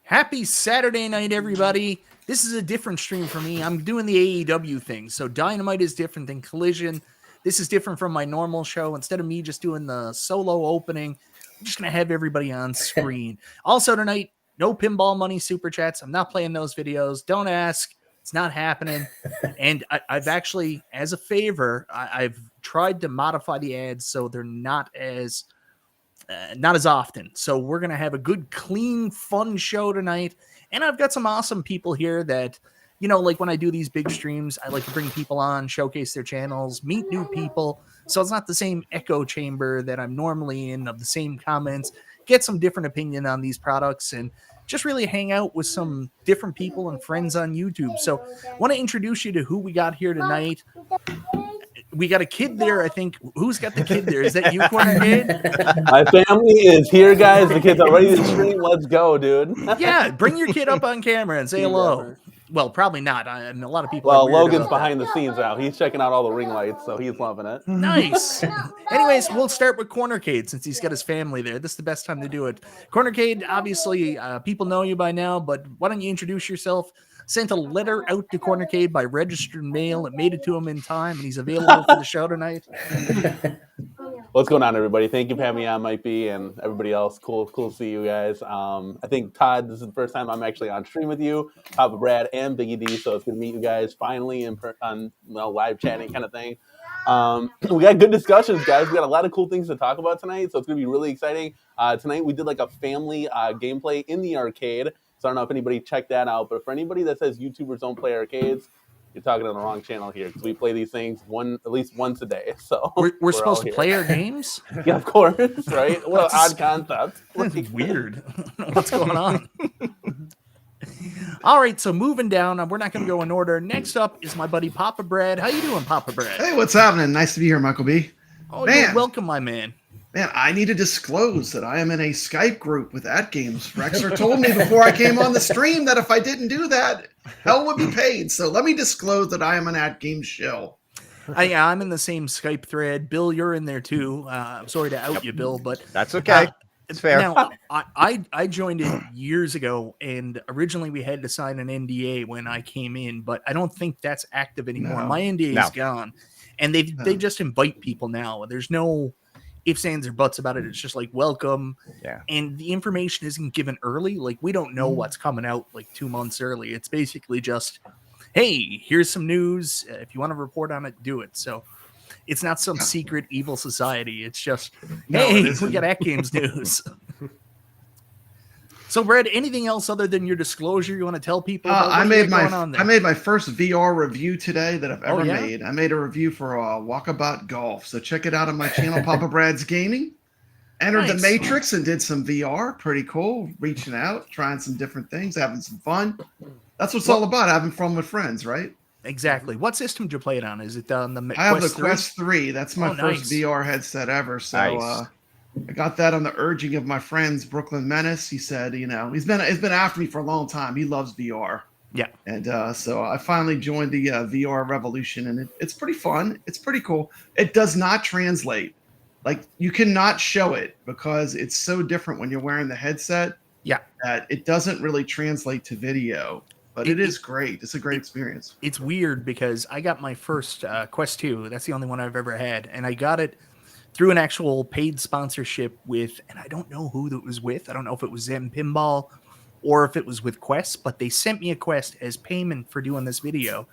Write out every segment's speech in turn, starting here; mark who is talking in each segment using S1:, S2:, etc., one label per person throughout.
S1: Happy Saturday night, everybody. This is a different stream for me. I'm doing the AEW thing. So Dynamite is different than Collision. This is different from my normal show. Instead of me just doing the solo opening, I'm just going to have everybody on screen. Also tonight, no pinball money super chats. I'm not playing those videos. Don't ask. It's not happening. And I've actually, as a favor, I've tried to modify the ads so they're not as often. So we're going to have a good, clean, fun show tonight. And I've got some awesome people here that, like when I do these big streams, I like to bring people on, showcase their channels, meet new people. So it's not the same echo chamber that I'm normally in of the same comments, get some different opinion on these products and just really hang out with some different people and friends on YouTube. So I want to introduce you to who we got here tonight. We got a kid there, I think. Who's got the kid there? Is that you, Corner Kid?
S2: My family is here, guys. The kids are ready to stream. Let's go, dude.
S1: Yeah, bring your kid up on camera and say hello. Well, probably not. I mean, a lot of people.
S2: Well, Logan's behind the scenes now. He's checking out all the ring lights, so he's loving it.
S1: Nice. Anyways, we'll start with Cornercade since he's got his family there. This is the best time to do it. Cornercade, obviously, people know you by now, but why don't you introduce yourself? Sent a letter out to Cornercade by registered mail. It made it to him in time, and he's available for the show tonight.
S2: What's going on, everybody? Thank you for having me on, Mike B, and everybody else. Cool to see you guys. I think, Todd, this is the first time I'm actually on stream with you, Papa Brad, and Biggie D, so it's good to meet you guys finally on live chatting kind of thing. We got good discussions, guys. We got a lot of cool things to talk about tonight, so it's going to be really exciting. Tonight, we did like a family gameplay in the arcade. So I don't know if anybody checked that out, but for anybody that says YouTubers don't play arcades, you're talking on the wrong channel here because we play these things at least once a day. So
S1: we're supposed to play our games?
S2: Yeah, of course, right? What an odd concept.
S1: That's weird. What's going on? All right, so moving down, we're not going to go in order. Next up is my buddy Papa Brad. How you doing, Papa Brad?
S3: Hey, what's happening? Nice to be here, Michael B.
S1: Oh, man. Welcome, my man.
S3: Man, I need to disclose that I am in a Skype group with AtGames. Rexer told me before I came on the stream that if I didn't do that, hell would be paid. So let me disclose that I am an AtGames shill.
S1: I'm in the same Skype thread. Bill, you're in there too. I'm sorry to out you, Bill, but
S4: that's okay. It's fair.
S1: Now, I joined it years ago, and originally we had to sign an NDA when I came in, but I don't think that's active anymore.
S3: No.
S1: My NDA is gone, and they just invite people now. There's no ifs, ands, or buts about it. It's just like welcome.
S4: Yeah.
S1: And the information isn't given early. Like we don't know what's coming out like 2 months early. It's basically just, hey, here's some news. If you want to report on it, do it. So it's not some secret evil society. It's just, hey, we got AtGames news. So, Brad, anything else other than your disclosure you want to tell people?
S3: I made my first VR review today that I've ever made. I made a review for Walkabout Golf. So check it out on my channel, Papa Brad's Gaming. Entered the Matrix and did some VR. Pretty cool. Reaching out, trying some different things, having some fun. That's what it's all about, having fun with friends, right?
S1: Exactly. What system did you play it on? Is it on the Quest 3?
S3: I have the Quest 3. That's my first VR headset ever. So I got that on the urging of my friends, Brooklyn Menace. He said, he's been after me for a long time. He loves VR.
S1: Yeah.
S3: And so I finally joined the VR revolution, and it's pretty fun. It's pretty cool. It does not translate. Like, you cannot show it because it's so different when you're wearing the headset.
S1: Yeah.
S3: That it doesn't really translate to video. But it is great. It's a great experience.
S1: It's weird because I got my first Quest 2. That's the only one I've ever had. And I got it through an actual paid sponsorship with, and I don't know who that was with. I don't know if it was Zen Pinball or if it was with Quest, but they sent me a Quest as payment for doing this video.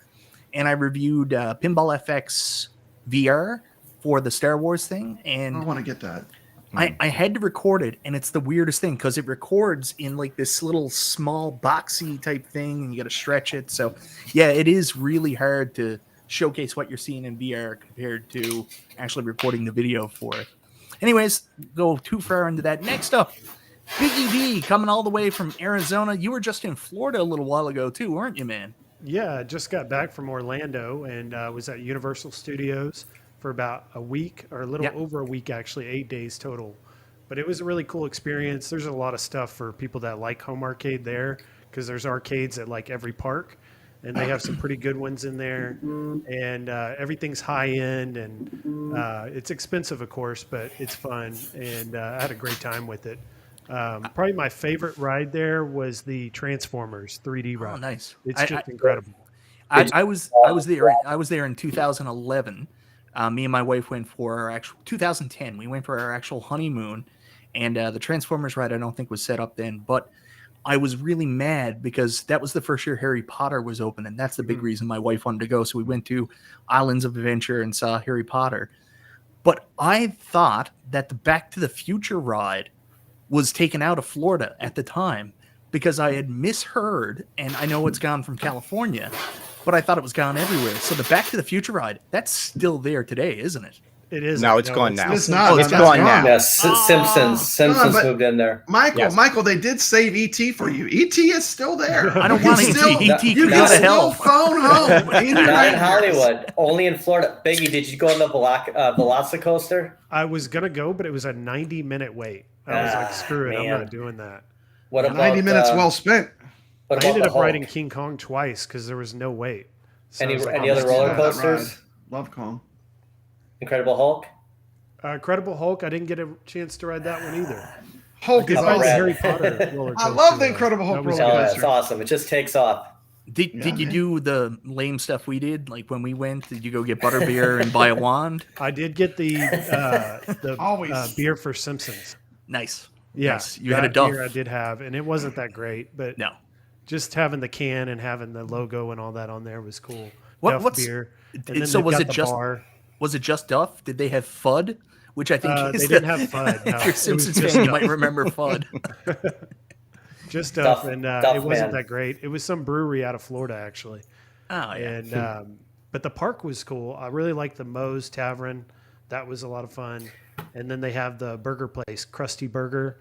S1: And I reviewed Pinball FX VR for the Star Wars thing. And
S3: I want to get that.
S1: I had to record it, and it's the weirdest thing because it records in like this little small boxy type thing, and you got to stretch it. So, yeah, it is really hard to showcase what you're seeing in VR compared to actually recording the video for it. Anyways, go too far into that. Next up, Biggie D coming all the way from Arizona. You were just in Florida a little while ago too, weren't you, man?
S5: Yeah, I just got back from Orlando and was at Universal Studios for about a week, or a little over a week, actually, 8 days total. But it was a really cool experience. There's a lot of stuff for people that like home arcade there, because there's arcades at like every park, and they have some pretty good ones in there. And everything's high end, and it's expensive, of course, but it's fun. And I had a great time with it. Probably my favorite ride there was the Transformers 3D ride.
S1: Oh, nice.
S5: It's just incredible.
S1: I was there in 2011. Me and my wife went for our actual 2010. We went for our actual honeymoon, and the Transformers ride I don't think was set up then, but I was really mad because that was the first year Harry Potter was open, and that's the big reason my wife wanted to go. So we went to Islands of Adventure and saw Harry Potter. But I thought that the Back to the Future ride was taken out of Florida at the time because I had misheard, and I know it's gone from California, but I thought it was gone everywhere. So the Back to the Future ride, that's still there today, isn't it?
S5: It is.
S4: No, it's gone now.
S3: It's not.
S4: It's gone now.
S6: Yes, Simpsons
S3: but-
S6: moved in there.
S3: Michael, they did save ET for you. ET is still there.
S1: I don't want ET. ET
S3: You
S1: can
S3: can
S1: go to
S3: still
S1: hell.
S3: phone home. In your
S6: Not in
S3: nightmares.
S6: Hollywood, only in Florida. Biggie, did you go on the Velocicoaster?
S5: I was going to go, but it was a 90-minute wait. I was like, screw it.
S6: man.
S5: I'm not doing that.
S6: What about
S3: 90 minutes well spent.
S6: What
S5: I
S6: about
S5: ended
S6: the
S5: up
S6: Hulk?
S5: riding King Kong twice because there was no wait. So I
S6: Any
S5: was like,
S6: any
S5: I'm
S6: other
S5: just
S6: roller
S5: doing
S3: that
S6: coasters?
S3: ride. Love Kong.
S6: Incredible Hulk.
S5: Incredible Hulk, I didn't get a chance to ride that one either.
S3: Hulk
S5: I
S3: is
S5: did ride the
S6: Brad.
S5: Harry Potter roller
S3: I
S5: coaster.
S3: love the
S5: though.
S3: Incredible Hulk
S5: That was
S3: roller
S6: Oh,
S5: good.
S3: coaster.
S6: it's awesome. It just takes off.
S1: Did you do the lame stuff we did? Like when we went, did you go get butterbeer and buy a wand?
S5: I did get the
S3: Always.
S5: beer for Simpsons.
S1: Nice.
S5: Yeah,
S1: Nice. You had a
S5: that
S1: Duff.
S5: beer I did have, and it wasn't that great, but
S1: No.
S5: just having the can and having the logo and all that on there was cool.
S1: What-
S5: Duff beer. And then
S1: so
S5: they've
S1: was
S5: got
S1: it
S5: the
S1: just
S5: bar.
S1: was it just Duff? Did they have Fudd? Which I think is
S5: They didn't have Fudd. No.
S1: if
S5: It
S1: you're a
S5: was
S1: Simpsons
S5: just
S1: fan, you
S5: Duff.
S1: might remember Fudd.
S5: Just Duff,
S6: Duff-
S5: and
S6: Duff
S5: it wasn't
S6: Man.
S5: that great. It was some brewery out of Florida, actually.
S1: Oh yeah.
S5: And but the park was cool. I really liked the Moe's Tavern. That was a lot of fun. And then they have the burger place, Krusty Burger.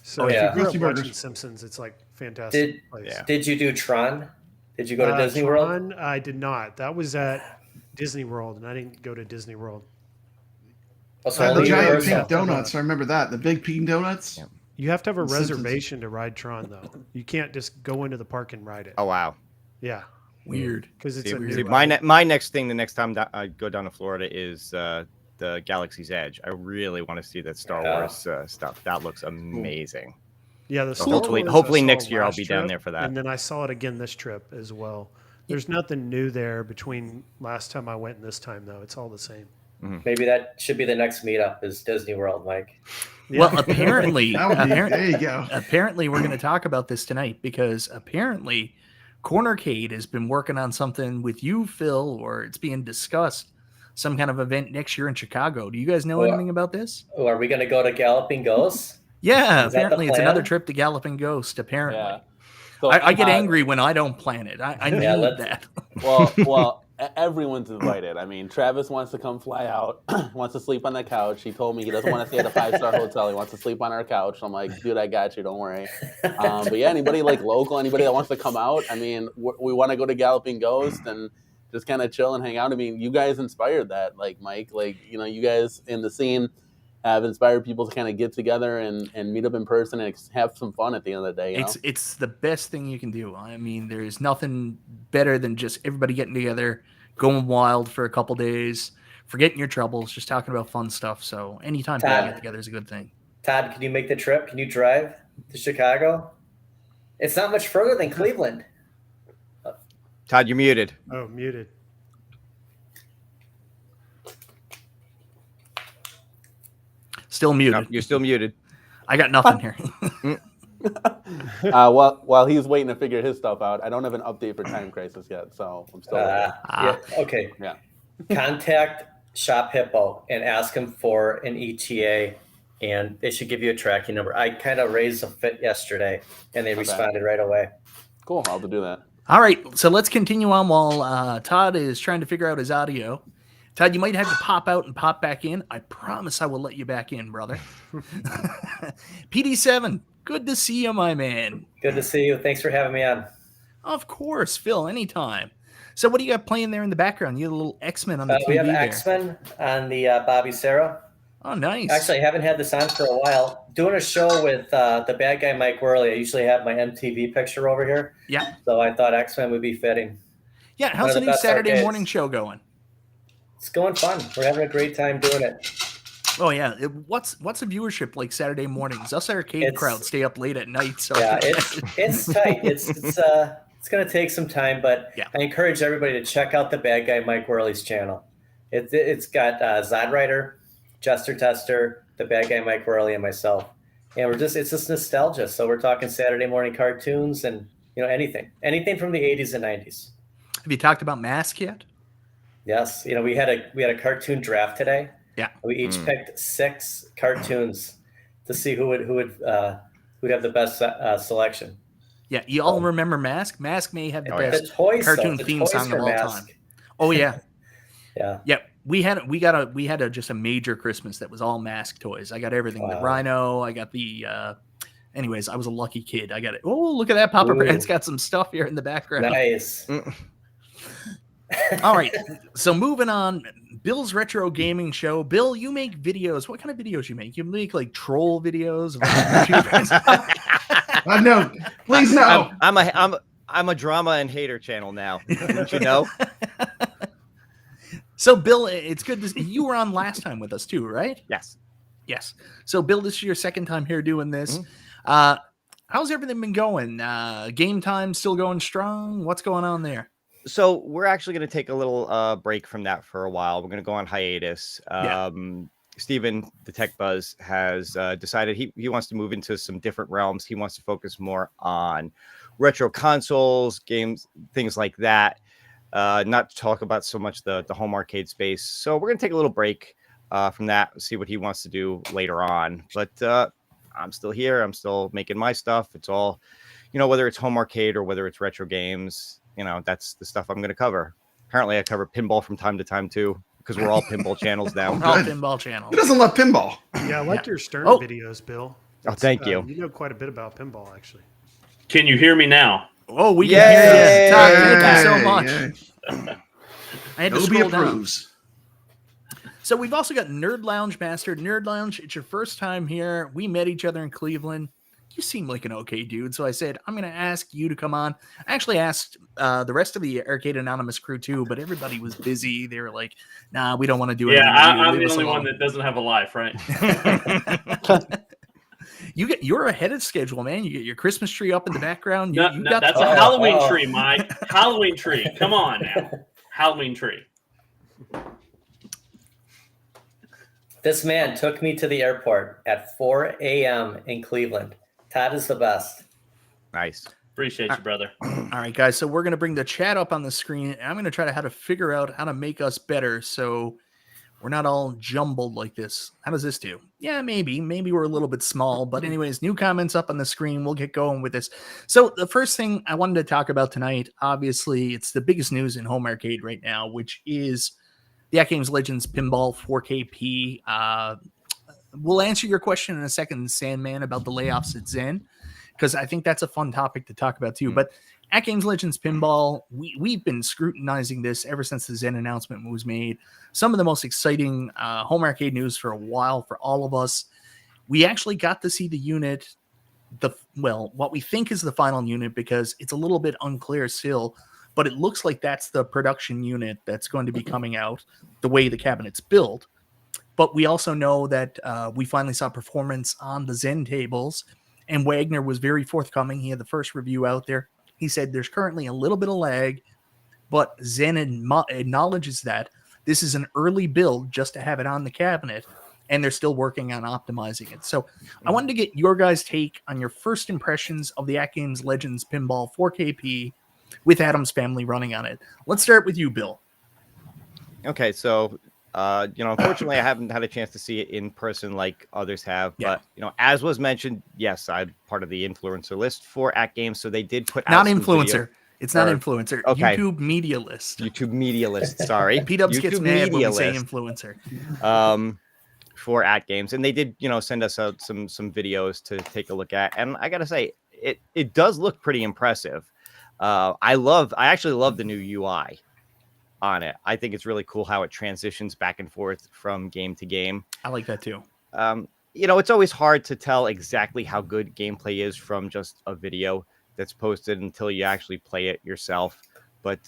S5: So
S6: Oh, yeah.
S5: if you grew up
S3: Krusty
S5: watching
S3: Burgers.
S5: Simpsons, it's like fantastic place.
S4: Yeah.
S6: Did you do Tron? Did you go to Disney World?
S5: Tron, I did not. That was at Disney World, and I didn't go to Disney World.
S6: Oh, so
S3: The
S6: only
S3: giant
S6: Universal.
S3: pink donuts. I remember that. The big pink donuts.
S4: Yeah.
S5: You have to have a
S3: Simpsons.
S5: reservation to ride Tron, though. You can't just go into the park and ride it.
S4: Oh wow.
S5: Yeah,
S1: Weird.
S5: because it's a new
S4: See,
S5: ride.
S4: my next thing the next time I go down to Florida is the Galaxy's Edge. I really want to see that Star
S6: Yeah.
S4: Wars stuff. That looks amazing.
S5: Yeah, the
S4: So
S5: Star
S4: hopefully-
S5: Wars I
S4: hopefully
S5: saw
S4: next year I'll
S5: last
S4: be down
S5: trip,
S4: there for that.
S5: And then I saw it again this trip as well. There's nothing new there between last time I went and this time, though. It's all the same.
S6: Maybe that should be the next meetup is Disney World, Mike.
S1: Well, apparently,
S3: That would be, there you go.
S1: apparently we're going to talk about this tonight because apparently Cornercade has been working on something with you, Phil, or it's being discussed, some kind of event next year in Chicago. Do you guys know
S6: Well,
S1: anything about this?
S6: Oh, are we going to go to Galloping Ghosts?
S1: Yeah,
S6: is that the
S1: apparently it's
S6: plan?
S1: another trip to Galloping Ghost, apparently.
S2: Yeah. So,
S1: I get angry when I don't plan it. I need
S6: Yeah,
S1: that.
S2: well, everyone's invited. I mean, Travis wants to come fly out, wants to sleep on the couch. He told me he doesn't want to stay at a 5-star hotel. He wants to sleep on our couch. I'm like, dude, I got you. Don't worry. But yeah, anybody like local, anybody that wants to come out. I mean, we want to go to Galloping Ghost and just kind of chill and hang out. I mean, you guys inspired that, like Mike, like, you know, you guys in the scene have inspired people to kind of get together and meet up in person and have some fun at the end of the day. You know?
S1: It's the best thing you can do. I mean, there's nothing better than just everybody getting together, going wild for a couple days, forgetting your troubles, just talking about fun stuff. So anytime people
S6: Todd.
S1: get together is a good thing.
S6: Todd, can you make the trip? Can you drive to Chicago? It's not much further than Cleveland.
S4: Todd, you're muted.
S5: Oh, muted.
S1: Still muted.
S4: No, you're still muted.
S1: I got nothing here.
S2: While he's waiting to figure his stuff out, I don't have an update for Time Crisis yet, so I'm still waiting.
S6: Yeah, okay.
S2: Yeah.
S6: Contact Shop Hippo and ask them for an ETA, and they should give you a tracking number. I kind of raised a fit yesterday, and they
S2: Okay.
S6: responded right away.
S2: Cool. I'll do that.
S1: All right, so let's continue on while Todd is trying to figure out his audio. Todd, you might have to pop out and pop back in. I promise I will let you back in, brother. PD7, good to see you, my man.
S6: Good to see you. Thanks for having me on.
S1: Of course, Phil, anytime. So what do you got playing there in the background? You have a little X-Men on the TV
S6: We have
S1: there.
S6: X-Men on the Bobby Sarah.
S1: Oh, nice.
S6: Actually, I haven't had this on for a while. Doing a show with the bad guy Mike Worley. I usually have my MTV picture over here.
S1: Yeah.
S6: So I thought X-Men would be fitting.
S1: Yeah,
S6: One
S1: how's
S6: of
S1: the
S6: the
S1: new
S6: best
S1: Saturday
S6: arcades.
S1: morning show going?
S6: It's going fun. We're having a great time doing it.
S1: Oh yeah, what's the viewership like Saturday mornings? Us arcade crowd stay up late at night, so
S6: yeah, it's tight. It's going to take some time, but
S1: yeah.
S6: I encourage everybody to check out the bad guy Mike Worley's channel. It's got Zodwriter, Jester Tester, the bad guy Mike Worley, and myself, and it's just nostalgia. So we're talking Saturday morning cartoons and anything from the 80s and 90s.
S1: Have you talked about Mask yet?
S6: Yes, we had a cartoon draft today.
S1: Yeah,
S6: we each picked 6 cartoons to see who'd have the best selection.
S1: Yeah, you all remember Mask? Mask may have the best cartoon theme song of all time. Oh yeah, yeah. We had just a major Christmas that was all Mask toys. I got everything. Wow. The Rhino. I got the. Anyways, I was a lucky kid. I got it. Oh, look at that! Papa Brad's got some stuff here in the background.
S6: Nice.
S1: All right, so moving on. Bill's Retro Gaming Show. Bill, you make videos. What kind of videos you make? You make like troll videos?
S3: No, please no.
S4: I'm a drama and hater channel now. Didn't you know?
S1: So, Bill, it's good to see you were on last time with us too, right?
S4: Yes.
S1: So, Bill, this is your second time here doing this. Mm-hmm. How's everything been going? Game time still going strong? What's going on there?
S4: So we're actually going to take a little break from that for a while. We're going to go on hiatus. Steven, the Tech Buzz, has decided he wants to move into some different realms. He wants to focus more on retro consoles, games, things like that. Not to talk about so much the home arcade space. So we're going to take a little break from that, see what he wants to do later on. But I'm still here. I'm still making my stuff. It's all, whether it's home arcade or whether it's retro games, that's the stuff I'm going to cover. Apparently I cover pinball from time to time too, because we're all pinball channels now.
S1: We're all pinball channels.
S3: Who doesn't love pinball?
S5: Yeah, I like your Stern videos, Bill.
S4: Thank you.
S5: You know quite a bit about pinball, actually.
S7: Can you hear me now?
S1: Oh, we can hear you. Todd, thank you so much. I had to scroll down. So we've also got Nerd Lounge Master. Nerd Lounge, it's your first time here. We met each other in Cleveland. You seem like an okay dude. So I said, I'm going to ask you to come on. I actually asked the rest of the Arcade Anonymous crew too, but everybody was busy. They were like, nah, we don't want to do it.
S7: Yeah, I'm the only one that doesn't have a life, right?
S1: You're ahead of schedule, man. You get your Christmas tree up in the background.
S7: That's a Halloween tree, Mike. Halloween tree. Come on now. Halloween tree.
S6: This man took me to the airport at 4 a.m. in Cleveland. Todd is the best.
S4: Nice.
S7: Appreciate you, brother.
S1: All right, guys. So we're going to bring the chat up on the screen. And I'm going to try to figure out how to make us better so we're not all jumbled like this. How does this do? Yeah, maybe we're a little bit small. But anyways, new comments up on the screen. We'll get going with this. So the first thing I wanted to talk about tonight, obviously, it's the biggest news in home arcade right now, which is the AtGames Legends Pinball 4KP. We'll answer your question in a second, Sandman, about the layoffs at Zen, because I think that's a fun topic to talk about too. But AtGames Legends Pinball, we've been scrutinizing this ever since the Zen announcement was made. Some of the most exciting home arcade news for a while for all of us. We actually got to see the unit, what we think is the final unit, because it's a little bit unclear still, but it looks like that's the production unit that's going to be coming out the way the cabinet's built. But we also know that we finally saw performance on the Zen tables, and Wagner was very forthcoming. He had the first review out there. He said there's currently a little bit of lag, but Zen acknowledges that this is an early build just to have it on the cabinet, and they're still working on optimizing it. So I wanted to get your guys' take on your first impressions of the AtGames Legends Pinball 4KP with Adam's family running on it. Let's start with you, Bill.
S4: Okay, so unfortunately, I haven't had a chance to see it in person like others have. Yeah. But as was mentioned, yes, I'm part of the influencer list for AtGames, so they did put
S1: not
S4: out
S1: influencer.
S4: Video.
S1: It's not influencer. Okay. YouTube media list.
S4: YouTube media list. Sorry,
S1: P-Dubs gets mad when we say influencer.
S4: For AtGames, and they did send us out some videos to take a look at, and I gotta say it does look pretty impressive. I actually love the new UI on it. I think it's really cool how it transitions back and forth from game to game.
S1: I like that too.
S4: It's always hard to tell exactly how good gameplay is from just a video that's posted until you actually play it yourself. But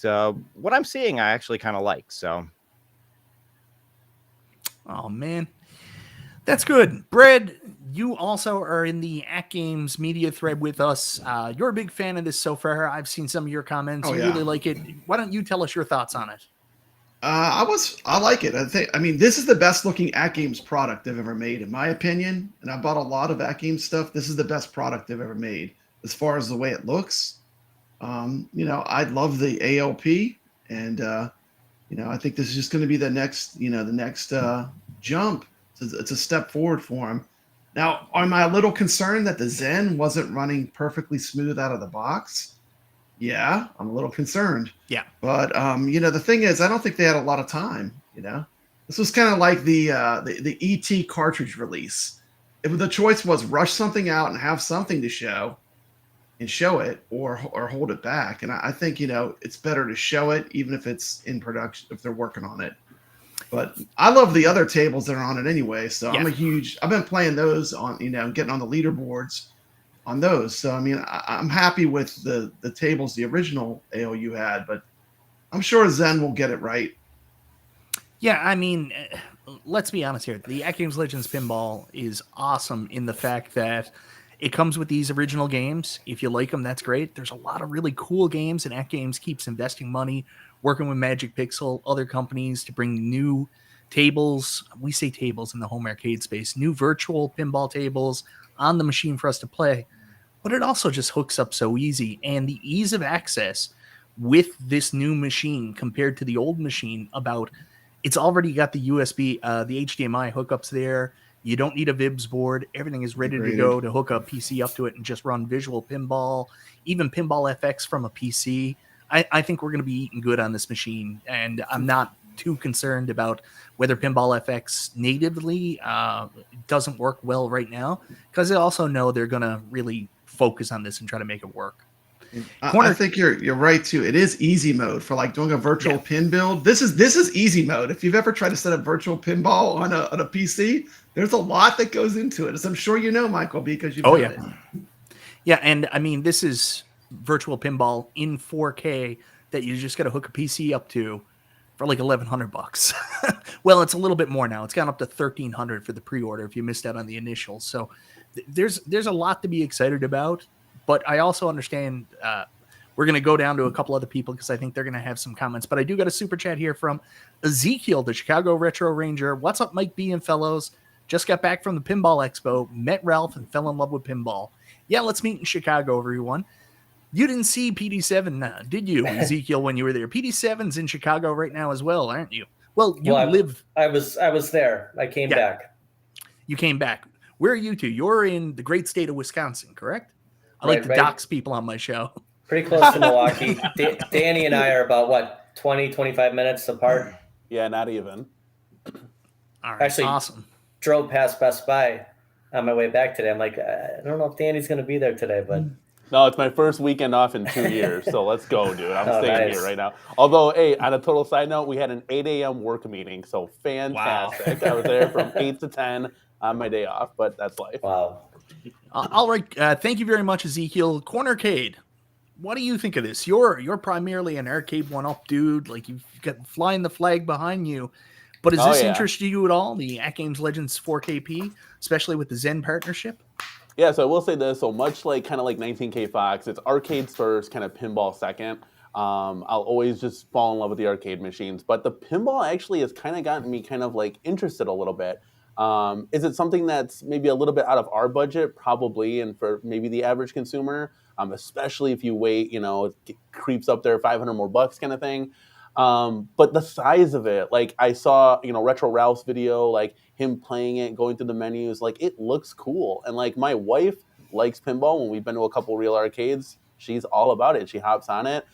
S4: what I'm seeing, I actually kind of like. So,
S1: oh man, That's good. Brad, you also are in the AtGames media thread with us. You're a big fan of this so far. I've seen some of your comments. You really like it. Why don't you tell us your thoughts on it?
S3: I like it. I mean, this is the best looking AtGames product they've ever made, in my opinion. And I bought a lot of AtGames stuff. This is the best product they've ever made as far as the way it looks. I love the ALP, and I think this is just going to be the next jump. It's a step forward for him. Now, am I a little concerned that the Zen wasn't running perfectly smooth out of the box? Yeah, I'm a little concerned.
S1: Yeah.
S3: But the thing is, I don't think they had a lot of time. This was kind of like the ET cartridge release. If the choice was rush something out and have something to show, and show it, or hold it back, and I think it's better to show it, even if it's in production, if they're working on it. But I love the other tables that are on it anyway. So yeah. I've been playing those on, getting on the leaderboards on those. So, I mean, I'm happy with the tables, the original ALU had, but I'm sure Zen will get it right.
S1: Yeah. I mean, let's be honest here. The AtGames Legends Pinball is awesome in the fact that it comes with these original games. If you like them, that's great. There's a lot of really cool games, and AtGames keeps investing money, working with Magic Pixel, other companies to bring new tables. We say tables in the home arcade space, new virtual pinball tables on the machine for us to play. But it also just hooks up so easy. And the ease of access with this new machine compared to the old machine, it's already got the USB, the HDMI hookups there. You don't need a VIBS board. Everything is ready to go to hook a PC up to it and just run visual pinball, even Pinball FX from a PC. I think we're going to be eating good on this machine, and I'm not too concerned about whether Pinball FX natively doesn't work well right now, because I also know they're going to really focus on this and try to make it work.
S3: I think you're right too. It is easy mode for like doing a virtual pin build. This is easy mode. If you've ever tried to set up virtual pinball on a PC, there's a lot that goes into it, as I'm sure you know, Michael, because you've done it.
S1: Yeah, and I mean, this is virtual pinball in 4K that you just got to hook a PC up to for like $1,100. Well, it's a little bit more now. It's gone up to $1,300 for the pre-order if you missed out on the initial. So there's a lot to be excited about. But I also understand we're going to go down to a couple other people because I think they're going to have some comments. But I do got a super chat here from Ezekiel, the Chicago Retro Ranger. What's up, Mike B and fellows? Just got back from the Pinball Expo, met Ralph, and fell in love with pinball. Yeah, let's meet in Chicago, everyone. You didn't see PD7, did you, Ezekiel, when you were there? PD7's in Chicago right now as well, aren't you? Well, live.
S6: I was there. I came back.
S1: You came back. Where are you two? You're in the great state of Wisconsin, correct? I like to dox people on my show.
S6: Pretty close to Milwaukee. Danny and I are about, 20, 25 minutes apart?
S2: Yeah, not even.
S1: All right,
S6: actually,
S1: awesome.
S6: Drove past Best Buy on my way back today. I'm like, I don't know if Danny's going to be there today, but...
S2: No, it's my first weekend off in 2 years, so let's go, dude. I'm staying here right now. Although, hey, on a total side note, we had an 8 a.m. work meeting, so fantastic. Wow. I was there from 8 to 10 on my day off, but that's life.
S6: Wow.
S1: All right. Thank you very much, Ezekiel. Cornercade, what do you think of this? You're primarily an Arcade1Up dude. Like, you've got flying the flag behind you. But does this interest you at all, the AtGames Legends 4KP, especially with the Zen partnership?
S2: Yeah, so I will say this. So much like 19K Fox, it's arcades first, kind of pinball second. I'll always just fall in love with the arcade machines. But the pinball actually has kind of gotten me kind of like interested a little bit. Is it something that's maybe a little bit out of our budget? Probably, and for maybe the average consumer, especially if you wait, it creeps up there, $500 more bucks kind of thing. But the size of it, like I saw, Retro Ralph's video, like him playing it, going through the menus, like it looks cool. And like my wife likes pinball. When we've been to a couple real arcades, she's all about it. She hops on it.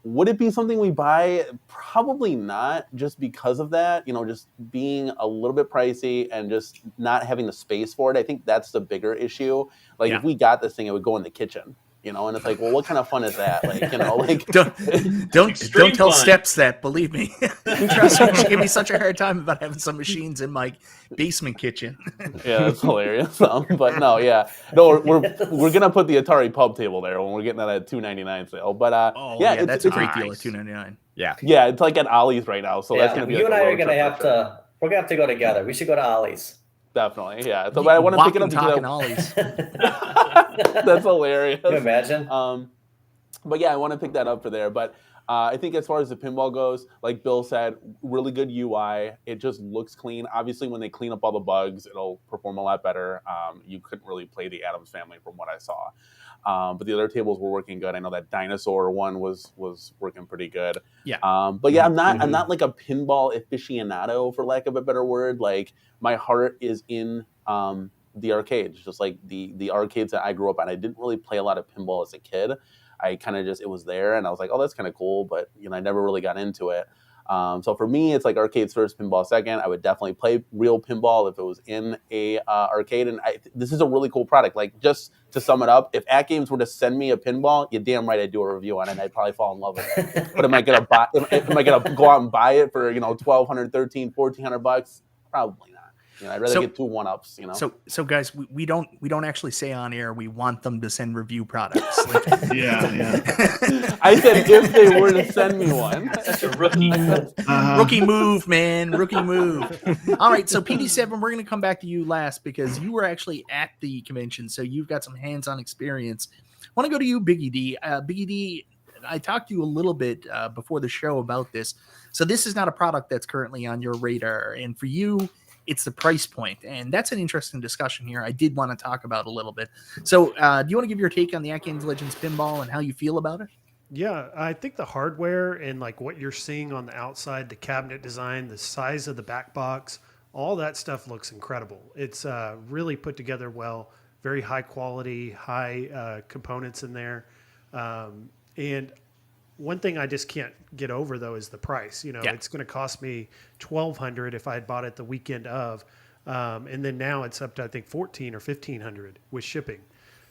S2: Would it be something we buy? Probably not, just because of that, just being a little bit pricey and just not having the space for it. I think that's the bigger issue. Like if we got this thing, it would go in the kitchen. And it's like, well, what kind of fun is that? Like, like
S1: don't tell Steps that. Believe me, trust me, she gave me such a hard time about having some machines in my basement kitchen.
S2: Yeah, that's hilarious. But no, we're gonna put the Atari pub table there when we're getting that at $2.99 sale. But
S1: that's a great deal at $2.99.
S2: Yeah, it's like at Ollie's right now. So that's gonna be.
S6: You and I are gonna have to. We're gonna have to go together. We should go to Ollie's.
S2: Definitely, yeah. So, but I want to pick it up
S1: talking ollies.
S2: That's hilarious.
S6: Can you imagine?
S2: But yeah, I want to pick that up for there. But I think as far as the pinball goes, like Bill said, really good UI. It just looks clean. Obviously, when they clean up all the bugs, it'll perform a lot better. You couldn't really play the Addams Family from what I saw. But the other tables were working good. I know that dinosaur one was working pretty good.
S1: Yeah.
S2: But yeah, I'm not like a pinball aficionado, for lack of a better word. Like my heart is in the arcades, just like the arcades that I grew up on. I didn't really play a lot of pinball as a kid. I kind of it was there, and I was like, oh, that's kind of cool, but I never really got into it. So for me, it's like arcades first, pinball second. I would definitely play real pinball if it was in a arcade. And this is a really cool product. Like, just to sum it up, if AtGames were to send me a pinball, you're damn right I'd do a review on it, and I'd probably fall in love with it. But am I gonna go out and buy it for $1,200, $1,300, $1,400? Probably not. I'd rather get 2 1-ups.
S1: So guys, we don't actually say on air we want them to send review products. Like,
S3: yeah.
S2: I said if they were to send me one.
S7: That's a rookie.
S1: Rookie move, man. Rookie move. All right, so PD7, we're going to come back to you last because you were actually at the convention, so you've got some hands-on experience. I want to go to you, Biggie D. Biggie D, I talked to you a little bit before the show about this. So this is not a product that's currently on your radar, and for you, it's the price point, and that's an interesting discussion here. I did want to talk about a little bit. So do you want to give your take on the AtGames Legends pinball and how you feel about it?
S5: Yeah, I think the hardware and like what you're seeing on the outside, the cabinet design, the size of the back box, all that stuff looks incredible. It's really put together well, very high quality, high components in there. And one thing I just can't get over though is the price. It's going to cost me $1,200 if I had bought it the weekend of, and then now it's up to I think $1,400 or $1,500 with shipping.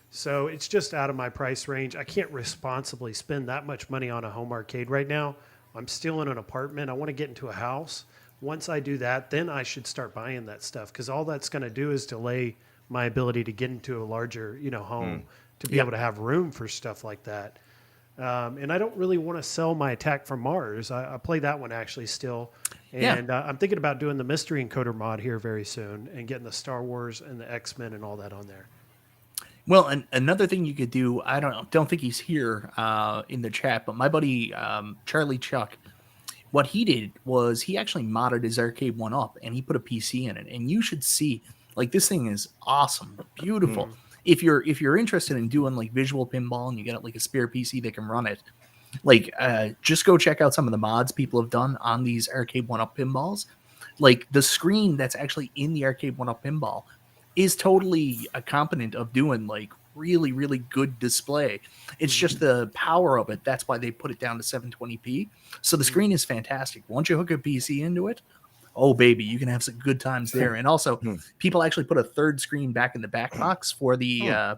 S5: So it's just out of my price range. I can't responsibly spend that much money on a home arcade right now. I'm still in an apartment. I want to get into a house. Once I do that, then I should start buying that stuff because all that's going to do is delay my ability to get into a larger home to be able to have room for stuff like that. And I don't really want to sell my Attack from Mars. I play that one actually still. And I'm thinking about doing the Mystery Encoder mod here very soon and getting the Star Wars and the X-Men and all that on there.
S1: Well, and another thing you could do, I don't think he's here in the chat, but my buddy Charlie Chuck, what he did was he actually modded his Arcade1Up and he put a PC in it. And you should see, like, this thing is awesome, beautiful. If you're interested in doing like visual pinball and you got like a spare PC that can run it, like just go check out some of the mods people have done on these Arcade1Up pinballs. Like the screen that's actually in the Arcade1Up pinball is totally a component of doing like really, really good display. It's just the power of it. That's why they put it down to 720p. So the screen is fantastic. Once you hook a PC into it, oh baby, you can have some good times there. And also people actually put a third screen back in the back box for the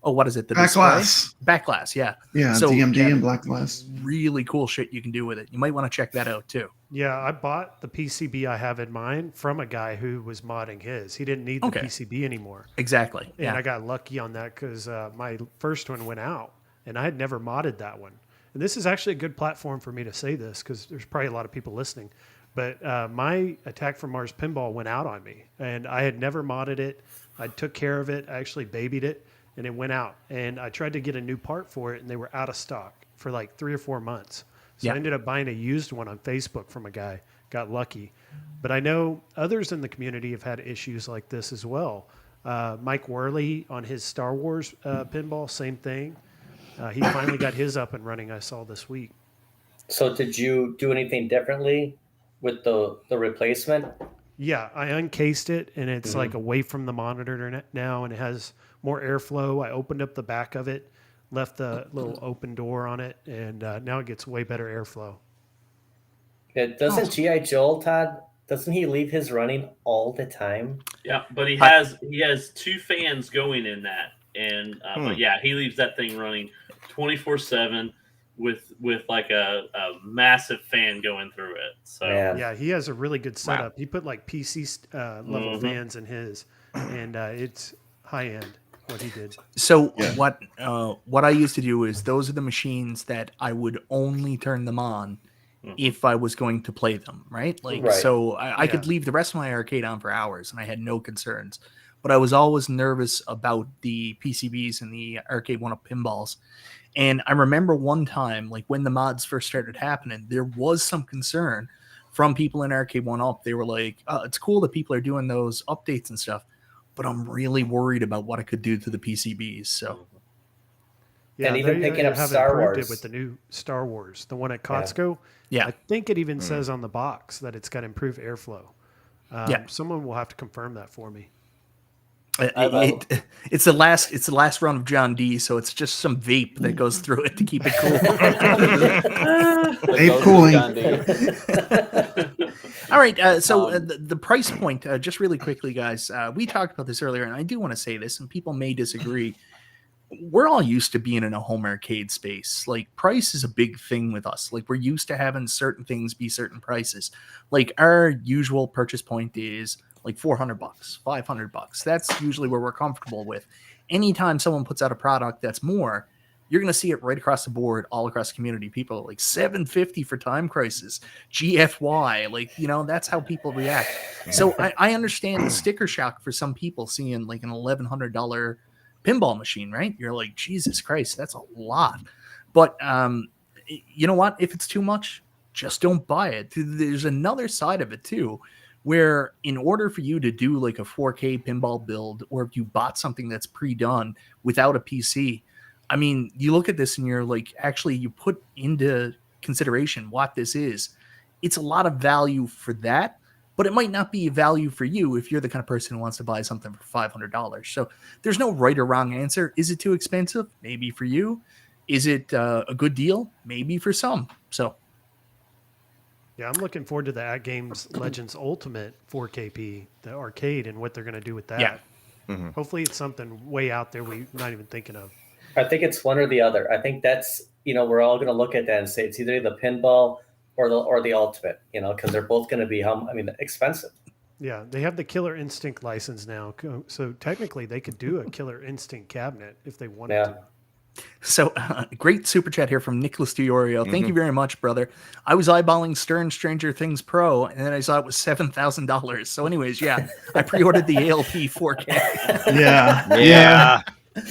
S1: what is it? The
S3: back glass.
S1: Back glass, yeah.
S3: Yeah, so DMD and black glass.
S1: Really cool shit you can do with it. You might want to check that out too.
S5: Yeah, I bought the PCB I have in mine from a guy who was modding his. He didn't need the PCB anymore.
S1: Exactly.
S5: And I got lucky on that because my first one went out and I had never modded that one. And this is actually a good platform for me to say this because there's probably a lot of people listening. But my Attack from Mars pinball went out on me, and I had never modded it. I took care of it. I actually babied it, and it went out. And I tried to get a new part for it, and they were out of stock for like 3 or 4 months. So I ended up buying a used one on Facebook from a guy. Got lucky. But I know others in the community have had issues like this as well. Mike Worley on his Star Wars pinball, same thing. He finally got his up and running, I saw this week.
S6: So did you do anything differently with the replacement?
S5: Yeah, I uncased it and it's like away from the monitor now and it has more airflow. I opened up the back of it, left the little open door on it, and now it gets way better airflow.
S6: Doesn't G.I. Joe, Todd, doesn't he leave his running all the time?
S7: Yeah, but he has 2 fans going in that. And but yeah, he leaves that thing running 24/7. With like a massive fan going through it. So
S5: yeah, he has a really good setup. He put like PC level fans in his, and it's high end what he did.
S1: So what I used to do is those are the machines that I would only turn them on if I was going to play them, right? Like,
S6: Right.
S1: so I could leave the rest of my arcade on for hours and I had no concerns. But I was always nervous about the PCBs and the Arcade1Up pinballs. And I remember one time, like when the mods first started happening, there was some concern from people in Arcade1Up. They were like, it's cool that people are doing those updates and stuff, but I'm really worried about what it could do to the PCBs. So,
S5: yeah,
S6: and even picking up
S5: have
S6: Star
S5: improved
S6: Wars
S5: it with the new Star Wars, the one at Costco.
S1: Yeah.
S5: I think it even says on the box that it's got improved airflow. Someone will have to confirm that for me.
S1: It's the last run of John D, so it's just some vape that goes through it to keep it cool.
S3: Vape cooling.
S1: All right, so the price point, just really quickly, guys. We talked about this earlier, and I do want to say this, and people may disagree. We're all used to being in a home arcade space. Like, price is a big thing with us. Like, we're used to having certain things be certain prices. Like, our usual purchase point is like $400, $500. That's usually where we're comfortable with. Anytime someone puts out a product that's more, you're going to see it right across the board, all across the community. People are like $750 for Time Crisis, GFY. Like, that's how people react. So I understand the sticker shock for some people seeing like an $1,100 pinball machine, right? You're like, Jesus Christ, that's a lot. But you know what? If it's too much, just don't buy it. There's another side of it too, where in order for you to do like a 4K pinball build, or if you bought something that's pre-done without a PC, I mean, you look at this and you're like, actually, you put into consideration what this is. It's a lot of value for that, but it might not be value for you if you're the kind of person who wants to buy something for $500. So there's no right or wrong answer. Is it too expensive? Maybe for you. Is it a good deal? Maybe for some. So.
S5: Yeah, I'm looking forward to the AtGames Legends Ultimate 4KP, the arcade, and what they're going to do with that.
S1: Yeah.
S4: Mm-hmm.
S5: Hopefully it's something way out there we're not even thinking of.
S6: I think it's one or the other. I think that's, we're all going to look at that and say it's either the pinball or the ultimate, because they're both going to be, expensive.
S5: Yeah, they have the Killer Instinct license now. So technically they could do a Killer Instinct cabinet if they wanted to.
S1: So great super chat here from Nicholas Diorio. Thank you very much, brother. I was eyeballing Stern Stranger Things Pro, and then I saw it was $7,000. So anyways, I pre-ordered the ALP 4K.
S3: Yeah.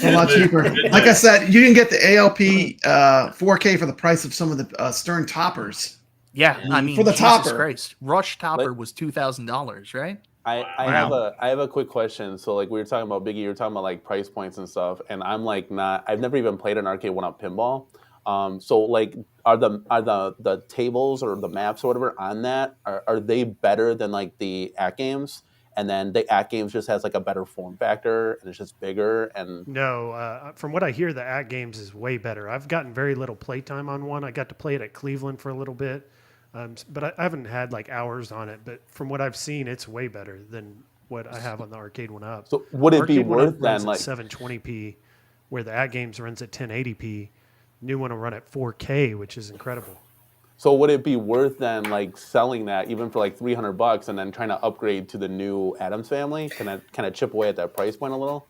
S3: A lot cheaper. Like I said, you can get the ALP 4K for the price of some of the Stern toppers.
S1: Yeah, I mean,
S3: for the
S1: Jesus
S3: topper.
S1: Christ. Rush topper was $2,000, right?
S2: I have a quick question. So like we were talking about Biggie, you were talking about like price points and stuff, and I'm like I've never even played an Arcade1Up pinball. So like are the tables or the maps or whatever on that, are they better than like the AtGames? And then the AtGames just has like a better form factor and it's just bigger and
S5: No, from what I hear, the AtGames is way better. I've gotten very little playtime on one. I got to play it at Cleveland for a little bit. But I haven't had like hours on it. But from what I've seen, it's way better than what I have on the Arcade1Up.
S2: So would it be worth then like
S5: 720p, where the AtGames runs at 1080p? New one will run at 4K, which is incredible.
S2: So would it be worth then like selling that even for like $300 and then trying to upgrade to the new Addams family? Can I kind of chip away at that price point a little?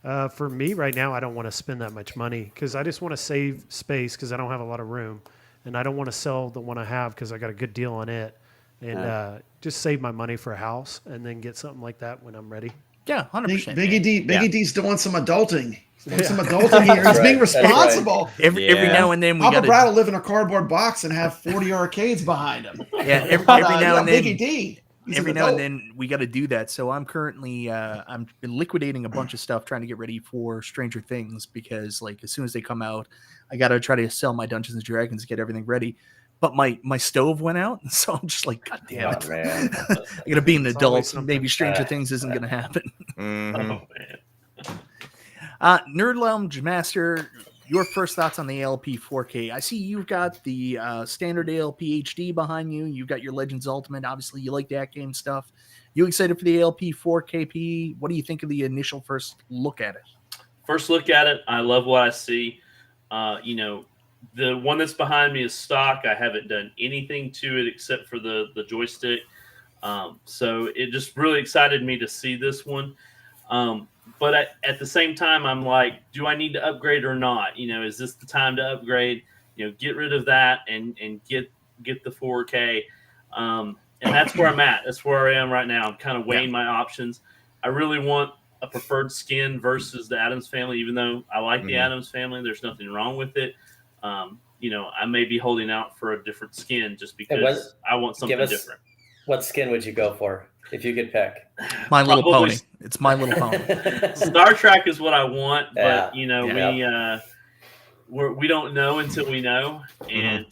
S5: For me right now, I don't want to spend that much money because I just want to save space because I don't have a lot of room. And I don't want to sell the one I have because I got a good deal on it. And just save my money for a house and then get something like that when I'm ready.
S1: Yeah, 100%.
S3: Biggie D's doing some adulting. He's doing some adulting here. He's being responsible.
S1: Every now and then we got
S3: Papa Brad will live in a cardboard box and have 40 arcades behind him.
S1: Yeah, every now and then.
S3: Biggie D.
S1: Every now and then we got to do that. So I'm currently I'm liquidating a bunch of stuff, trying to get ready for Stranger Things because like as soon as they come out, I got to try to sell my Dungeons and Dragons, get everything ready. But my stove went out, so I'm just like, God damn it!
S6: Man.
S1: I got to be an adult. Maybe Stranger Things isn't going to happen.
S7: Oh man.
S1: Nerd Lounge Master, your first thoughts on the ALP 4K? I see you've got the standard ALP HD behind you. You've got your Legends Ultimate. Obviously, you like the AtGames stuff. You excited for the ALP 4KP? What do you think of the initial first look at it?
S7: First look at it, I love what I see. The one that's behind me is stock. I haven't done anything to it except for the joystick. So it just really excited me to see this one. But at the same time, I'm like, do I need to upgrade or not? Is this the time to upgrade? Get rid of that and get get the 4K. And that's where I'm at. That's where I am right now. I'm kind of weighing my options. I really want a preferred skin versus the Addams Family, even though I like the Addams Family. There's nothing wrong with it. I may be holding out for a different skin just because I want something different.
S6: What skin would you go for if you could pick?
S1: My Little Pony. It's My Little Pony.
S7: Star Trek is what I want, but we don't know until we know. And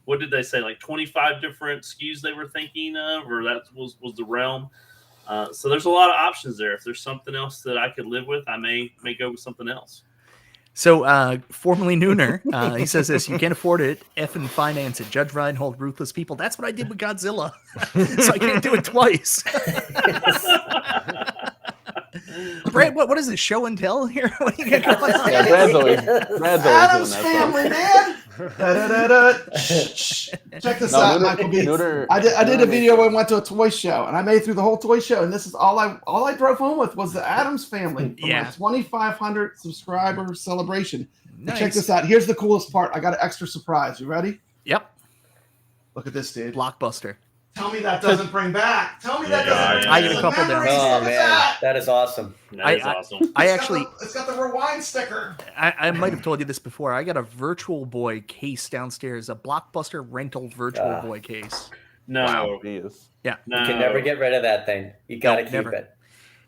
S7: what did they say? Like 25 different SKUs they were thinking of, or that was the realm. So there's a lot of options there. If there's something else that I could live with, I may go with something else.
S1: So, formerly Nooner, he says this: you can't afford it. Effing finance it. Judge Reinhold, ruthless people. That's what I did with Godzilla, so I can't do it twice. Brad, what is it? Show and tell here? What are you gonna call it?
S2: Yeah, Brad's always
S3: Addams
S2: doing that
S3: Family,
S2: stuff.
S3: man. Check this out, Michael B. I did a video when I went to a toy show, and I made it through the whole toy show, and this is all I drove home with was the Addams Family for my 2,500 subscriber celebration. Nice. Check this out. Here's the coolest part. I got an extra surprise. You ready?
S1: Yep.
S3: Look at this, dude.
S1: Blockbuster.
S3: Tell me that doesn't bring back. Tell me that doesn't bring back.
S1: I get a couple down.
S6: Oh man, that is awesome.
S7: That is awesome.
S3: It's got the rewind sticker.
S1: I might have told you this before. I got a Virtual Boy case downstairs, a Blockbuster rental Virtual Boy case.
S7: No.
S2: Wow.
S1: Yeah.
S6: No. You can never get rid of that thing. You got to keep it.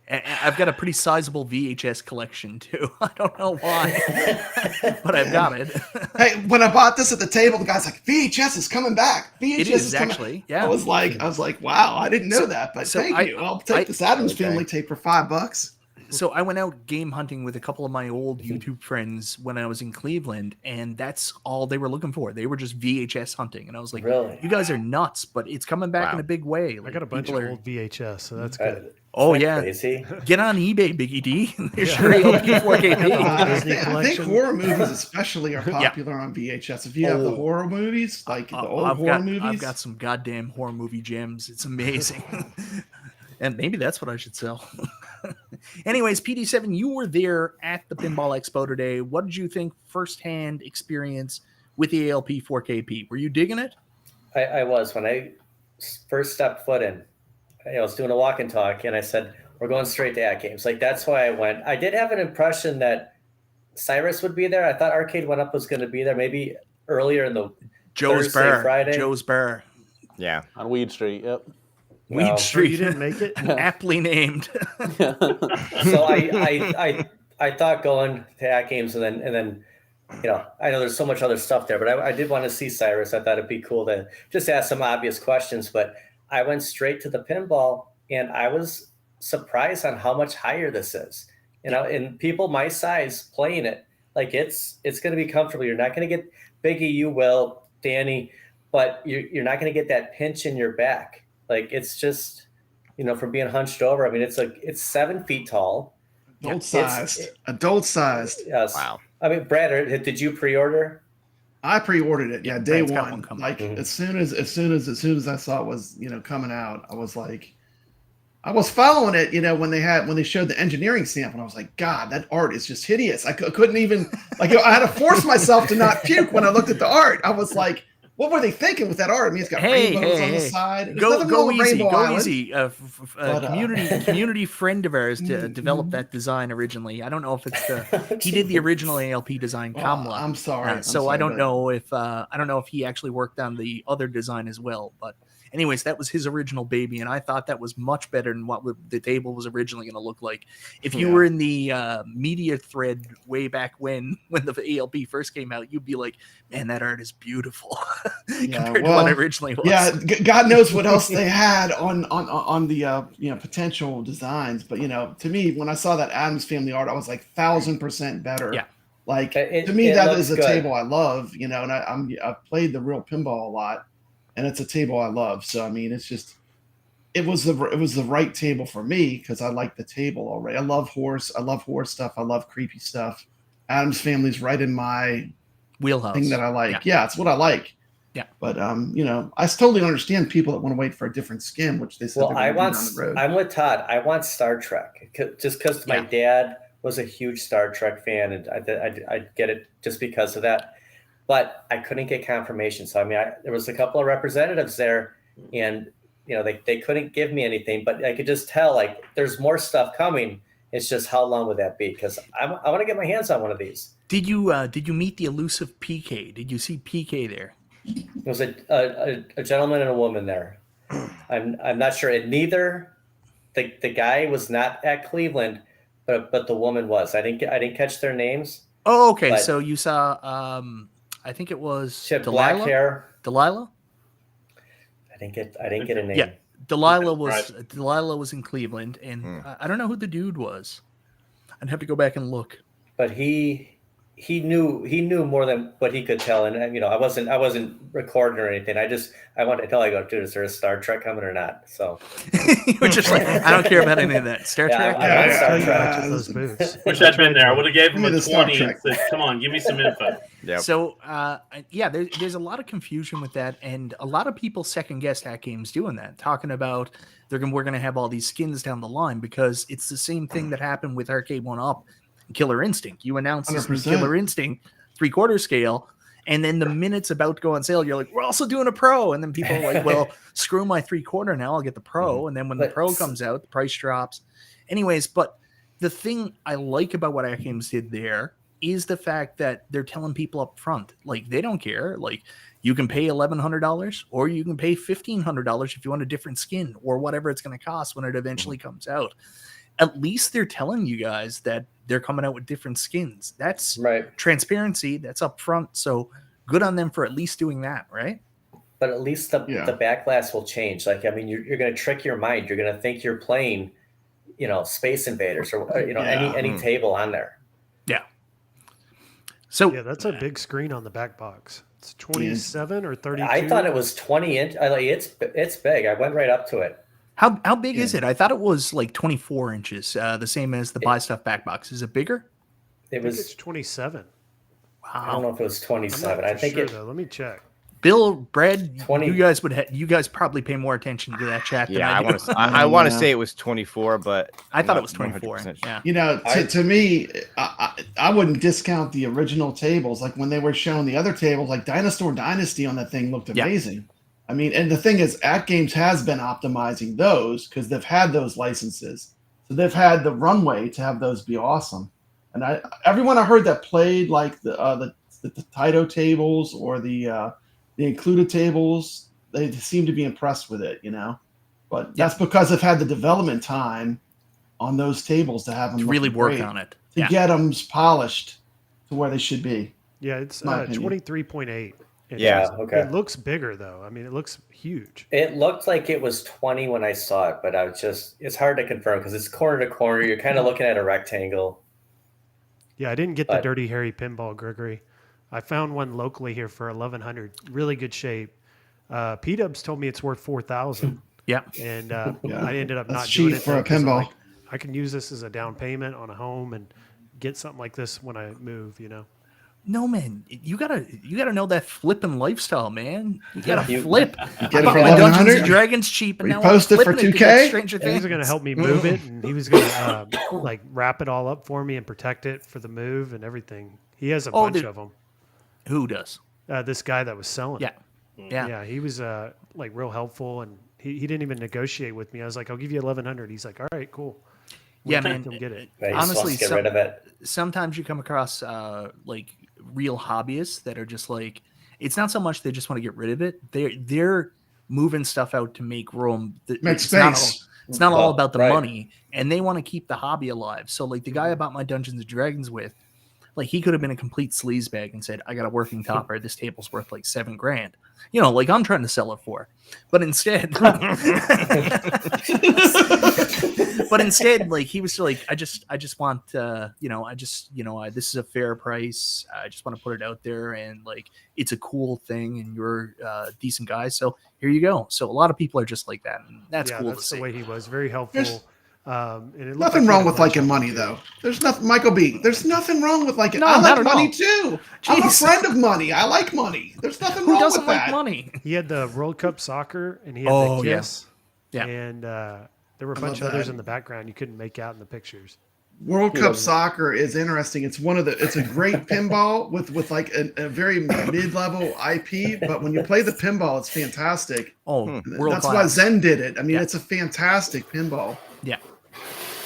S1: I've got a pretty sizable VHS collection too. I don't know why, but I've got it.
S3: Hey, when I bought this at the table, the guy's like, "VHS is coming back. VHS
S1: it is actually." Yeah.
S3: I was like, wow, I didn't know that, but thank you. I'll take this Addams Family tape for $5.
S1: So I went out game hunting with a couple of my old YouTube friends when I was in Cleveland, and that's all they were looking for. They were just VHS hunting, and I was like,
S6: "Really?
S1: You guys are nuts!" But it's coming back in a big way.
S5: Like, I got a bunch of old VHS, so that's good.
S1: Oh yeah,
S6: crazy.
S1: Get on eBay, Biggie D. There's sure ALP 4KP.
S3: I think horror movies especially are popular on VHS. If you have the horror movies, like the old horror movies,
S1: I've got some goddamn horror movie gems. It's amazing. And maybe that's what I should sell. Anyways, PD7, you were there at the Pinball Expo today. What did you think firsthand experience with the ALP 4KP? Were you digging it?
S6: I was. When I first stepped foot in, I was doing a walk and talk, and I said, we're going straight to AtGames. Like, that's why I went. I did have an impression that Cyrus would be there. I thought Arcade1Up was going to be there maybe earlier in the Thursday, Friday.
S1: Joe's Bar.
S4: Yeah.
S2: On Weed Street, yep.
S1: Weed Street.
S5: You didn't make it?
S1: Aptly named.
S6: So I thought going to AtGames and then I know there's so much other stuff there, but I did want to see Cyrus. I thought it'd be cool to just ask some obvious questions, but I went straight to the pinball, and I was surprised on how much higher this is. And people my size playing it, like it's going to be comfortable. You're not going to get Biggie, you will, Danny, but you're not going to get that pinch in your back. Like it's just, from being hunched over. I mean, it's 7 feet tall.
S3: Adult sized.
S6: Yes.
S4: Wow.
S6: I mean, Brad, did you pre-order?
S3: I pre-ordered it. Yeah, day one. Like
S1: mm-hmm.
S3: as soon as I saw it was coming out, I was like, I was following it. When they showed the engineering sample, and I was like, God, that art is just hideous. I couldn't even I had to force myself to not puke when I looked at the art. I was like, what were they thinking with that art? I mean, it's got rainbows on the side.
S1: Go easy. Community friend of ours developed that design originally. I don't know if it's he did the original ALP design, Kamla.
S3: I'm sorry.
S1: I don't know if he actually worked on the other design as well. But anyways, that was his original baby, and I thought that was much better than what the table was originally going to look like. If you were in the media thread way back when the ALP first came out, you'd be like, man, that art is beautiful compared to what it originally was.
S3: Yeah, God knows what else they had on the potential designs. But to me, when I saw that Addams Family art, I was like 1,000% better.
S1: Yeah.
S3: Like to me, that is a table I love. And I've played the real pinball a lot. And it's a table I love. So I mean, it was the right table for me because I like the table already. I love horror stuff. I love creepy stuff. Addams Family's right in my
S1: wheelhouse
S3: thing that I like. Yeah, it's what I like.
S1: Yeah.
S3: But I totally understand people that want to wait for a different skin, which they said they're going to do down the road.
S6: I'm with Todd. I want Star Trek just because my dad was a huge Star Trek fan, and I get it just because of that. but I couldn't get confirmation. So I mean, there was a couple of representatives there, and they couldn't give me anything, but I could just tell like there's more stuff coming. It's just how long would that be? Because I want to get my hands on one of these.
S1: Did you meet the elusive PK? Did you see PK there?
S6: There was a gentleman and a woman there. I'm not sure. And neither the guy was not at Cleveland, but the woman was. I didn't catch their names.
S1: Oh, okay. So you saw I think it was
S6: she had
S1: Delilah?
S6: black hair.
S1: Delilah?
S6: I didn't get a name.
S1: Yeah. Delilah was in Cleveland, and I don't know who the dude was. I'd have to go back and look.
S6: But he knew more than what he could tell, and I wasn't recording or anything. I wanted to tell. I go, dude, is there a Star Trek coming or not? So
S1: you were just like, I don't care about any of that. Star Trek.
S6: I Star Trek.
S5: Those booths.
S7: Wish I'd been there. I would have gave him a 20 and
S3: Trek.
S7: said, "Come on, give me some info."
S4: Yep.
S1: So there's a lot of confusion with that, and a lot of people second guess AtGames doing that, talking about we're gonna have all these skins down the line, because it's the same thing that happened with Arcade1Up. Killer Instinct. You announced this new
S3: 100%.
S1: Killer Instinct 3/4 scale, and then the minute's about to go on sale, you're like, we're also doing a Pro, and then people are like, well, screw my 3/4 now, I'll get the Pro, and then when the Pro comes out, the price drops. Anyways, but the thing I like about what AtGames did there is the fact that they're telling people up front, like, they don't care. Like, you can pay $1,100 or you can pay $1,500 if you want a different skin or whatever it's going to cost when it eventually comes out. At least they're telling you guys that they're coming out with different skins. That's
S6: right.
S1: Transparency. That's upfront. So good on them for at least doing that, right?
S6: But at least the backlash will change. Like, I mean, you're going to trick your mind. You're going to think you're playing, Space Invaders or any table on there.
S1: Yeah. So
S5: yeah, that's a big screen on the back box. It's 27 or 32.
S6: I thought it was 20 inch. It's big. I went right up to it.
S1: How big is it? I thought it was like 24 inches, the same as the Buy Stuff back box. Is it bigger?
S6: It was.
S5: It's 27.
S1: Wow.
S6: I don't know if it was 27. I think
S5: sure, though. Let me check.
S1: Bill, Brad,
S6: 20.
S1: you guys probably pay more attention to that chat than
S4: Yeah,
S1: I do.
S4: I want to say it was 24, but
S1: I thought it was 24.
S4: 100%.
S1: Yeah.
S3: To me, I wouldn't discount the original tables. Like when they were showing the other tables, like Dinosaur Dynasty on that thing looked amazing. Yeah. I mean, and the thing is, AtGames has been optimizing those because they've had those licenses. So they've had the runway to have those be awesome. And everyone I heard that played like the Taito tables or the included tables, they seem to be impressed with it, But that's because they've had the development time on those tables to have them
S1: to really work on it.
S3: To get them polished to where they should be.
S5: Yeah, it's 23.8.
S6: Yeah, okay.
S5: It looks bigger, though. I mean, it looks huge.
S6: It looked like it was 20 when I saw it, but it's hard to confirm because it's corner to corner. You're kind of looking at a rectangle.
S5: Yeah, I didn't get the Dirty Harry pinball, Gregory. I found one locally here for $1,100. Really good shape. P-Dubs told me it's worth $4,000.
S1: Yeah.
S5: And I ended up not
S3: cheap
S5: doing it
S3: for a pinball.
S5: Like, I can use this as a down payment on a home and get something like this when I move,
S1: No, man, you gotta know that flipping lifestyle, man. You gotta flip.
S3: Get it
S1: I bought
S3: for
S1: my Dungeons
S3: $1,100?
S1: and Dragons cheap, and now
S3: Post
S1: I'm
S3: it for
S1: flipping to
S3: $2K?
S1: get Stranger
S5: He was
S1: Things.
S5: going to help me move it, and he was going to like wrap it all up for me and protect it for the move and everything. He has a bunch of them.
S1: Who does?
S5: This guy that was selling.
S1: Yeah.
S5: He was like real helpful, and he didn't even negotiate with me. I was like, I'll give you $1,100. He's like, all right, cool.
S1: Yeah, man.
S6: Right,
S5: Get it.
S1: Honestly,
S6: get rid of it.
S1: Sometimes you come across like real hobbyists that are just like, it's not so much they just want to get rid of it. They're moving stuff out to make room.
S3: Make space.
S1: It's not all about the money, and they want to keep the hobby alive. So like the guy I bought my Dungeons and Dragons with, like he could have been a complete sleaze bag and said, I got a working topper. This table's worth like $7,000. Like I'm trying to sell it for. But instead, like he was like, I just want, this is a fair price. I just want to put it out there, and like it's a cool thing, and you're a decent guy, so here you go. So a lot of people are just like that, and that's cool to see.
S5: The way he was, very helpful.
S3: And nothing wrong with liking money, though. There's nothing, Michael B. There's nothing wrong with liking. I like money too. I'm a friend of money. I like money. There's nothing wrong with that. Who doesn't like
S1: money?
S5: He had the World Cup soccer, and he had the Kiss.
S1: Yeah.
S5: And there were a bunch of others in the background you couldn't make out in the pictures.
S3: World Cup Soccer is interesting. It's it's a great pinball with like a very mid-level IP, but when you play the pinball, it's fantastic.
S1: Oh,
S3: that's why Zen did it. I mean, it's a fantastic pinball.
S1: Yeah.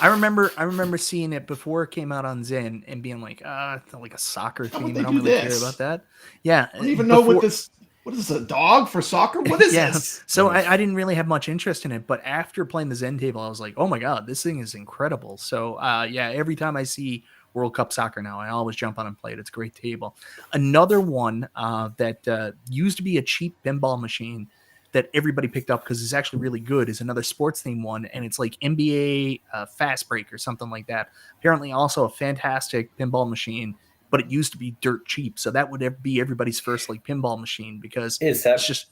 S1: I remember seeing it before it came out on Zen and being like, it's like a soccer theme. I don't really care about that. Yeah.
S3: I don't even know what this is, a dog for soccer? What is this?
S1: So I didn't really have much interest in it, but after playing the Zen table, I was like, oh my God, this thing is incredible. So every time I see World Cup Soccer now, I always jump on and play it. It's a great table. Another one that used to be a cheap pinball machine that everybody picked up because it's actually really good is another sports theme one, and it's like NBA Fast Break or something like that. Apparently also a fantastic pinball machine, but it used to be dirt cheap. So that would be everybody's first like pinball machine because it's just...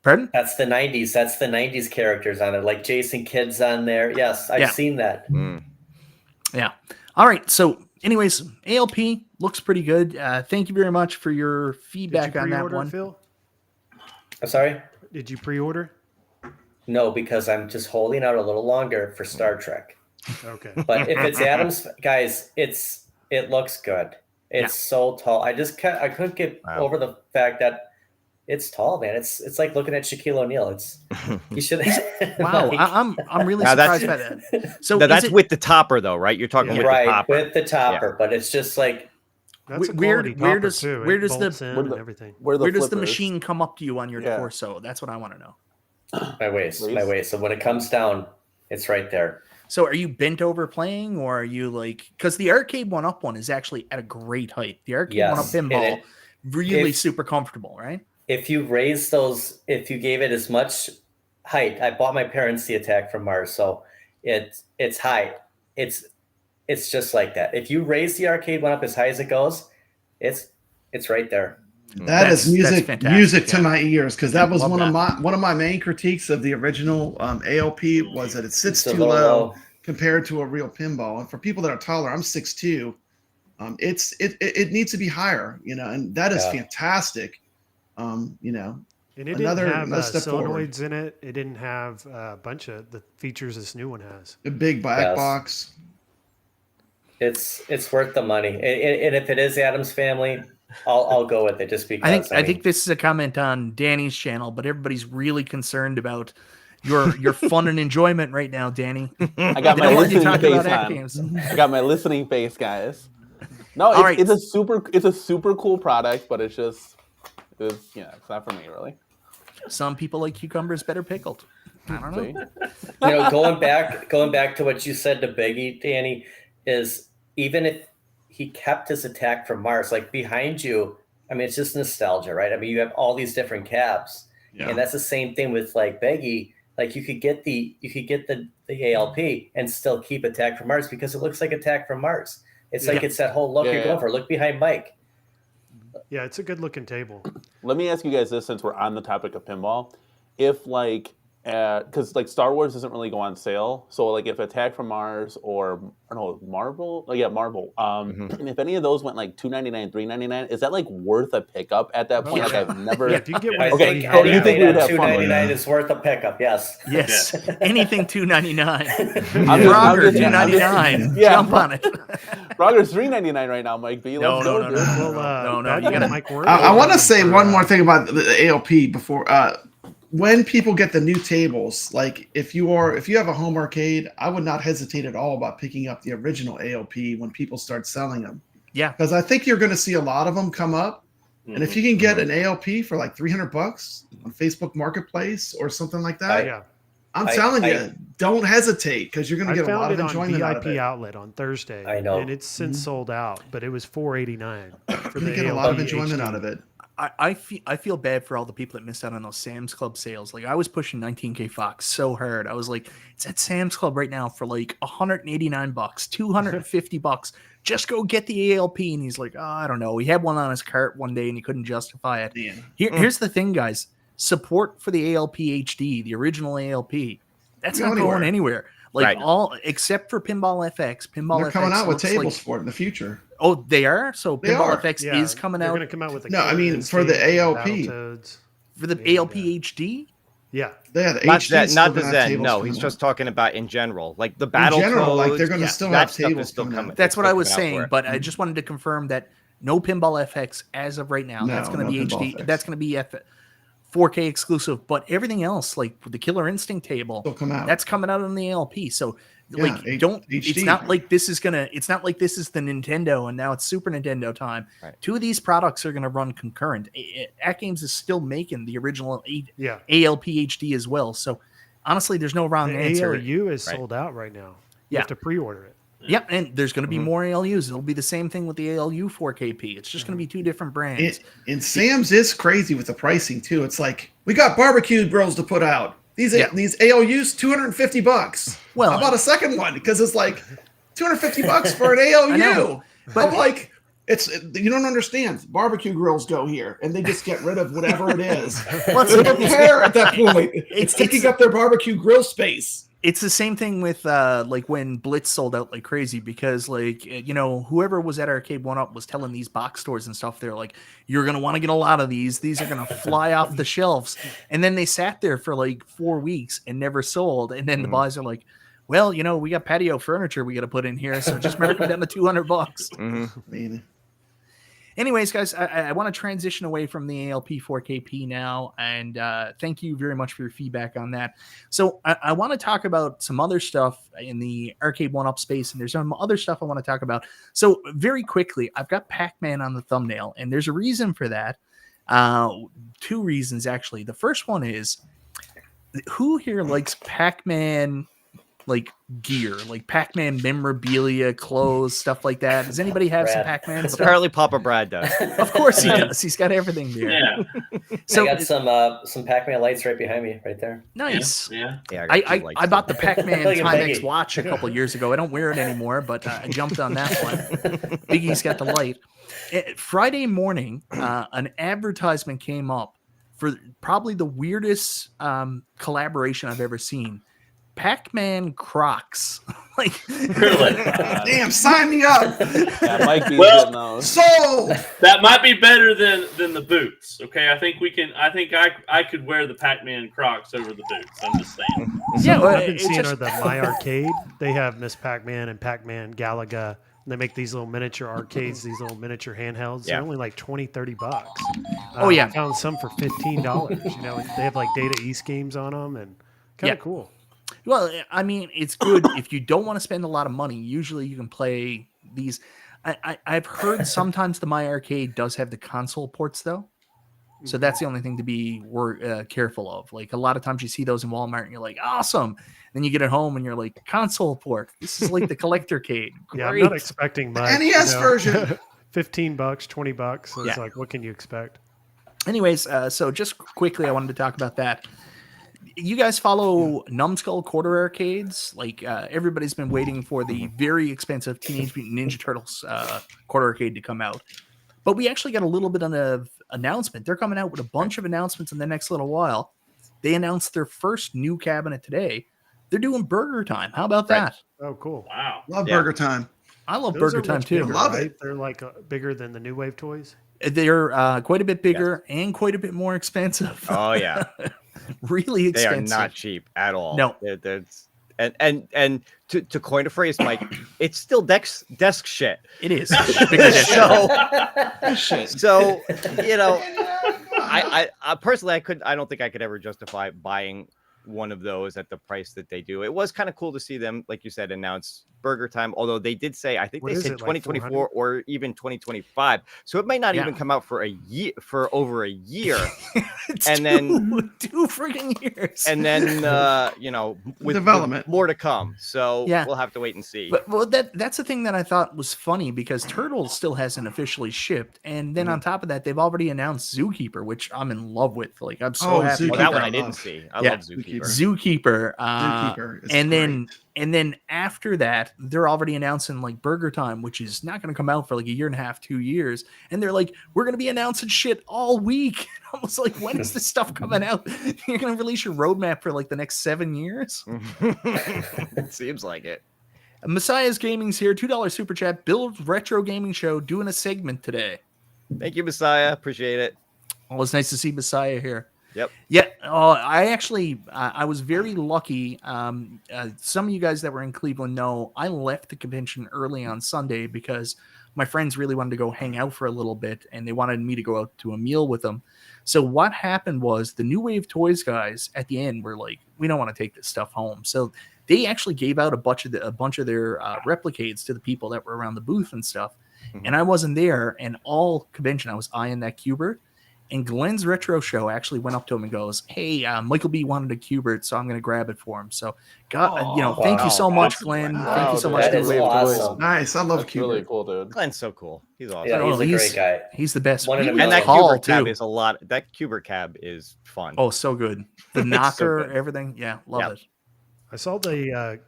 S1: Pardon?
S6: That's the 90s. That's the 90s characters on it, like Jason Kidd's on there. Yes, I've seen that.
S1: Yeah. All right. So anyways, ALP looks pretty good. Thank you very much for your feedback on that one.
S5: Phil?
S6: I'm sorry?
S5: Did you pre-order?
S6: No, because I'm just holding out a little longer for Star Trek.
S5: Okay.
S6: But if it's Adams, guys, it looks good. It's so tall. I couldn't get over the fact that it's tall, man. It's like looking at Shaquille O'Neal. You should.
S1: Wow, I'm really surprised by that. So
S4: that's with the topper, though, right? You're talking with the topper.
S6: With the topper, but it's just like.
S5: That's
S1: where does
S5: the
S1: machine come up to you on your torso? That's what I want to know.
S6: My waist. So when it comes down, it's right there.
S1: So are you bent over playing, or are you like, because the Arcade1Up one is actually at a great height. The Arcade1Up pinball, really super comfortable, right?
S6: If you raise those, if you gave it as much height, I bought my parents the Attack from Mars, so it's high. It's just like that. If you raise the Arcade1Up as high as it goes, it's right there.
S3: That's music to my ears, because that was one of my main critiques of the original ALP was that it sits too low compared to a real pinball. And for people that are taller, I'm 6'2", it needs to be higher, and that is fantastic.
S5: And it didn't have solenoids in it. It didn't have a bunch of the features this new one has.
S3: A big black box.
S6: It's worth the money, and if it is Adam's Family, I'll go with it just because.
S1: I think this is a comment on Danny's channel, but everybody's really concerned about your fun and enjoyment right now, Danny.
S2: I got my listening face on. I got my listening face, guys. No, it's a super cool product, but it's not for me really.
S1: Some people like cucumbers better pickled. I don't know.
S6: Going back to what you said to Biggie, Danny, is even if he kept his Attack from Mars, like behind you, I mean, it's just nostalgia, right? I mean, you have all these different cabs, and that's the same thing with like Biggie. Like you could get the ALP and still keep Attack from Mars because it looks like Attack from Mars. It's like it's that whole look you're going for. Look behind Mike.
S5: Yeah, it's a good looking table.
S2: Let me ask you guys this, since we're on the topic of pinball, if because Star Wars doesn't really go on sale, so like if Attack from Mars or Marvel, and if any of those went like $2.99, $3.99, is that like worth a pickup at that point? Like I've never.
S5: If you get
S6: I think anything at $2.99 is worth a pickup. Yes.
S1: Anything $2.99. Roger, $2.99. Jump on it.
S2: Roger's $3.99 right now, Mike B.
S1: No.
S5: You gotta Mike Worley.
S3: I want to say one more thing about the ALP before. When people get the new tables, like if you have a home arcade, I would not hesitate at all about picking up the original ALP when people start selling them.
S1: Yeah,
S3: because I think you're going to see a lot of them come up, and if you can get an ALP for like $300 on Facebook Marketplace or something like that, I'm telling you, don't hesitate because you're going to get a lot of enjoyment out of it.
S5: VIP outlet on Thursday.
S6: I know,
S5: and it's since sold out, but it was $489.
S3: You're going to get a lot of enjoyment out of it.
S1: I feel bad for all the people that missed out on those Sam's Club sales. Like I was pushing 19K Fox so hard. I was like, it's at Sam's Club right now for like $189, $250. Just go get the ALP. And he's like, I don't know. He had one on his cart one day and he couldn't justify it. Here's the thing, guys. Support for the ALP HD, the original ALP. That's not going anywhere. Like all except for Pinball FX.
S3: They're coming out with tables for it in the future.
S1: Oh, they are? So Pinball FX is coming out.
S5: They're going to come out with
S3: I mean for the ALP.
S1: For the ALP HD?
S5: Yeah.
S3: Yeah, the
S4: Not
S3: HD
S4: Zen,
S3: still
S4: not the
S3: gonna have
S4: Zen.
S3: tables
S4: No,
S3: coming
S4: he's
S3: out.
S4: just talking about in general, like the battle.
S3: In general, like they're
S4: codes,
S3: gonna still
S4: that
S3: have
S4: stuff
S3: tables
S4: is still
S3: coming
S4: coming.
S3: out.
S1: That's what I was
S4: still coming out for
S1: saying,
S4: it.
S1: but I just wanted to confirm that no Pinball FX as of right now. That's
S3: No,
S1: going to
S3: no
S1: be
S3: Pinball
S1: HD.
S3: FX.
S1: That's going to be 4K exclusive. But everything else, like the Killer Instinct table,
S3: Still come out.
S1: that's coming out on the ALP. So like,
S3: Yeah,
S1: don't.
S3: HD.
S1: It's not like this is gonna. It's not like this is the Nintendo and now it's Super Nintendo time.
S4: Right.
S1: Two of these products are going to run concurrent. AtGames is still making the original
S5: Yeah.
S1: ALP HD as well. So honestly, there's no wrong
S5: The
S1: answer.
S5: ALU is
S4: Right.
S5: sold out right now. You
S1: Yeah.
S5: have to pre-order it.
S1: Yep, and there's going to be
S4: Mhm.
S1: more ALUs. It'll be the same thing with the ALU 4KP. It's just going to be two different brands.
S3: And Sam's is crazy with the pricing too. It's like we got barbecue grills to put out. These ALUs $250.
S1: Well,
S3: how about a second one? Because it's like $250 for an ALU.
S1: I know, but-
S3: I'm like, you don't understand. Barbecue grills go here, and they just get rid of whatever it is.
S1: Well,
S3: They don't care at that point. It's taking
S1: it's-
S3: up their barbecue grill space.
S1: It's the same thing with like when Blitz sold out like crazy because like whoever was at Arcade1Up was telling these box stores and stuff, they're like, you're gonna want to get a lot of these are gonna fly off the shelves, and then they sat there for like 4 weeks and never sold, and then the guys are like, well, we got patio furniture we got to put in here, so just mark them down to $200.
S4: Mhm.
S3: I mean,
S1: Anyways, guys, I want to transition away from the ALP 4KP now, and thank you very much for your feedback on that. So I want to talk about some other stuff in the Arcade1Up space, and there's some other stuff I want to talk about. So very quickly, I've got Pac-Man on the thumbnail, and there's a reason for that. Two reasons, actually. The first one is, who here likes Pac-Man like gear, like Pac-Man memorabilia, clothes, stuff like that? Does anybody have some
S6: Brad.
S1: Pac-Man stuff?
S4: Apparently, Papa Brad does.
S1: Of course he does. He's got everything there.
S7: Yeah.
S1: So
S6: I got some Pac-Man lights right behind me, right there.
S1: nice.
S7: Yeah.
S4: Yeah,
S1: I,
S4: got two
S1: I
S4: lights
S1: bought
S4: too.
S1: the Pac-Man
S6: Look at
S1: Timex
S6: Biggie.
S1: watch a couple years ago. I don't wear it anymore, but I jumped on that one. Biggie's got the light. Friday morning, an advertisement came up for probably the weirdest collaboration I've ever seen. Pac-Man Crocs. Like,
S7: Really?
S3: damn, sign me up.
S2: Yeah, Mike B's
S7: Well-
S2: getting those.
S3: Sold.
S7: That might be better than the boots. Okay, I think we can. I think I could wear the Pac-Man Crocs over the boots. I'm just saying.
S1: yeah, well,
S5: I've been
S1: it's
S5: seeing
S1: just-
S5: are the My Arcade. They have Miss Pac-Man and Pac-Man Galaga. And they make these little miniature arcades, these little miniature handhelds.
S4: Yeah.
S5: They're only like $20-$30.
S1: Oh, yeah.
S5: I found some for $15. And they have like Data East games on them, and kind of
S1: Yeah.
S5: cool.
S1: Well, I mean, it's good if you don't want to spend a lot of money. Usually, you can play these. I've heard sometimes the My Arcade does have the console ports though, so that's the only thing to be careful of. Like a lot of times, you see those in Walmart, and you're like, awesome. Then you get it home, and you're like, console port. This is like the collector-cade.
S5: Yeah, I'm
S1: Great.
S5: not expecting much.
S3: NES version.
S5: $15, $20. So it's
S1: Yeah.
S5: like, what can you expect?
S1: Anyways, so just quickly, I wanted to talk about that. You guys follow Numskull quarter arcades? Like everybody's been waiting for the very expensive Teenage Mutant Ninja Turtles quarter arcade to come out. But we actually got a little bit of an announcement. They're coming out with a bunch of announcements in the next little while. They announced their first new cabinet today. They're doing Burger Time. How about
S4: Right.
S1: that?
S5: Oh, cool.
S7: Wow.
S3: Love
S4: Yeah.
S3: Burger Time.
S1: I love
S5: Those are
S1: Burger Time
S5: much
S1: too.
S5: bigger,
S3: Love
S5: right?
S3: it.
S5: They're like bigger than the New Wave toys.
S1: They're quite a bit bigger and quite a bit more expensive.
S4: Oh yeah,
S1: Really
S4: they
S1: expensive.
S4: are not cheap at all.
S1: No.
S4: They're and to coin a phrase, Mike, it's still desk shit.
S1: It is. Bigger than-
S4: So I personally I don't think I could ever justify buying one of those at the price that they do. It was kind of cool to see them, like you said, announce Burger Time, although they did say, I think
S5: What
S4: they
S5: is
S4: said
S5: it, like
S4: 2024 or even 2025. So it might not even come out for over a year.
S1: It's
S4: And then-
S1: two freaking years.
S4: And then with
S3: Development.
S4: more to come. So
S1: Yeah.
S4: we'll have to wait and see.
S1: But well, that's the thing that I thought was funny because Turtles still hasn't officially shipped, and then on top of that, they've already announced Zookeeper, which I'm in love with. Like I'm so
S3: Oh,
S1: happy.
S4: Oh,
S1: about
S4: that one
S3: I
S4: I didn't
S3: love.
S4: see. I
S1: Yeah.
S4: love Zookeeper.
S1: Zookeeper.
S3: Zookeeper is
S1: And then after that, they're already announcing like Burger Time, which is not going to come out for like a year and a half, 2 years. And they're like, we're going to be announcing shit all week. I was like, when is this stuff coming out? You're going to release your roadmap for like the next 7 years?
S4: It seems like it.
S1: Messiah's Gaming's here. $2 super chat. Build Retro Gaming Show doing a segment today.
S4: Thank you, Messiah. Appreciate it.
S1: Well, it's nice to see Messiah here.
S4: Yep.
S1: Yeah. I was very lucky. Some of you guys that were in Cleveland know I left the convention early on Sunday because my friends really wanted to go hang out for a little bit and they wanted me to go out to a meal with them. So what happened was the New Wave Toys guys at the end were like, we don't want to take this stuff home. So they actually gave out a bunch of their replicates to the people that were around the booth and stuff. And I wasn't there. And all convention, I was eyeing that Cubert. And Glenn's Retro Show actually went up to him and goes, "Hey, Michael B wanted a Cubert, so I'm going to grab it for him." So, thank you so much, Glenn. Thank you so much.
S6: That is awesome.
S3: Nice. I love Cubert.
S2: Really cool, dude.
S4: Glenn's so cool. He's awesome.
S6: Yeah, he's a great guy.
S1: He's the best.
S6: One in a
S4: And
S6: million.
S4: that
S1: tall,
S4: Cubert cab
S1: too.
S4: is a lot. That Cubert cab is fun.
S1: Oh, so good. The
S4: It's so
S1: knocker,
S4: good.
S1: everything. Yeah, love it.
S5: I saw the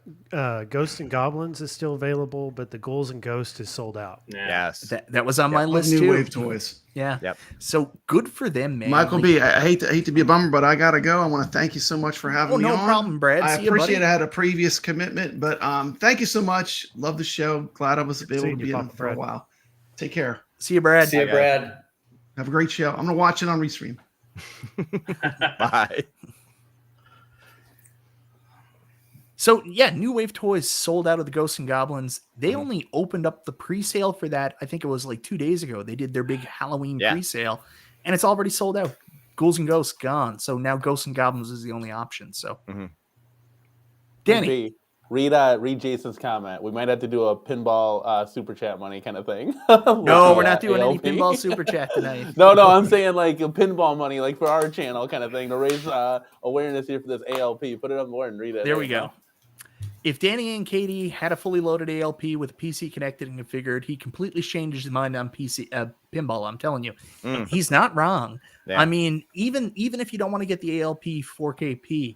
S5: Ghosts and Goblins is still available, but the Ghouls and Ghosts is sold out.
S7: Yeah.
S4: Yes.
S1: That was on my list
S3: New
S1: too.
S3: Wave Toys.
S1: Yeah.
S4: Yep.
S1: So good for them, man.
S3: Michael B, I hate to be a bummer, but I gotta go. I want to thank you so much for having me
S1: no
S3: on.
S1: problem, Brad.
S3: I
S1: See you,
S3: appreciate
S1: buddy.
S3: I had a previous commitment, but thank you so much. Love the show. Glad I was able to
S5: seeing
S3: be
S5: you,
S3: on
S5: Papa
S3: for a
S5: Brad.
S3: while. Take care.
S1: See you, Brad.
S6: See you, Brad.
S3: Have a great show. I'm gonna watch it on Restream.
S4: Bye.
S1: So yeah, New Wave Toys sold out of the Ghosts and Goblins. They only opened up the pre-sale for that. I think it was like 2 days ago. They did their big Halloween pre-sale, and it's already sold out. Ghouls and Ghosts gone. So now Ghosts and Goblins is the only option. So, Danny,
S2: B, read Jason's comment. We might have to do a pinball super chat money kind of thing.
S1: no, we're not doing any
S2: ALP.
S1: pinball super chat tonight.
S2: No, I'm saying like a pinball money, like for our channel kind of thing to raise awareness here for this ALP. Put it up more and read it.
S1: There we go. If Danny and Katie had a fully loaded ALP with a PC connected and configured, he completely changed his mind on PC pinball. I'm telling you, he's not wrong.
S4: Yeah.
S1: I mean, even if you don't want to get the ALP 4KP,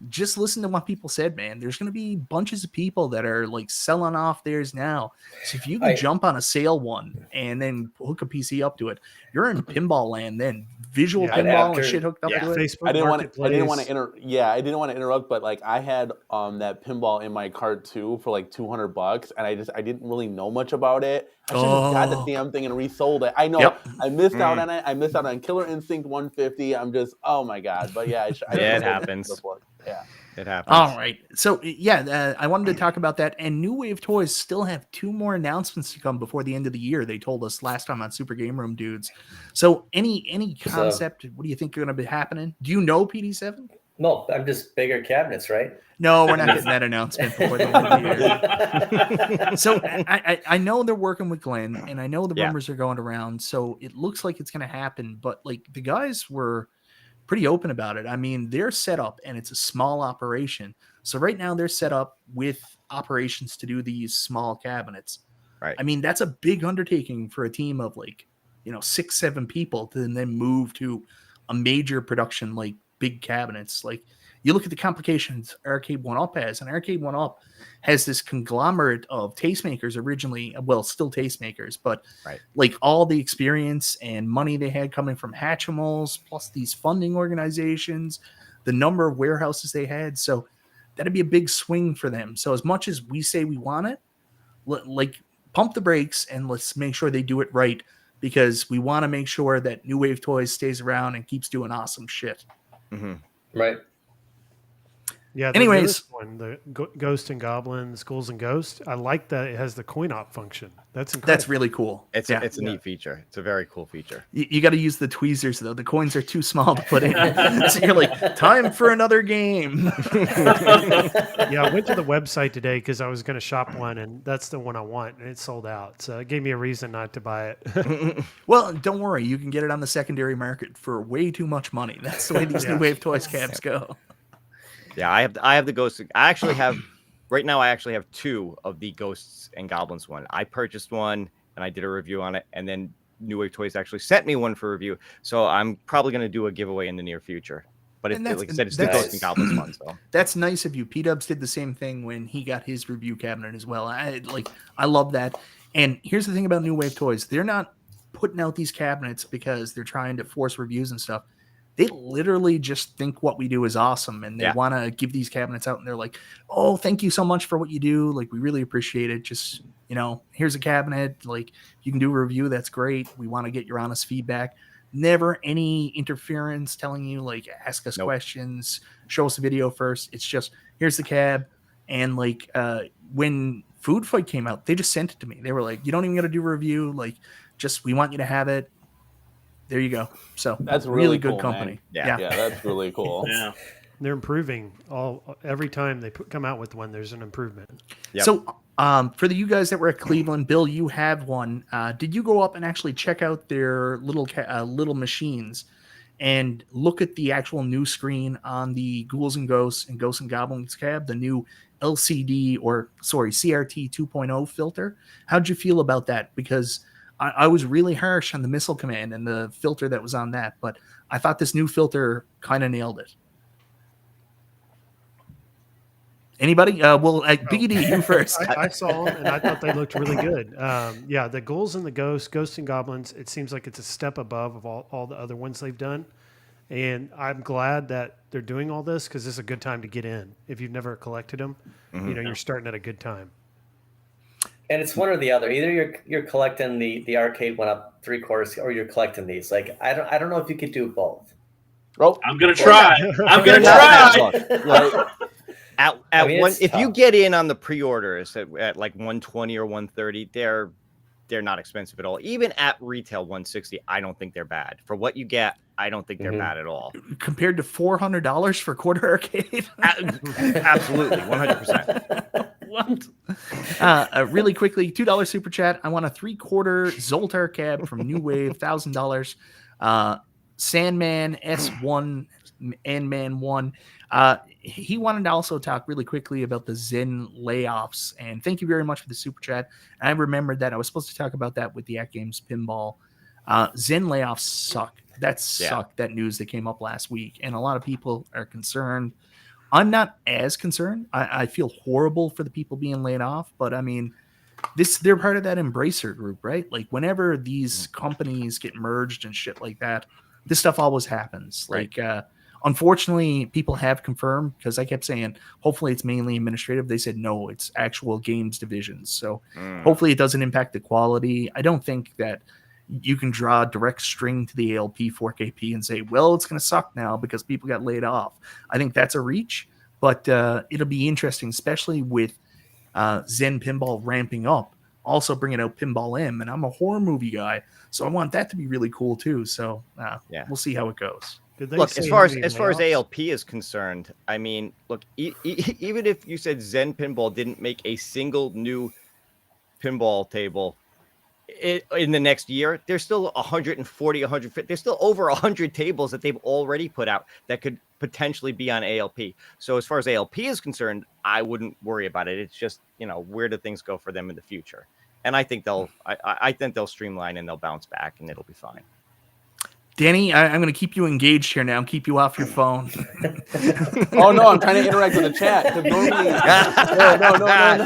S1: just listen to what people said, man. There's going to be bunches of people that are like selling off theirs now. So if you can jump on a sale one and then hook a PC up to it, you're in pinball land then. Visual pinball and shit hooked up to it.
S5: Facebook
S2: I didn't want
S5: Marketplace.
S2: to interrupt, but like I had that pinball in my cart too for like $200, and I didn't really know much about it. I should have got the damn thing and resold it. I know I missed out on it. I missed out on Killer Instinct 150. I'm just oh my god, but yeah,
S4: it happens.
S2: Yeah.
S4: It happens.
S1: All right. So, I wanted to talk about that. And New Wave Toys still have 2 more announcements to come before the end of the year. They told us last time on Super Game Room Dudes. So, any concept, what do you think are going to be happening? Do you know PD7?
S6: No, I'm just bigger cabinets, right?
S1: No, we're not getting that announcement before the end of the year. So, I know they're working with Glenn, and I know the rumors are going around. So, it looks like it's going to happen. But, like, the guys were pretty open about it. I mean, they're set up and it's a small operation. So right now they're set up with operations to do these small cabinets.
S4: Right.
S1: I mean, that's a big undertaking for a team of 6-7 people to then move to a major production, like big cabinets. Like you look at the complications Arcade1Up has, and Arcade1Up has this conglomerate of tastemakers originally, well, still tastemakers, but like all the experience and money they had coming from Hatchimals, plus these funding organizations, the number of warehouses they had. So that'd be a big swing for them. So as much as we say we want it, like pump the brakes and let's make sure they do it right, because we want to make sure that New Wave Toys stays around and keeps doing awesome shit.
S6: Right.
S5: Yeah.
S1: Anyways,
S5: one, the Ghosts and Goblins, Ghouls and Ghosts. I like that it has the coin op function. That's incredible.
S1: That's really cool.
S4: It's a neat feature. It's a very cool feature.
S1: You got to use the tweezers though. The coins are too small to put in. So you're like, time for another game.
S5: Yeah, I went to the website today because I was going to shop one, and that's the one I want, and it's sold out. So it gave me a reason not to buy it.
S1: Well, don't worry. You can get it on the secondary market for way too much money. That's the way these New Wave Toys cabs go.
S4: Yeah, I have the Ghosts. I actually have right now. I actually have 2 of the Ghosts and Goblins one. I purchased one and I did a review on it, and then New Wave Toys actually sent me one for review. So I'm probably going to do a giveaway in the near future. But like I said, it's the Ghosts and Goblins one. So
S1: that's nice of you. P-Dubs did the same thing when he got his review cabinet as well. I love that. And here's the thing about New Wave Toys: they're not putting out these cabinets because they're trying to force reviews and stuff. They literally just think what we do is awesome, and they want to give these cabinets out, and they're like, oh, thank you so much for what you do. Like, we really appreciate it. Just, here's a cabinet. Like, you can do a review. That's great. We want to get your honest feedback. Never any interference telling you like ask us questions, show us a video first. It's just here's the cab. And like when Food Fight came out, they just sent it to me. They were like, you don't even got to do a review. Like, just we want you to have it. There you go. So
S2: that's really
S1: good
S2: cool,
S1: company.
S2: Yeah, that's really cool.
S7: Yeah.
S5: They're improving every time they come out with one. There's an improvement.
S4: Yep.
S1: So for you guys that were at Cleveland, Bill, you have one. Did you go up and actually check out their little machines and look at the actual new screen on the Ghouls and Ghosts and Ghosts and Goblins cab, the new CRT 2.0 filter? How'd you feel about that? Because I was really harsh on the Missile Command and the filter that was on that, but I thought this new filter kind of nailed it. Anybody? Biggie D, you first.
S5: I saw them and I thought they looked really good. The Ghouls and the Ghosts and Goblins, it seems like it's a step above of all the other ones they've done. And I'm glad that they're doing all this because this is a good time to get in. If you've never collected them, you're starting at a good time.
S6: And it's one or the other. Either you're collecting the Arcade1Up 3/4, or you're collecting these. Like I don't know if you could do both.
S2: Oh,
S7: I'm gonna try. I'm gonna try.
S4: If you get in on the pre-orders at like 120 or 130, they're not expensive at all. Even at retail 160, I don't think they're bad. For what you get, I don't think they're bad at all.
S1: Compared to $400 for quarter arcade?
S4: Absolutely, 100%.
S1: What? Really quickly, $2 super chat. I want a 3/4 Zoltar cab from New Wave, $1,000. Sandman S1 and Man 1. He wanted to also talk really quickly about the Zen layoffs, and thank you very much for the super chat. I remembered that I was supposed to talk about that with the AtGames pinball. Zen layoffs suck. That sucked. That news that came up last week, and a lot of people are concerned. I'm not as concerned. I feel horrible for the people being laid off, but I mean, they're part of that Embracer group, right? Like whenever these companies get merged and shit like that, this stuff always happens. Right. Like, unfortunately, people have confirmed, because I kept saying, hopefully it's mainly administrative. They said, no, it's actual games divisions. So hopefully it doesn't impact the quality. I don't think that you can draw a direct string to the ALP 4KP and say, well, it's going to suck now because people got laid off. I think that's a reach, but it'll be interesting, especially with Zen Pinball ramping up, also bringing out Pinball M, and I'm a horror movie guy, so I want that to be really cool too. So we'll see how it goes.
S5: Look,
S4: as far as ALP is concerned, I mean, look, even if you said Zen Pinball didn't make a single new pinball table in the next year, there's still 140, 150. There's still over 100 tables that they've already put out that could potentially be on ALP. So as far as ALP is concerned, I wouldn't worry about it. It's just, where do things go for them in the future? And I think I think they'll streamline and they'll bounce back and it'll be fine.
S1: Danny, I'm going to keep you engaged here now and keep you off your phone.
S2: Oh, no, I'm trying to interact with the chat. Normally,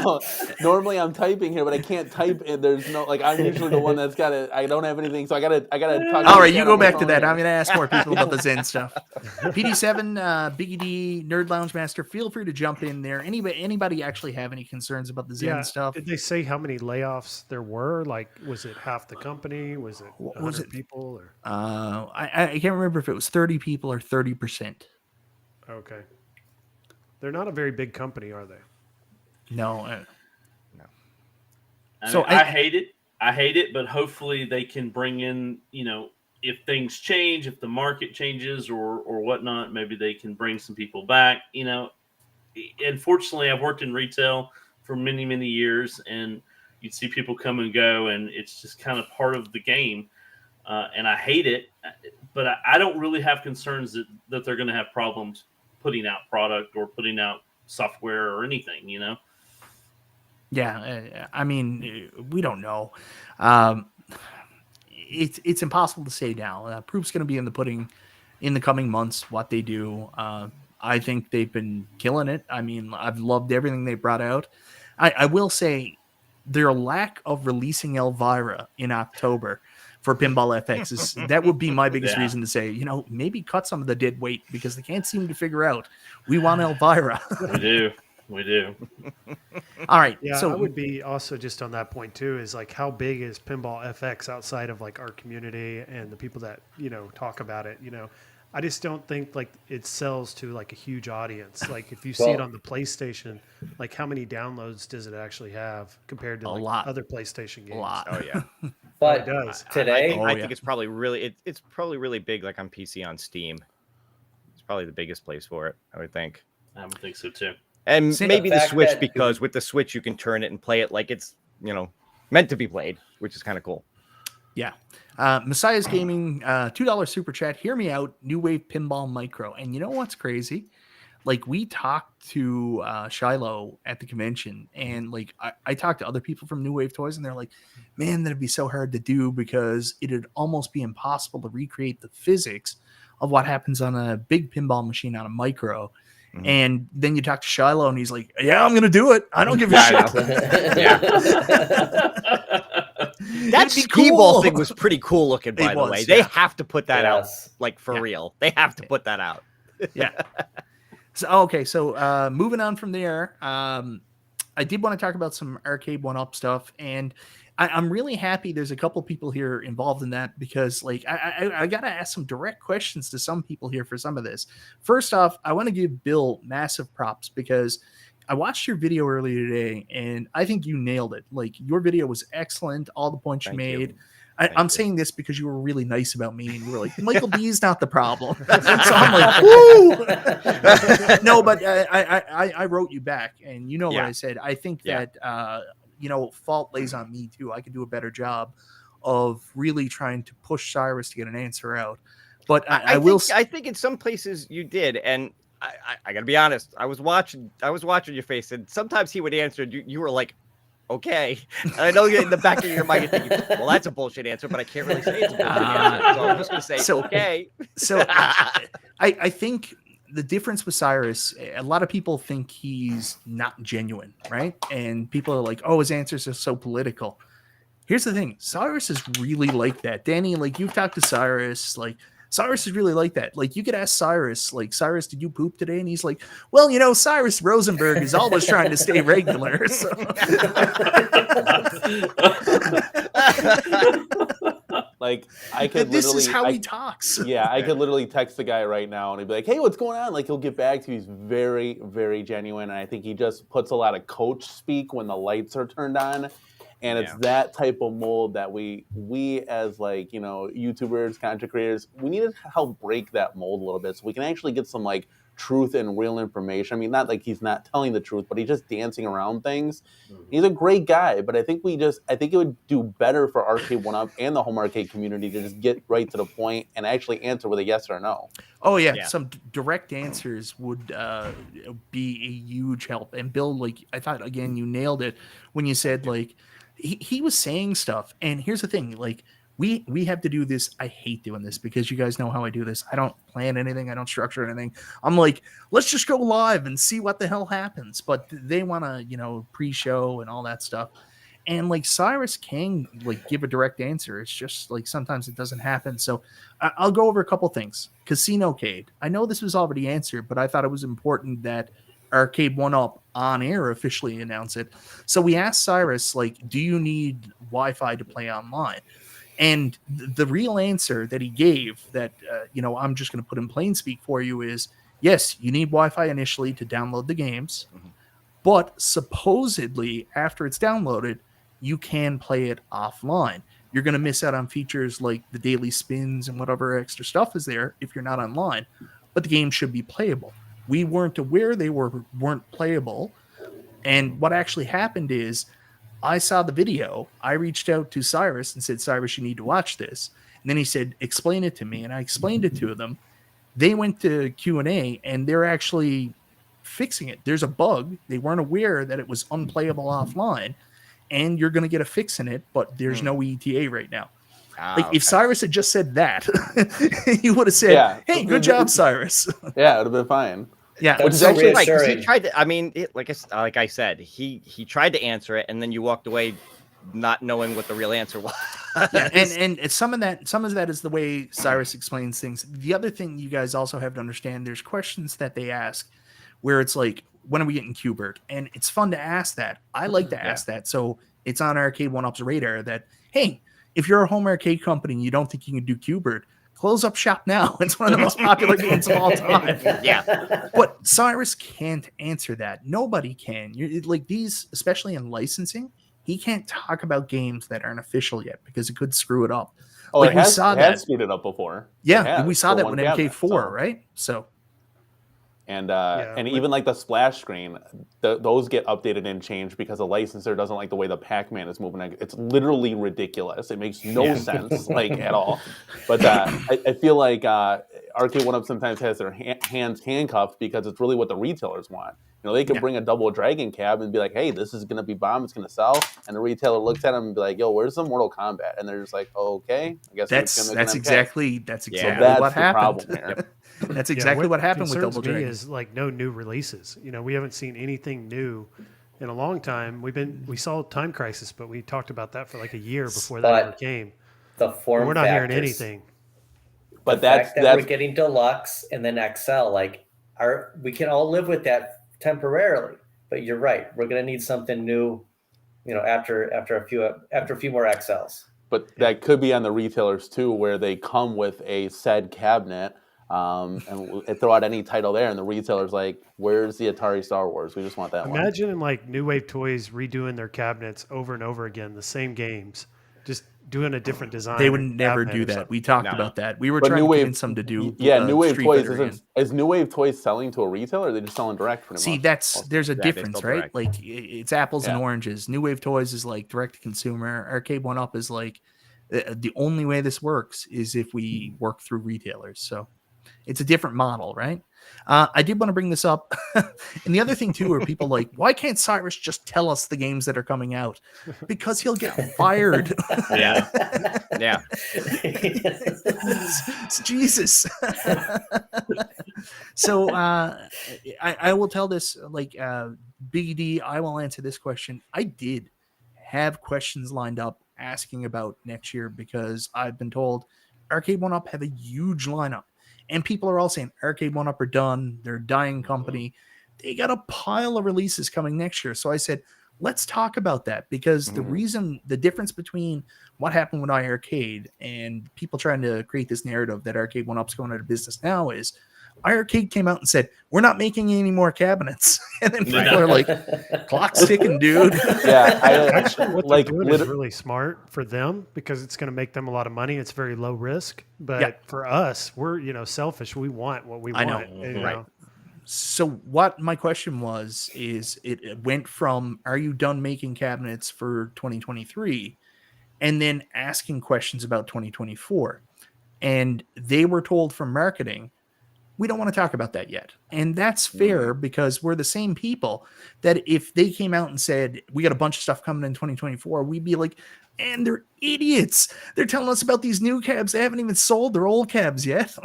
S2: no. Normally I'm typing here, but I can't type, and there's no, like, I'm usually the one that's got it. I don't have anything, so I gotta talk.
S1: All right, you go back to that. I'm going to ask more people about the Zen stuff. PD7, Biggie D, Nerd Lounge Master, feel free to jump in there. Anybody actually have any concerns about the Zen stuff?
S5: Did they say how many layoffs there were? Like, was it half the company? Was it 100 people? Or
S1: I can't remember if it was 30 people or 30%.
S5: Okay. They're not a very big company, are they?
S1: No.
S7: I hate it. I hate it, but hopefully they can bring in, if things change, if the market changes or whatnot, maybe they can bring some people back. Unfortunately, I've worked in retail for many, many years, and you'd see people come and go, and it's just kind of part of the game. And I hate it, but I don't really have concerns that they're going to have problems putting out product or putting out software or anything,
S1: Yeah, I mean, we don't know. It's impossible to say now. Proof's going to be in the pudding in the coming months, what they do. I think they've been killing it. I mean, I've loved everything they brought out. I will say their lack of releasing Elvira in October for Pinball FX that would be my biggest reason to say, maybe cut some of the dead weight, because they can't seem to figure out we want Elvira.
S7: We do. We do.
S1: All right.
S5: Yeah,
S1: so
S5: I would be also just on that point too, is like how big is Pinball FX outside of like our community and the people that, talk about it, I just don't think like it sells to like a huge audience. Like if you see it on the PlayStation, like how many downloads does it actually have compared to
S1: A
S5: like
S1: lot.
S5: other PlayStation games?
S1: a lot.
S4: Oh yeah.
S6: But
S5: it does.
S6: today,
S4: I think it's probably really it's probably really big like on PC on Steam. It's probably the biggest place for it, I would think.
S7: I would think so too.
S4: And
S1: See,
S4: maybe
S6: the
S4: the
S6: fact
S4: Switch,
S6: that-
S4: because with the Switch you can turn it and play it like it's, meant to be played, which is kind of cool.
S1: Yeah. Messiah's Gaming, $2 super chat. Hear me out. New Wave Pinball Micro. And you know what's crazy? Like we talked to Shiloh at the convention, and like I talked to other people from New Wave Toys, and they're like, man, that'd be so hard to do because it'd almost be impossible to recreate the physics of what happens on a big pinball machine on a micro.
S4: Mhm.
S1: And then you talk to Shiloh, and he's like, yeah, I'm going to do it. I don't give a shit.
S4: That
S1: be
S4: skee ball
S1: cool.
S4: thing was pretty cool looking, by
S1: It
S4: the
S1: was,
S4: way. They
S1: yeah.
S4: have to put that out,
S6: Yes.
S4: like for
S1: Yeah.
S4: real. They have to put that out.
S1: Yeah. So moving on from there, I did want to talk about some Arcade1Up stuff, and I'm really happy there's a couple people here involved in that, because like I gotta ask some direct questions to some people here for some of this. First off, I want to give Bill massive props, because I watched your video earlier today and I think you nailed it. Like your video was excellent, all the points you
S4: Thank you.
S1: made.
S4: Thank
S1: I'm
S4: you.
S1: saying this because you were really nice about me, and you were like, Michael B is not the problem. And so I'm like, woo! No, but I wrote you back, and you know
S4: Yeah.
S1: what I said. I think
S4: Yeah.
S1: that fault lays on me too. I could do a better job of really trying to push Cyrus to get an answer out. But I will.
S4: I think in some places you did, and I gotta be honest. I was watching your face, and sometimes he would answer. And you were like, okay. And I know in the back of your mind you're thinking, well, that's a bullshit answer, but I can't really say it's a bullshit answer. So I'm just gonna say, okay.
S1: So I think the difference with Cyrus, a lot of people think he's not genuine, right? And people are like, oh, his answers are so political. Here's the thing. Cyrus is really like that. Danny, like you've talked to Cyrus, like Cyrus is really like that. Like you could ask Cyrus, like, Cyrus, did you poop today? And he's like, well, Cyrus Rosenberg is always trying to stay regular. So.
S2: Like I could
S1: This
S2: literally,
S1: is how he talks.
S2: Yeah, I could literally text the guy right now and he'd be like, hey, what's going on? Like he'll get back to you. He's very, very genuine. And I think he just puts a lot of coach speak when the lights are turned on. And it's that type of mold that we as like, YouTubers, content creators, we need to help break that mold a little bit so we can actually get some like truth and real information. I mean, not like he's not telling the truth, but he's just dancing around things. Mm-hmm. He's a great guy, but I think it would do better for Arcade1Up and the home arcade community to just get right to the point and actually answer with a yes or no.
S1: Oh yeah. Some direct answers would be a huge help. And Bill, like I thought again, you nailed it when you said like he was saying stuff. And here's the thing, like we have to do this. I hate doing this because you guys know how I do this. I don't plan anything. I don't structure anything. I'm like, let's just go live and see what the hell happens. But they want to, pre-show and all that stuff. And like Cyrus can like give a direct answer. It's just like sometimes it doesn't happen. So I'll go over a couple things. Casinocade. I know this was already answered, but I thought it was important that Arcade1Up on air officially announce it. So we asked Cyrus, like, do you need Wi-Fi to play online? And the real answer that he gave that, I'm just going to put in plain speak for you is, yes, you need Wi-Fi initially to download the games. Mm-hmm. But supposedly after it's downloaded, you can play it offline. You're going to miss out on features like the daily spins and whatever extra stuff is there if you're not online. But the game should be playable. We weren't aware they weren't playable. And what actually happened is I saw the video. I reached out to Cyrus and said, Cyrus, you need to watch this. And then he said, explain it to me. And I explained it to them. They went to Q&A and they're actually fixing it. There's a bug. They weren't aware that it was unplayable offline. And you're going to get a fix in it, but there's no ETA right now. If Cyrus had just said that, he would have said, hey, good job, Cyrus.
S2: Yeah, it would have been fine.
S6: Yeah,
S4: which is actually right, because he tried to. I mean, like I said, he tried to answer it, and then you walked away not knowing what the real answer was.
S1: Yeah, and some of that is the way Cyrus explains things. The other thing you guys also have to understand, there's questions that they ask where it's like, when are we getting Qbert? And it's fun to ask that. I like to ask that. So it's on Arcade1Up's radar that, hey, if you're a home arcade company and you don't think you can do Qbert, close up shop now. It's one of the most popular games of all time.
S4: Yeah.
S1: But Cyrus can't answer that. Nobody can. Like these, especially in licensing, he can't talk about games that aren't official yet because it could screw it up.
S2: Oh,
S1: like
S2: it has screwed it up before.
S1: Yeah, we saw that with MK4, right? So.
S2: And even like the splash screen, those get updated and changed because the licensor doesn't like the way the Pac-Man is moving. It's literally ridiculous. It makes no sense, like at all. But I feel like Arcade1Up sometimes has their hands handcuffed because it's really what the retailers want. You know, they could bring a double Dragon cab and be like, "Hey, this is gonna be bomb. It's gonna sell." And the retailer looks at them and be like, "Yo, where's the Mortal Kombat?" And they're just like, oh, "Okay, I guess
S1: that's exactly
S2: that's
S1: what happened.
S2: The problem here.
S1: That's exactly what happened with Double Dragon.
S5: Is like no new releases. You know, we haven't seen anything new in a long time. We saw Time Crisis, but we talked about that for like a year before that ever came.
S6: The form
S5: we're not hearing
S6: factors.
S5: anything.
S6: But that's we're getting Deluxe and then XL. Like we can all live with that temporarily. But you're right. We're gonna need something new. You know, after a few more XLs.
S2: But that could be on the retailers too, where they come with a said cabinet. And throw out any title there, and the retailer's like, "Where's the Atari Star Wars? We just want that one."
S5: Imagine like New Wave Toys redoing their cabinets over and over again, the same games, just doing a different design.
S1: They would never do that. We talked about that. We were trying to convince them to do.
S2: New Wave Toys is New Wave Toys selling to a retailer? Or are they just selling direct?
S1: See, there's a difference, right? Like it's apples and oranges. New Wave Toys is like direct to consumer. Arcade1Up is like the only way this works is if we work through retailers. So. It's a different model, right? I did want to bring this up. And the other thing, too, are people like, why can't Cyrus just tell us the games that are coming out? Because he'll get fired.
S4: Yeah. Yeah.
S1: Jesus. So I will tell this, like, Big D, I will answer this question. I did have questions lined up asking about next year because I've been told Arcade1Up have a huge lineup. And people are all saying Arcade1Up are done. They're a dying company. They got a pile of releases coming next year. So I said, let's talk about that because the difference between what happened with iArcade and people trying to create this narrative that Arcade1Up's going out of business now is iArcade came out and said, we're not making any more cabinets. And then people are like, clock's ticking, dude.
S5: Yeah, actually, what they're doing is really smart for them because it's going to make them a lot of money. It's very low risk. But for us, we're, selfish. We want what we want.
S1: Right. So what my question was is it went from, are you done making cabinets for 2023? And then asking questions about 2024. And they were told from marketing, we don't want to talk about that yet. And that's fair because we're the same people that if they came out and said, we got a bunch of stuff coming in 2024, we'd be like, and they're idiots. They're telling us about these new cabs. They haven't even sold their old cabs yet.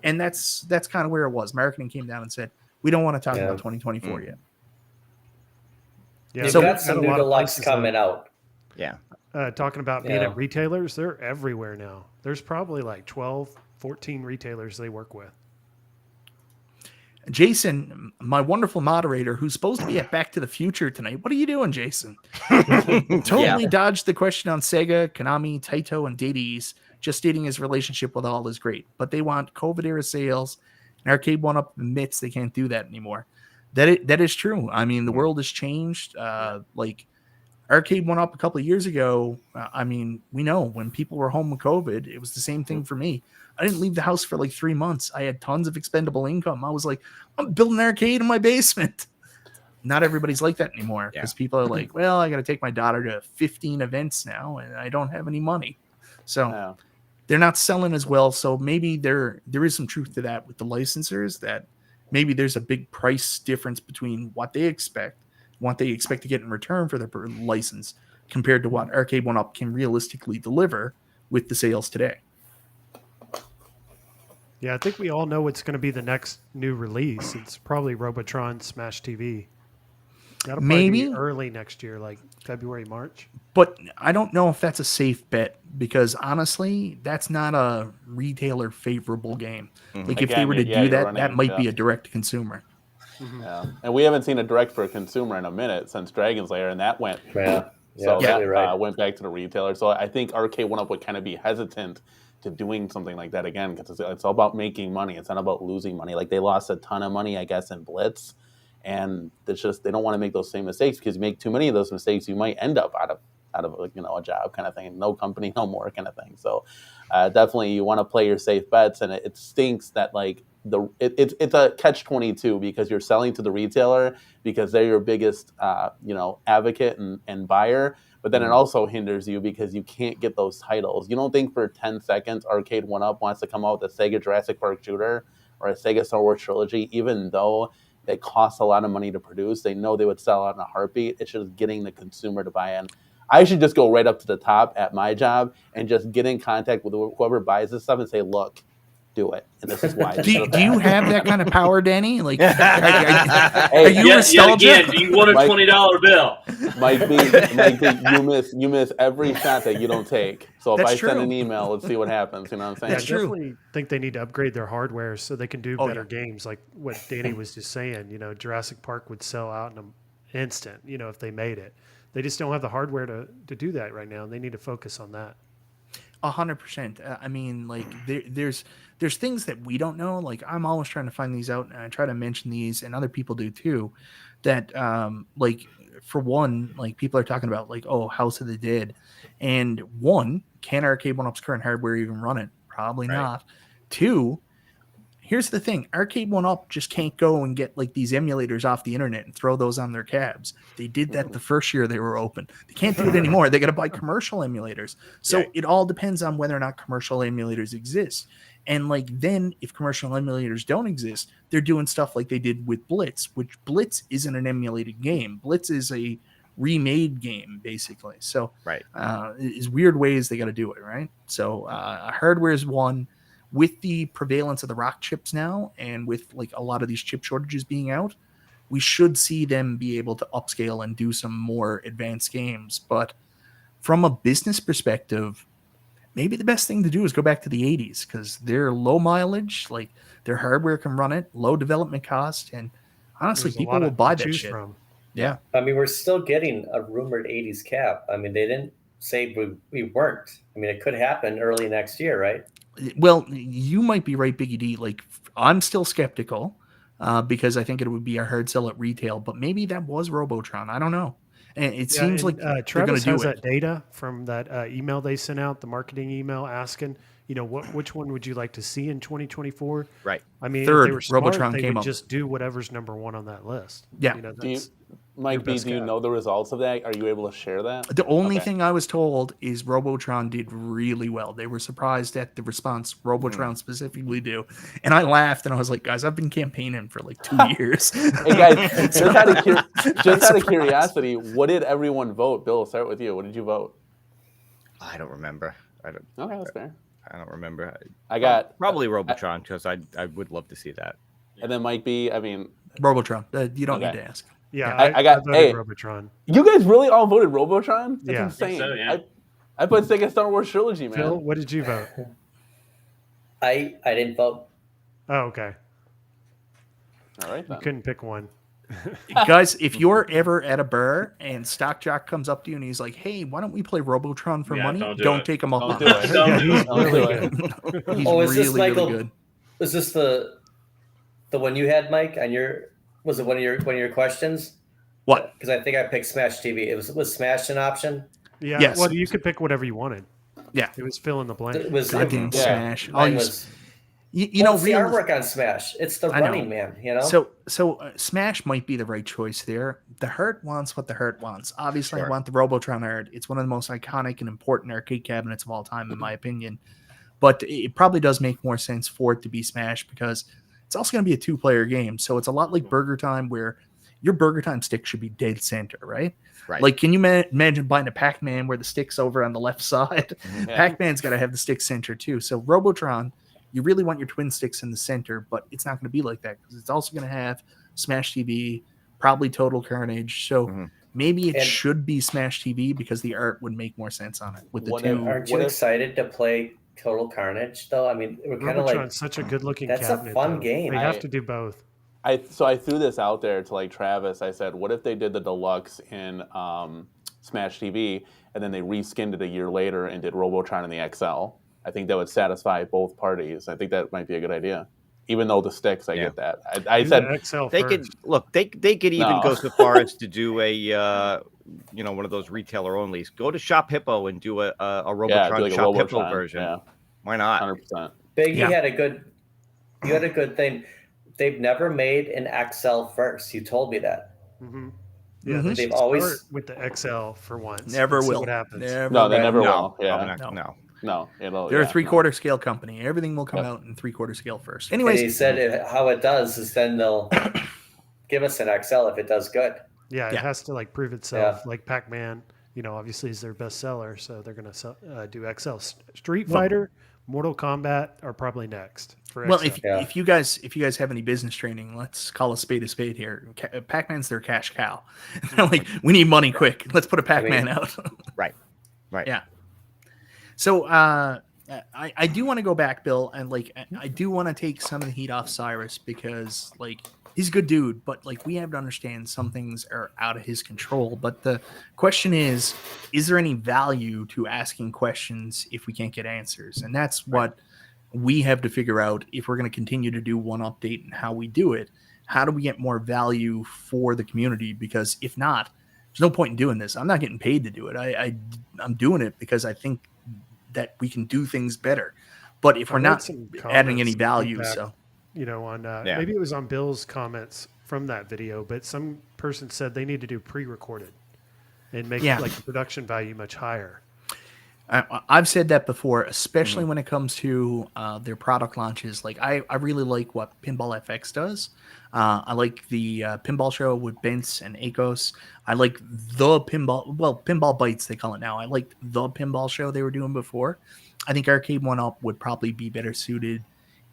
S1: And that's kind of where it was. Marketing came down and said, we don't want to talk about 2024 yet.
S6: Yeah, so got some new Deluxe coming out.
S4: Yeah.
S5: Talking about being at retailers, they're everywhere now. There's probably like 12, 14 retailers they work with.
S1: Jason, my wonderful moderator, who's supposed to be at Back to the Future tonight. What are you doing, Jason? Totally dodged the question on Sega, Konami, Taito, and Data East, just stating his relationship with all is great. But they want COVID-era sales, and Arcade1Up admits they can't do that anymore. That is true. I mean, the world has changed. Like Arcade1Up a couple of years ago, I mean, we know when people were home with COVID, it was the same thing for me. I didn't leave the house for like 3 months. I had tons of expendable income. I was like, I'm building an arcade in my basement. Not everybody's like that anymore because people are like, well, I got to take my daughter to 15 events now and I don't have any money. So they're not selling as well. So maybe there is some truth to that with the licensors that maybe there's a big price difference between what they expect to get in return for their license compared to what Arcade1Up can realistically deliver with the sales today.
S5: Yeah, I think we all know what's going to be the next new release. It's probably Robotron Smash TV. That'll probably be early next year, like February, March.
S1: But I don't know if that's a safe bet because honestly, that's not a retailer favorable game. Like if they were to do that, that might be a direct consumer.
S2: Yeah, and we haven't seen a direct for a consumer in a minute since Dragon's Lair, and that went. So that went back to the retailer. So I think Arcade1Up would kind of be hesitant to doing something like that again because it's all about making money. It's not about losing money. Like they lost a ton of money, I guess, in Blitz, and it's just they don't want to make those same mistakes because you make too many of those mistakes, you might end up out of a job kind of thing. No company, no more kind of thing. So definitely you want to play your safe bets, and it stinks that like it's a catch-22 because you're selling to the retailer because they're your biggest advocate and buyer, but then it also hinders you because you can't get those titles. You don't think for 10 seconds Arcade1Up wants to come out with a Sega Jurassic Park shooter or a Sega Star Wars trilogy, even though they cost a lot of money to produce. They know they would sell out in a heartbeat. It's just getting the consumer to buy in. I should just go right up to the top at my job and just get in contact with whoever buys this stuff and say, look, do it. And this is why.
S1: Do you have that kind of power, Danny? Like, are you nostalgic?
S7: Again, do you want a $20 bill?
S2: Mike B, you miss every shot that you don't take. So if send an email, let's see what happens. You know what I'm saying?
S5: I definitely think they need to upgrade their hardware so they can do better games. Like what Danny was just saying, Jurassic Park would sell out in an instant, if they made it. They just don't have the hardware to do that right now, and they need to focus on that.
S1: 100%. I mean, like there's things that we don't know. Like I'm always trying to find these out, and I try to mention these, and other people do too. That like for one, like people are talking about like, oh, House of the Dead, and one, can Arcade1Up's current hardware even run it? Probably not. Two, here's the thing: Arcade1Up just can't go and get like these emulators off the internet and throw those on their cabs. They did that the first year they were open. They can't do it anymore. They got to buy commercial emulators. So it all depends on whether or not commercial emulators exist. And like then, if commercial emulators don't exist, they're doing stuff like they did with Blitz, which Blitz isn't an emulated game. Blitz is a remade game, basically. So is weird ways they got to do it, right? So hardware is one. With the prevalence of the rock chips now, and with like a lot of these chip shortages being out, we should see them be able to upscale and do some more advanced games. But from a business perspective, maybe the best thing to do is go back to the 80s because they're low mileage, like their hardware can run it, low development cost, and honestly, people will buy that shit. Yeah.
S6: I mean, we're still getting a rumored 80s cap. I mean, they didn't say we weren't. I mean, it could happen early next year, right?
S1: Well, you might be right, Biggie D. Like, I'm still skeptical because I think it would be a hard sell at retail, but maybe that was Robotron. I don't know. And it seems like
S5: Travis has that data from that email they sent out, the marketing email asking, which one would you like to see in 2024?
S4: Right.
S5: I mean,
S1: third,
S5: if they were smart,
S1: Robotron
S5: they
S1: came
S5: would
S1: up.
S5: just do whatever's number one on that list.
S1: Yeah.
S2: Mike B, do you know the results of that? Are you able to share that?
S1: The only thing I was told is Robotron did really well. They were surprised at the response Robotron specifically do. And I laughed and I was like, guys, I've been campaigning for like 2 years.
S2: Hey guys, just out of curiosity, what did everyone vote? Bill, I'll start with you. What did you vote?
S4: I don't remember.
S2: Okay, that's fair.
S4: I don't remember.
S2: I got
S4: probably Robotron because I would love to see that.
S2: And then Mike B, I mean
S1: Robotron. You don't need to ask.
S5: Yeah,
S2: I got
S5: Robotron.
S2: You guys really all voted Robotron? That's insane.
S7: So, yeah.
S2: I put Sega Star Wars trilogy, man.
S5: Phil, what did you vote?
S6: I didn't vote.
S5: Oh, okay.
S2: All right, then.
S5: You couldn't pick one.
S1: Guys, if you're ever at a bar and Stock Jock comes up to you and he's like, "Hey, why don't we play Robotron for money?" Don't take him up on
S2: it.
S1: He's really, really good.
S6: Was this the one you had, Mike? On your was it one of your questions?
S1: What?
S6: Because I think I picked Smash TV. Was Smash an option?
S5: Yeah.
S1: Yes.
S5: Well, you could pick whatever you wanted.
S1: Yeah.
S5: It was fill in the blank.
S6: It was
S1: Smash.
S6: You know, the artwork on Smash. It's the Running Man,
S1: So Smash might be the right choice there. The Hurt wants what the Hurt wants. Obviously, I want the Robotron art. It's one of the most iconic and important arcade cabinets of all time, in my opinion. But it probably does make more sense for it to be Smash because it's also going to be a 2-player game. So it's a lot like Burgertime, where your Burgertime stick should be dead center, right?
S4: Right.
S1: Like, can you imagine buying a Pac-Man where the stick's over on the left side?
S2: Yeah.
S1: Pac-Man's got to have the stick center too. So Robotron, you really want your twin sticks in the center, but it's not going to be like that because it's also going to have Smash TV, probably Total Carnage. So maybe it should be Smash TV because the art would make more sense on it with the two.
S6: Aren't you excited to play Total Carnage though? I mean, we're kind of like
S5: such a good looking
S6: that's
S5: cabinet.
S6: A fun game.
S5: They have to do both.
S2: I threw this out there to like Travis. I said, what if they did the Deluxe in Smash TV and then they reskinned it a year later and did Robotron in the XL? I think that would satisfy both parties. I think that might be a good idea. Even though the sticks, I get that. I said
S5: XL
S4: they
S5: first.
S4: could look. They could even go so far as to do a one of those retailer onlys. Go to Shop Hippo and do a Robotron
S2: do like
S4: Shop
S2: a
S4: Hippo
S2: Robotron
S4: version.
S2: Yeah.
S4: Why not?
S2: 100%.
S6: Big, you had a good thing. They've never made an XL first. You told me that.
S5: Mm-hmm. Yeah, they
S6: they've always
S5: start with the XL for once.
S1: Never will.
S5: What happens?
S2: No, they never will. Yeah.
S1: No.
S2: It'll,
S1: They're a 3/4 scale company. Everything will come out in 3/4 scale first. Anyways,
S6: and he said how it does is then they'll give us an XL if it does good.
S5: Yeah, it has to like prove itself. Like Pac-Man, obviously is their best seller, so they're going to do XL. Street Fighter, Mortal Kombat are probably next for XL.
S1: Well, if you guys have any business training, let's call a spade here. Pac-Man's their cash cow. Like, we need money quick. Let's put a Pac-Man out.
S4: Right.
S1: Yeah. So I do want to go back, Bill, and like I do want to take some of the heat off Cyrus because like he's a good dude, but like we have to understand some things are out of his control. But the question is there any value to asking questions if we can't get answers? And that's what we have to figure out if we're going to continue to do one update and how we do it. How do we get more value for the community? Because if not, there's no point in doing this. I'm not getting paid to do it. I'm doing it because I think that we can do things better. But if we're not adding any value,
S5: maybe it was on Bill's comments from that video, but some person said they need to do pre-recorded and make like the production value much higher.
S1: I've said that before, especially when it comes to their product launches. Like I really like what Pinball FX does. I like the pinball show with Vince and Akos. I like the Pinball Bites, they call it now. I like the pinball show they were doing before. I think Arcade1Up would probably be better suited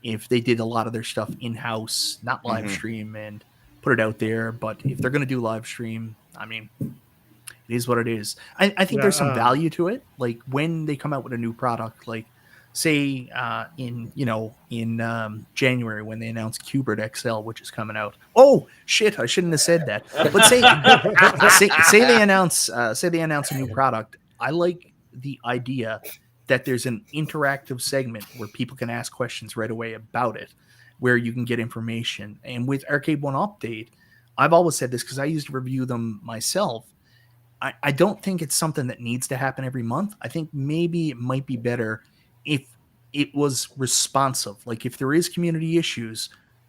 S1: if they did a lot of their stuff in-house, not live stream, and put it out there. But if they're going to do live stream, I mean, it is what it is. I think there's some value to it. Like when they come out with a new product, like say in January when they announced Qbert XL, which is coming out. Oh shit! I shouldn't have said that. But say they announce a new product. I like the idea that there's an interactive segment where people can ask questions right away about it, where you can get information. And with Arcade1Up Update, I've always said this because I used to review them myself. I don't think it's something that needs to happen every month. I think maybe it might be better if it was responsive. Like if there is community issues,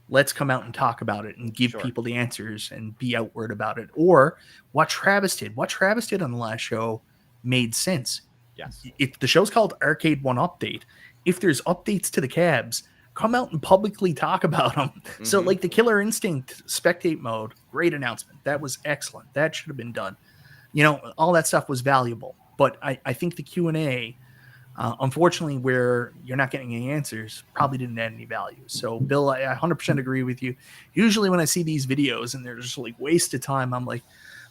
S1: let's come out and talk about it and give people the answers and be outward about it. Or what Travis did. What Travis did on the last show made sense.
S4: Yes.
S1: If the show's called Arcade1Up Update, if there's updates to the cabs, come out and publicly talk about them. Mm-hmm. So like the Killer Instinct spectate mode, great announcement. That was excellent. That should have been done. All that stuff was valuable. But I think the Q&A, unfortunately, where you're not getting any answers, probably didn't add any value. So, Bill, I 100% agree with you. Usually when I see these videos and they're just like waste of time, I'm like,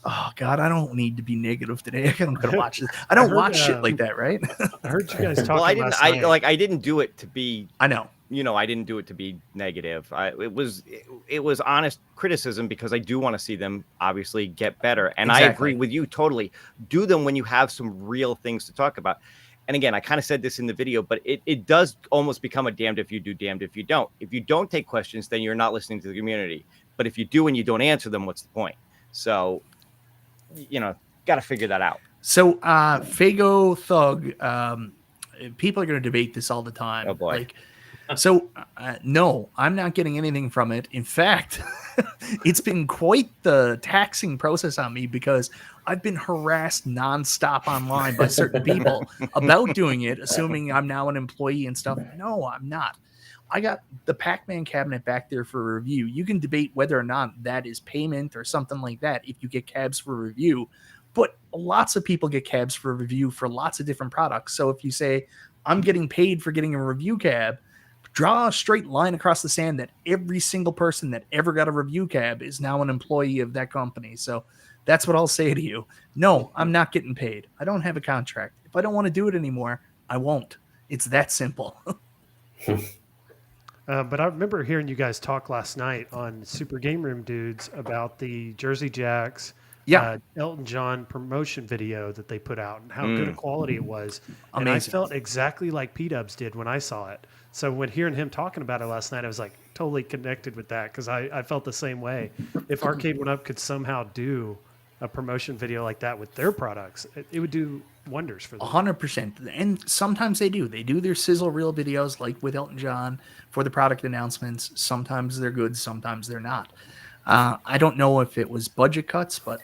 S1: oh, God, I don't need to be negative today. I'm going to watch this. I don't watch shit like that, right?
S5: I heard you guys talking last
S4: night.
S5: Well,
S4: I didn't do it to be...
S1: I know.
S4: I didn't do it to be negative. It was honest criticism because I do want to see them obviously get better. And I agree with you totally. Do them when you have some real things to talk about. And again, I kind of said this in the video, but it does almost become a damned if you do, damned if you don't. If you don't take questions, then you're not listening to the community. But if you do and you don't answer them, what's the point? So, got to figure that out.
S1: So, Fago Thug, people are going to debate this all the time.
S4: Oh, boy.
S1: No, I'm not getting anything from it. In fact, it's been quite the taxing process on me because I've been harassed nonstop online by certain people about doing it, assuming I'm now an employee and stuff. No, I'm not. I got the Pac-Man cabinet back there for review. You can debate whether or not that is payment or something like that if you get cabs for review. But lots of people get cabs for review for lots of different products. So if you say, I'm getting paid for getting a review cab, draw a straight line across the sand that every single person that ever got a review cab is now an employee of that company. So that's what I'll say to you. No, I'm not getting paid. I don't have a contract. If I don't want to do it anymore, I won't. It's that simple.
S5: But I remember hearing you guys talk last night on Super Game Room Dudes about the Jersey Jacks, Elton John promotion video that they put out and how good a quality it was. And I felt exactly like P-Dubs did when I saw it. So when hearing him talking about it last night, I was like totally connected with that because I felt the same way. If Arcade1Up could somehow do a promotion video like that with their products, it would do wonders for them.
S1: 100%. And sometimes they do. They do their sizzle reel videos like with Elton John for the product announcements. Sometimes they're good, sometimes they're not. I don't know if it was budget cuts, but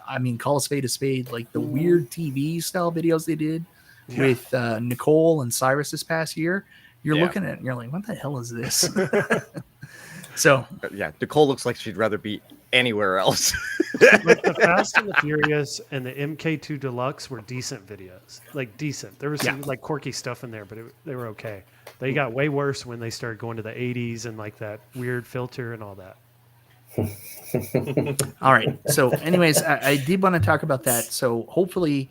S1: I mean, call a spade, like the weird TV style videos they did with Nicole and Cyrus this past year. You're looking at it and you're like, what the hell is this? So
S4: yeah, Nicole looks like she'd rather be anywhere else.
S5: Like the Fast and the Furious and the MK2 Deluxe were decent videos. Like decent. There was some like quirky stuff in there, but they were okay. They got way worse when they started going to the 80s and like that weird filter and all that.
S1: All right. So anyways, I did want to talk about that. So hopefully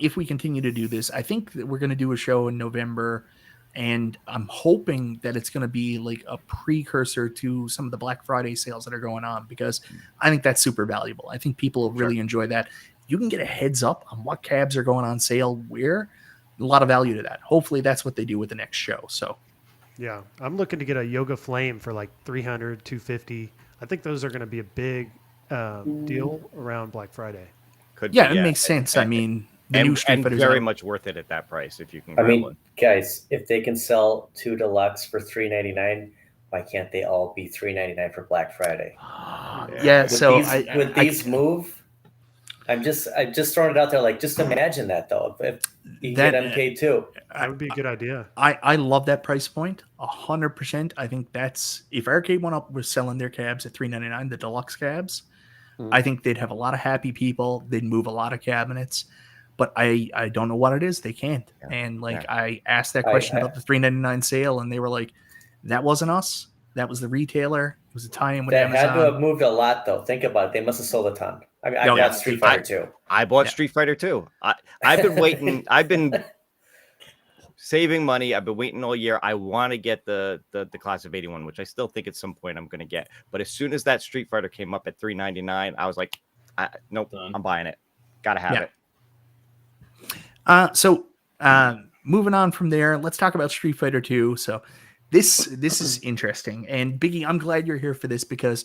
S1: if we continue to do this, I think that we're going to do a show in November. And I'm hoping that it's going to be like a precursor to some of the Black Friday sales that are going on, because I think that's super valuable. I think people will really enjoy that. You can get a heads up on what cabs are going on sale where. A lot of value to that. Hopefully that's what they do with the next show. So,
S5: yeah, I'm looking to get a Yoga Flame for like $300, $250. I think those are going to be a big deal around Black Friday.
S1: It makes sense. I mean, the new Street Fighters
S4: very much worth it at that price if you can. One.
S6: Guys, if they can sell 2 Deluxe for $399, why can't they all be $399 for Black Friday?
S1: Would
S6: these move? I'm just throwing it out there. Like, just imagine that though. If you get MK2,
S5: that would be a good idea.
S1: I love that price point 100%. I think that's, if Arcade1Up was selling their cabs at $399, the Deluxe cabs, I think they'd have a lot of happy people. They'd move a lot of cabinets. But I don't know what it is. They can't. Yeah. And I asked that question about the $399 sale, and they were like, that wasn't us. That was the retailer. It was a tie-in with Amazon.
S6: That had to have moved a lot, though. Think about it. They must have sold a ton. I mean, I bought Street Fighter 2.
S4: I bought Street Fighter 2. I've been waiting. I've been saving money. I've been waiting all year. I want to get the class of 81, which I still think at some point I'm going to get. But as soon as that Street Fighter came up at $399, I was like, nope, I'm buying it. Got to have it.
S1: Moving on from there, let's talk about Street Fighter 2. So this is interesting. And Biggie, I'm glad you're here for this, because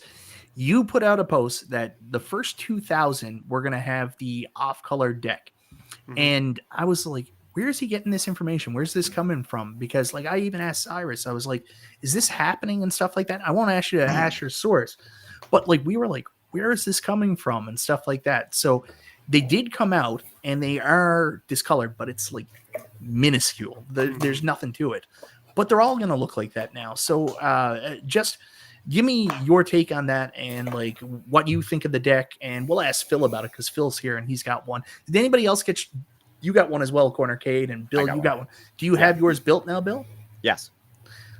S1: you put out a post that the first 2,000 we're going to have the off-color deck. Mm-hmm. And I was like, where is he getting this information? Where's this coming from? Because I even asked Cyrus, I was like, is this happening and stuff like that? I won't ask you to ask your source, but we were like, where is this coming from and stuff like that? So they did come out and they are discolored, but it's minuscule. There's nothing to it, but they're all going to look like that now. So just give me your take on that and what you think of the deck. And we'll ask Phil about it because Phil's here and he's got one. Did anybody else you got one as well, Cornercade, and Bill, you got one. Do you have yours built now, Bill?
S4: Yes.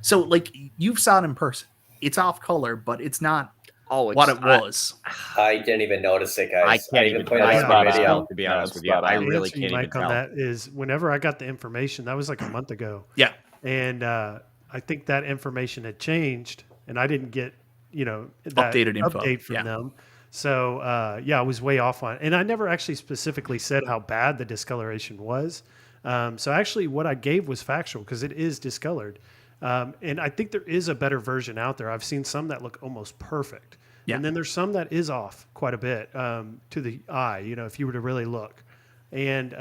S1: So you've saw it in person. It's off color, but it's not what it was.
S6: I didn't even notice it, guys.
S4: I can't even put it on video, to be honest with you. I really can't even tell.
S5: That is, whenever I got the information, that was a month ago.
S1: Yeah.
S5: And I think that information had changed, and I didn't get, that
S1: updated info.
S5: Update from them. So, I was way off on it. And I never actually specifically said how bad the discoloration was. So actually what I gave was factual because it is discolored. And I think there is a better version out there. I've seen some that look almost perfect. Yeah. And then there's some that is off quite a bit to the eye, if you were to really look. And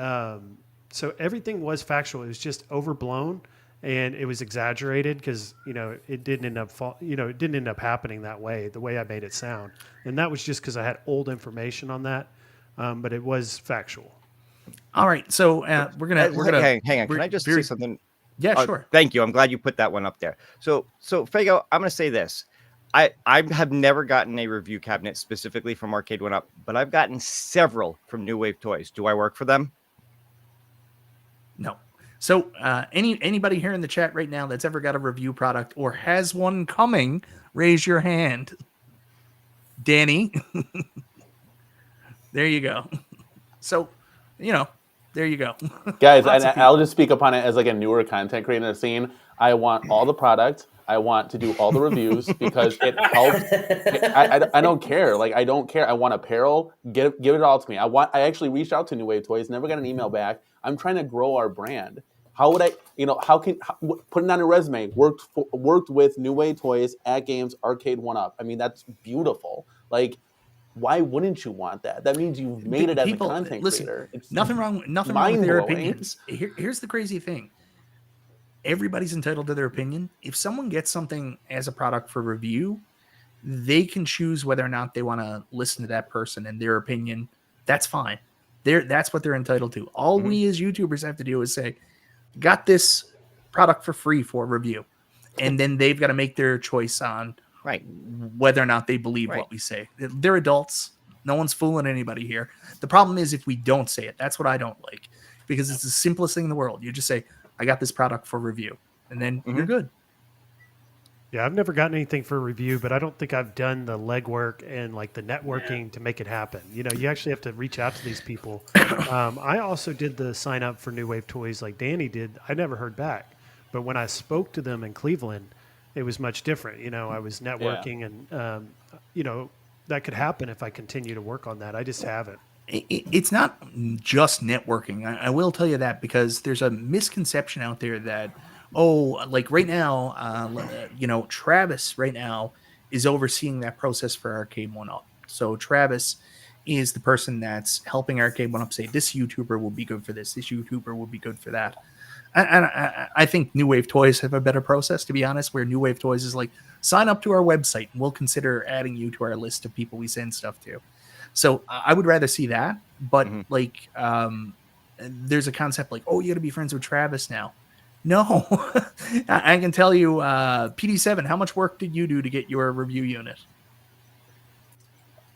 S5: so everything was factual. It was just overblown and it was exaggerated because, it didn't end up happening that way, the way I made it sound. And that was just because I had old information on that. But it was factual.
S1: All right. So we're going to
S4: hang on. Can I just say something?
S1: Yeah, sure.
S4: Thank you. I'm glad you put that one up there. So Fago, I'm going to say this. I have never gotten a review cabinet specifically from Arcade1Up, but I've gotten several from New Wave Toys. Do I work for them?
S1: No. So anybody here in the chat right now that's ever got a review product or has one coming, raise your hand. Danny. There you go. So, there you go.
S2: Guys, and I'll just speak upon it as a newer content creator scene. I want all the product. I want to do all the reviews because it helps. I don't care. Like, I don't care. I want apparel. Give it all to me. I actually reached out to New Wave Toys, never got an email back. I'm trying to grow our brand. How would I, putting on a resume, worked with New Wave Toys, AtGames, Arcade1Up. I mean, that's beautiful. Like, why wouldn't you want that? That means you've made it as a content creator. It's
S1: nothing wrong with their opinions. Here's the crazy thing. Everybody's entitled to their opinion. If someone gets something as a product for review, they can choose whether or not they want to listen to that person and their opinion. That's fine. That's what they're entitled to. All we as YouTubers have to do is say, got this product for free for review. And then they've got to make their choice on whether or not they believe what we say. They're adults. No one's fooling anybody here. The problem is if we don't say it. That's what I don't like, because it's the simplest thing in the world. You just say, I got this product for review, and then you're good.
S5: Yeah, I've never gotten anything for review, but I don't think I've done the legwork and like the networking to make it happen. You know, you actually have to reach out to these people. I also did the sign up for New Wave Toys like Danny did. I never heard back, but when I spoke to them in Cleveland, it was much different. You know, I was networking and, you know, that could happen if I continue to work on that. I just haven't.
S1: It's not just networking. I will tell you that, because there's a misconception out there that, like right now, Travis right now is overseeing that process for Arcade1Up. So Travis is the person that's helping Arcade1Up say, this YouTuber will be good for this YouTuber will be good for that. And I think New Wave Toys have a better process, to be honest, where New Wave Toys is like, sign up to our website and we'll consider adding you to our list of people we send stuff to. So I would rather see that. But there's a concept like, you got to be friends with Travis now. No, I can tell you, PD7, how much work did you do to get your review unit?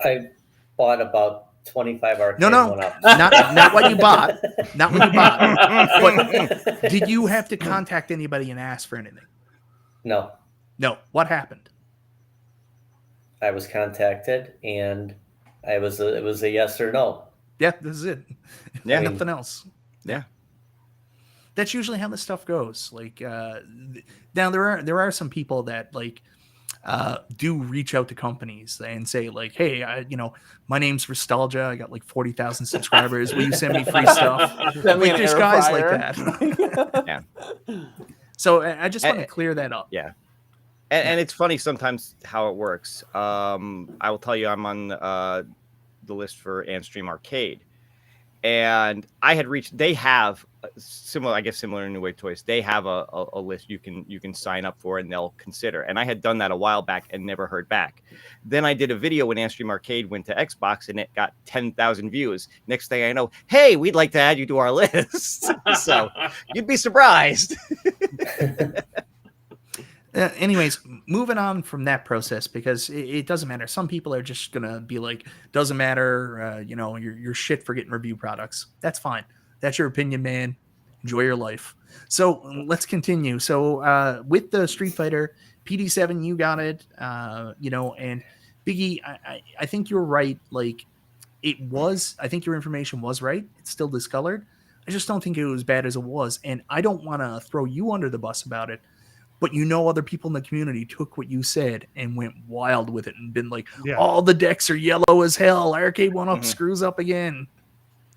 S6: I bought about 25 Arcade
S1: No, not what you bought. Not what you bought. But did you have to contact anybody and ask for anything?
S6: No.
S1: What happened?
S6: I was contacted, and it was a yes or no.
S1: Yeah, this is it.
S4: Yeah,
S1: nothing else.
S4: Yeah.
S1: That's usually how this stuff goes. Like, now there are some people that like do reach out to companies and say like, hey, my name's Nostalgia. I got like 40,000 subscribers. Will you send me free stuff? There's guys like that.
S4: Yeah.
S1: So I just want to clear that up.
S4: Yeah. And it's funny sometimes how it works. I will tell you, I'm on the list for Andstream Arcade. And I had reached, they have similar to New Wave Toys. They have a list you can sign up for and they'll consider. And I had done that a while back and never heard back. Then I did a video when Andstream Arcade went to Xbox and it got 10,000 views. Next thing I know, hey, we'd like to add you to our list. So you'd be surprised.
S1: Anyways, moving on from that process, because it doesn't matter. Some people are just gonna be like, doesn't matter, you're shit for getting review products. That's fine. That's your opinion, man. Enjoy your life. So let's continue. So with the Street Fighter PD7, you got it. And Biggie, I think you're right. Like, I think your information was right. It's still discolored. I just don't think it was as bad as it was. And I don't want to throw you under the bus about it. But other people in the community took what you said and went wild with it and been like, all the decks are yellow as hell. Arcade1Up screws up again.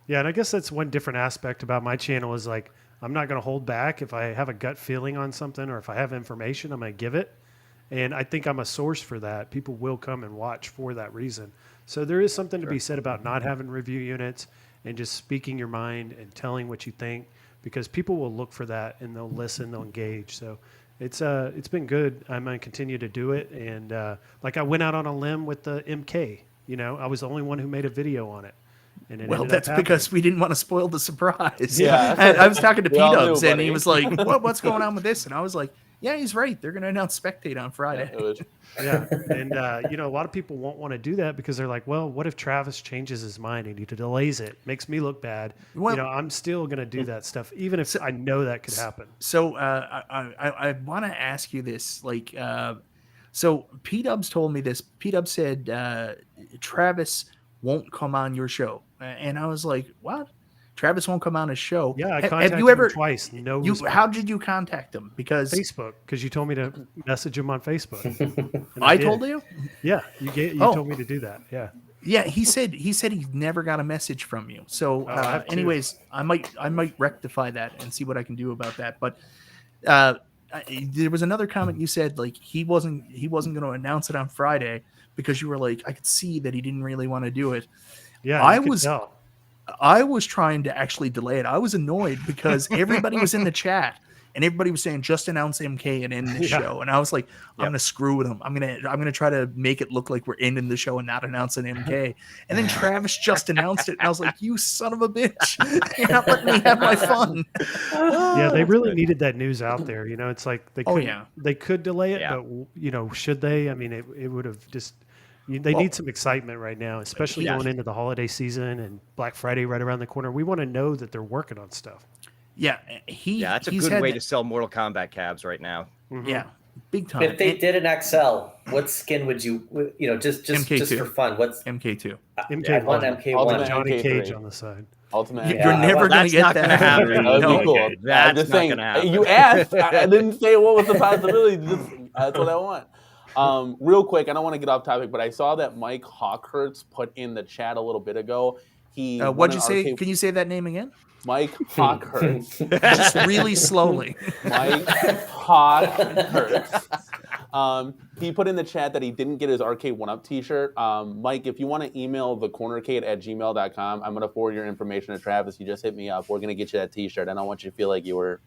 S5: Yeah, and I guess that's one different aspect about my channel is like, I'm not going to hold back. If I have a gut feeling on something or if I have information, I'm going to give it. And I think I'm a source for that. People will come and watch for that reason. So there is something to be said about not having review units and just speaking your mind and telling what you think, because people will look for that and they'll listen, they'll engage. So it's been good. I'm going to continue to do it. And like I went out on a limb with the MK. I was the only one who made a video on it. And
S1: that's because we didn't want to spoil the surprise.
S2: Yeah.
S1: And I was talking to P-Dubs and he was like, what's going on with this? And I was like, yeah, he's right. They're going to announce Spectate on Friday.
S5: Yeah. And, a lot of people won't want to do that because they're like, well, what if Travis changes his mind and he delays it? Makes me look bad. Well, I'm still going to do that stuff, even if I know that could happen.
S1: So I want to ask you this. Like, so P-Dubs told me this. P-Dubs said Travis won't come on your show. And I was like, what? Travis won't come on his show.
S5: Yeah, I
S1: Have
S5: contacted
S1: you ever
S5: him twice. No response.
S1: How did you contact him? Because
S5: Facebook, because you told me to message him on Facebook. And
S1: I
S5: did.
S1: told you?
S5: Yeah, you told me to do that. Yeah.
S1: Yeah, he said he never got a message from you. So anyways, I might rectify that and see what I can do about that. But there was another comment you said, like he wasn't going to announce it on Friday because you were like, I could see that he didn't really want to do it.
S5: Yeah,
S1: I was trying to actually delay it. I was annoyed because everybody was in the chat and everybody was saying just announce MK and end the show. And I was like, I'm gonna screw with them. I'm gonna try to make it look like we're ending the show and not announcing MK. And then Travis just announced it, and I was like, you son of a bitch! You're not letting me have my fun.
S5: Yeah, they really needed that news out there. You know, it's like they could delay it, but you know, should they? I mean, it would have just. They need some excitement right now, especially going into the holiday season and Black Friday right around the corner. We want to know that they're working on stuff.
S1: Yeah,
S4: that's a good way to sell Mortal Kombat cabs right now.
S5: Mm-hmm.
S1: Yeah, big time.
S6: If they did an XL, what skin would you just for fun? What's
S1: MK2?
S6: I want MK1.
S5: Johnny Cage on the side.
S2: Ultimate.
S1: You're never going to get that.
S2: That would be cool.
S4: That's just not going to happen.
S2: You asked. I didn't say what was the possibility. That's what I want. Real quick, I don't want to get off topic, but I saw that Mike Hawkhurst put in the chat a little bit ago.
S1: What'd you say? Can you say that name again?
S2: Mike Hawkhurst.
S1: Just really slowly.
S2: Mike Hawkhurst. He put in the chat that he didn't get his Arcade1Up t-shirt. Mike, if you want to email thecornercade@gmail.com, I'm going to forward your information to Travis. You just hit me up. We're going to get you that t-shirt. I don't want you to feel like you were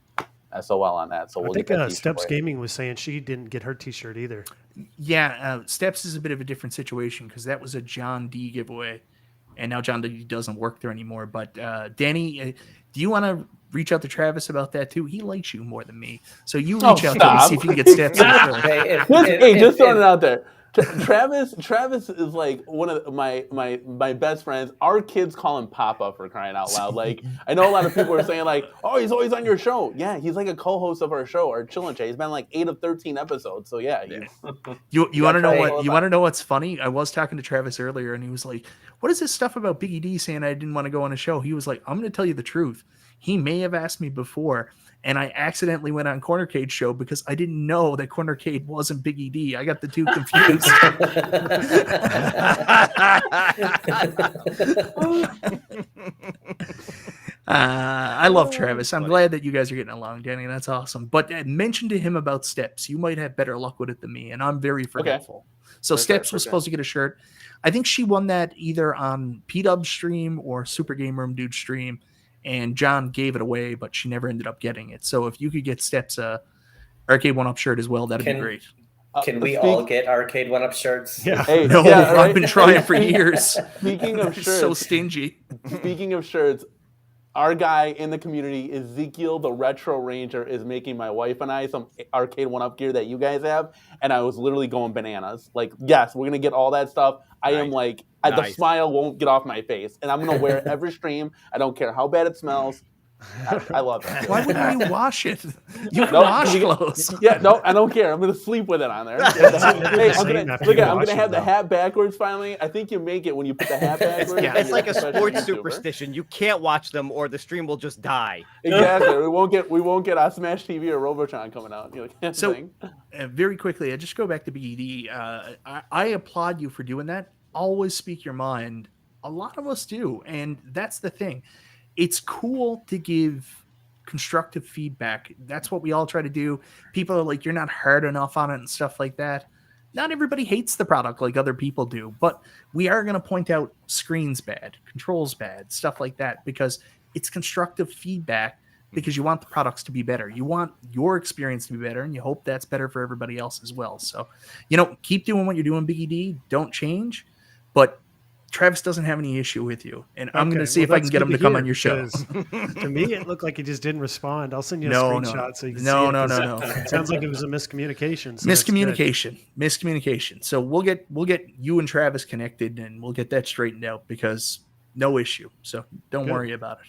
S2: SOL on that. So we'll
S5: I
S2: get that
S5: think
S2: t-shirt
S5: Steps
S2: for you.
S5: Gaming was saying she didn't get her t-shirt either.
S1: Yeah, Steps is a bit of a different situation because that was a John D giveaway. And now John D doesn't work there anymore. But Danny, do you want to reach out to Travis about that too? He likes you more than me. So you reach out to him and see if you can get Steps.
S2: Hey, just throwing it out there. Travis is like one of my best friends. Our kids call him Papa, for crying out loud. Like, I know a lot of people are saying like, oh, he's always on your show. Yeah, he's like a co-host of our show, our Chillin' Chat. He's been like 8 of 13 episodes. So yeah.
S1: You want to know what? You want to know what's funny? I was talking to Travis earlier, and he was like, "What is this stuff about Biggie D saying I didn't want to go on a show?" He was like, "I'm going to tell you the truth. He may have asked me before." And I accidentally went on Cornercade show because I didn't know that Cornercade wasn't Biggie D. I got the two confused. I love Travis. I'm glad that you guys are getting along, Danny. That's awesome. But mention to him about Steps. You might have better luck with it than me, and I'm very forgetful. Okay. So Steps was supposed to get a shirt. I think she won that either on P-Dub's stream or Super Game Room Dude's stream. And John gave it away, but she never ended up getting it. So if you could get Steps Arcade1Up shirt as well, that'd be great.
S6: Can we all get Arcade1Up shirts?
S1: Yeah. Hey, no, yeah, right? I've been trying for years.
S2: Speaking of shirts,
S1: so stingy.
S2: Speaking of shirts, our guy in the community, Ezekiel the Retro Ranger, is making my wife and I some Arcade1Up gear that you guys have, and I was literally going bananas. Like, yes, we're gonna get all that stuff. I am like, the smile won't get off my face, and I'm gonna wear it every stream. I don't care how bad it smells. I love it.
S1: Why wouldn't you wash it? You can wash clothes.
S2: Yeah, no, I don't care. I'm gonna sleep with it on there. Hey, I'm gonna have the hat backwards finally. I think you make it when you put the hat backwards.
S4: It's like a sports superstition. You can't watch them, or the stream will just die.
S2: Exactly. we won't get Smash TV or Robotron coming out.
S1: So, very quickly, I just go back to BED. I applaud you for doing that. Always speak your mind. A lot of us do, and that's the thing. It's cool to give constructive feedback. That's what we all try to do. People are like, you're not hard enough on it and stuff like that. Not everybody hates the product like other people do, but we are going to point out screens bad, controls bad, stuff like that, because it's constructive feedback because you want the products to be better. You want your experience to be better, and you hope that's better for everybody else as well. So, keep doing what you're doing, Biggie D. Don't change, but Travis doesn't have any issue with you, and I'm going to see if I can get him to come on your show.
S5: To me, it looked like he just didn't respond. I'll send you a screenshot so you can see it.
S1: No.
S5: It sounds like it was a miscommunication. So
S1: Miscommunication. So we'll get you and Travis connected, and we'll get that straightened out because no issue. So don't worry about it.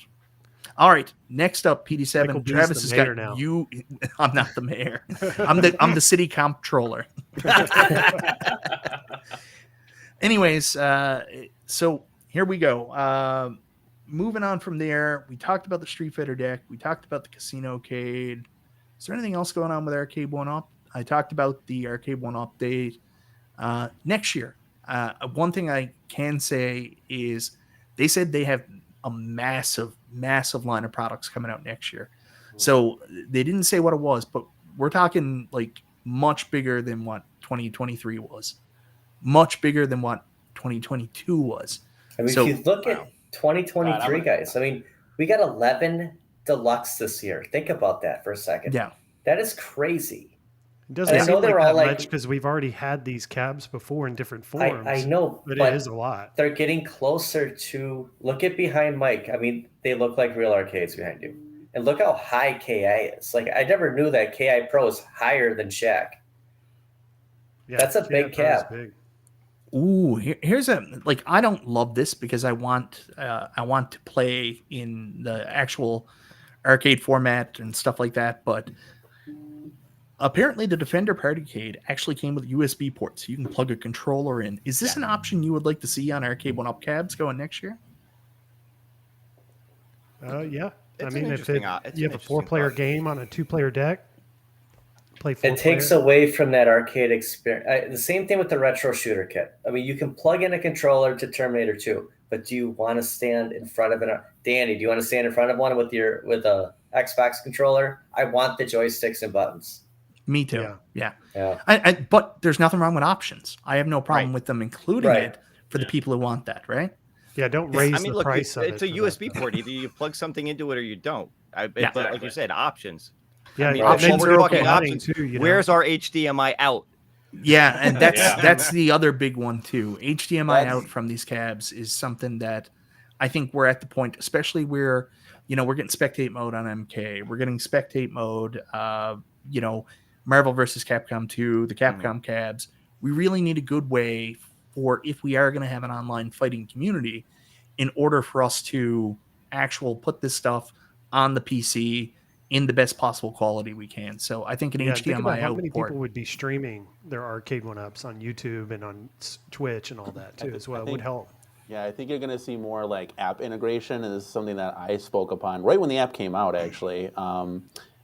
S1: All right, next up, PD7. Travis has got now. You. I'm not the mayor. I'm the city comptroller. Anyways, so here we go. moving on from there, we talked about the Street Fighter deck. We talked about the Casino Arcade. Is there anything else going on with Arcade1Up? I talked about the Arcade1 update. Next year, one thing I can say is they said they have a massive line of products coming out next year. So they didn't say what it was, but we're talking like much bigger than what 2023 was, much bigger than what 2022 was.
S6: I mean,
S1: so,
S6: if you look at 2023, guys, I mean, we got 11 Deluxe this year. Think about that for a second.
S1: Yeah.
S6: That is crazy.
S5: It doesn't seem like that much because we've already had these cabs before in different forms.
S6: I know,
S5: but it is a lot.
S6: They're getting closer to, look at behind Mike. I mean, they look like real arcades behind you. And look how high KI is. Like, I never knew that KI Pro is higher than Shaq. Yeah, that's a big cab. Big.
S1: Ooh, here's a, like, I don't love this because I want to play in the actual arcade format and stuff like that, but apparently the Defender Partycade actually came with USB ports. So you can plug a controller in. Is this an option you would like to see on Arcade1Up cabs going next year?
S5: Yeah. I mean, if you have a 4-player game on a 2-player deck, play 4
S6: It takes away from that arcade experience. The same thing with the retro shooter kit. I mean, you can plug in a controller to Terminator 2, but do you want to stand in front of it? Danny, do you want to stand in front of one with a Xbox controller? I want the joysticks and buttons.
S1: Me too. Yeah. But there's nothing wrong with options. I have no problem with them including it for the people who want that, right?
S5: Yeah, don't raise the price of it.
S4: It's a USB port. Either you plug something into it or you don't. But like you said, options.
S5: Yeah,
S4: options are talking options. Too, where's our HDMI out?
S1: Yeah, and that's the other big one too. HDMI out from these cabs is something that I think we're at the point, especially where, we're getting spectate mode on MK. We're getting spectate mode, Marvel versus Capcom 2, the Capcom cabs. We really need a good way for, if we are going to have an online fighting community, in order for us to put this stuff on the PC in the best possible quality we can. So I think an HDMI out
S5: how many
S1: port
S5: people would be streaming their Arcade1Ups on YouTube and on Twitch and all that too as well. It would help.
S2: Yeah, I think you're going to see more like app integration is something that I spoke upon right when the app came out, actually.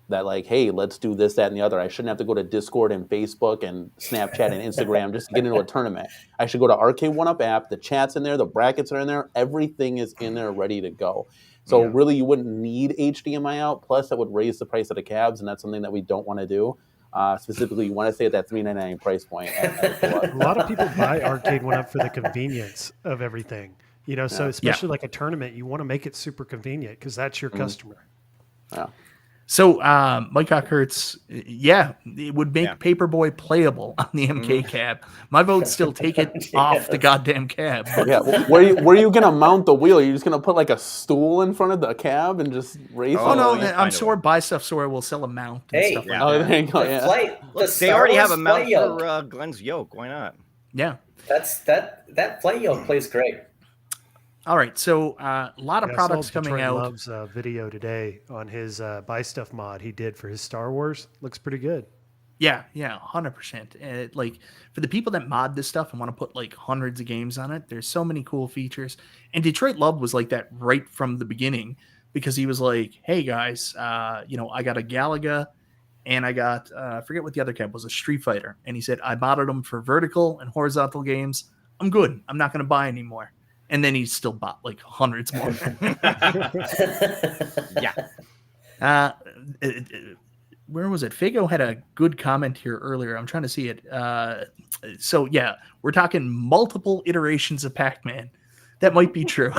S2: That like, hey, let's do this, that, and the other. I shouldn't have to go to Discord and Facebook and Snapchat and Instagram just to get into a tournament. I should go to Arcade1Up app. The chat's in there. The brackets are in there. Everything is in there ready to go. So really, you wouldn't need HDMI out. Plus, that would raise the price of the cabs, and that's something that we don't want to do. Specifically, you want to stay at that $399 price point.
S5: A lot of people buy Arcade1Up for the convenience of everything. So especially like a tournament, you want to make it super convenient because that's your customer.
S2: Yeah.
S1: So, Mike Hurts, it would make Paperboy playable on the MK cab. My vote still take it off the goddamn cab.
S2: Yeah, where are you going to mount the wheel? Are you just going to put like a stool in front of the cab and just race?
S1: Oh, no, I'm sure Buy Stuff Store will sell a mount and stuff like that.
S2: Oh, there you go,
S4: they already have a mount for Glenn's yoke. Why not?
S1: Yeah.
S6: That flight yoke plays great.
S1: All right, so a lot of products coming out.
S5: Love's video today on his Buy Stuff mod he did for his Star Wars. Looks pretty good.
S1: Yeah, 100%. Like for the people that mod this stuff and want to put like hundreds of games on it, there's so many cool features. And Detroit Love was like that right from the beginning because he was like, "Hey guys, I got a Galaga, and I got I forget what the other cab was, a Street Fighter." And he said, "I modded them for vertical and horizontal games. I'm good. I'm not going to buy anymore." And then he still bought like hundreds more. Where was it? Fago had a good comment here earlier. I'm trying to see it. We're talking multiple iterations of Pac-Man. That might be true.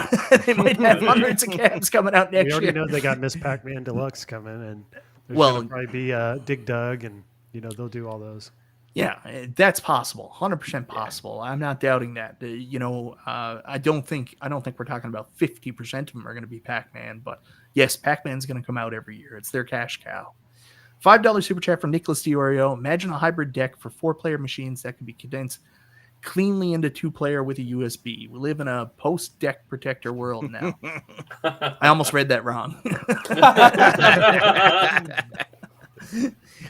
S1: They might have hundreds of cabs coming out next year.
S5: We already know they got Miss Pac-Man Deluxe coming, and there's going to probably be Dig Dug, and they'll do all those.
S1: Yeah, that's possible. 100% possible. I'm not doubting that. I don't think we're talking about 50% of them are going to be Pac-Man, but yes, Pac-Man's going to come out every year. It's their cash cow. $5 super chat from Nicholas Diorio. Imagine a hybrid deck for 4-player machines that can be condensed cleanly into 2-player with a USB. We live in a post-deck protector world now. I almost read that wrong.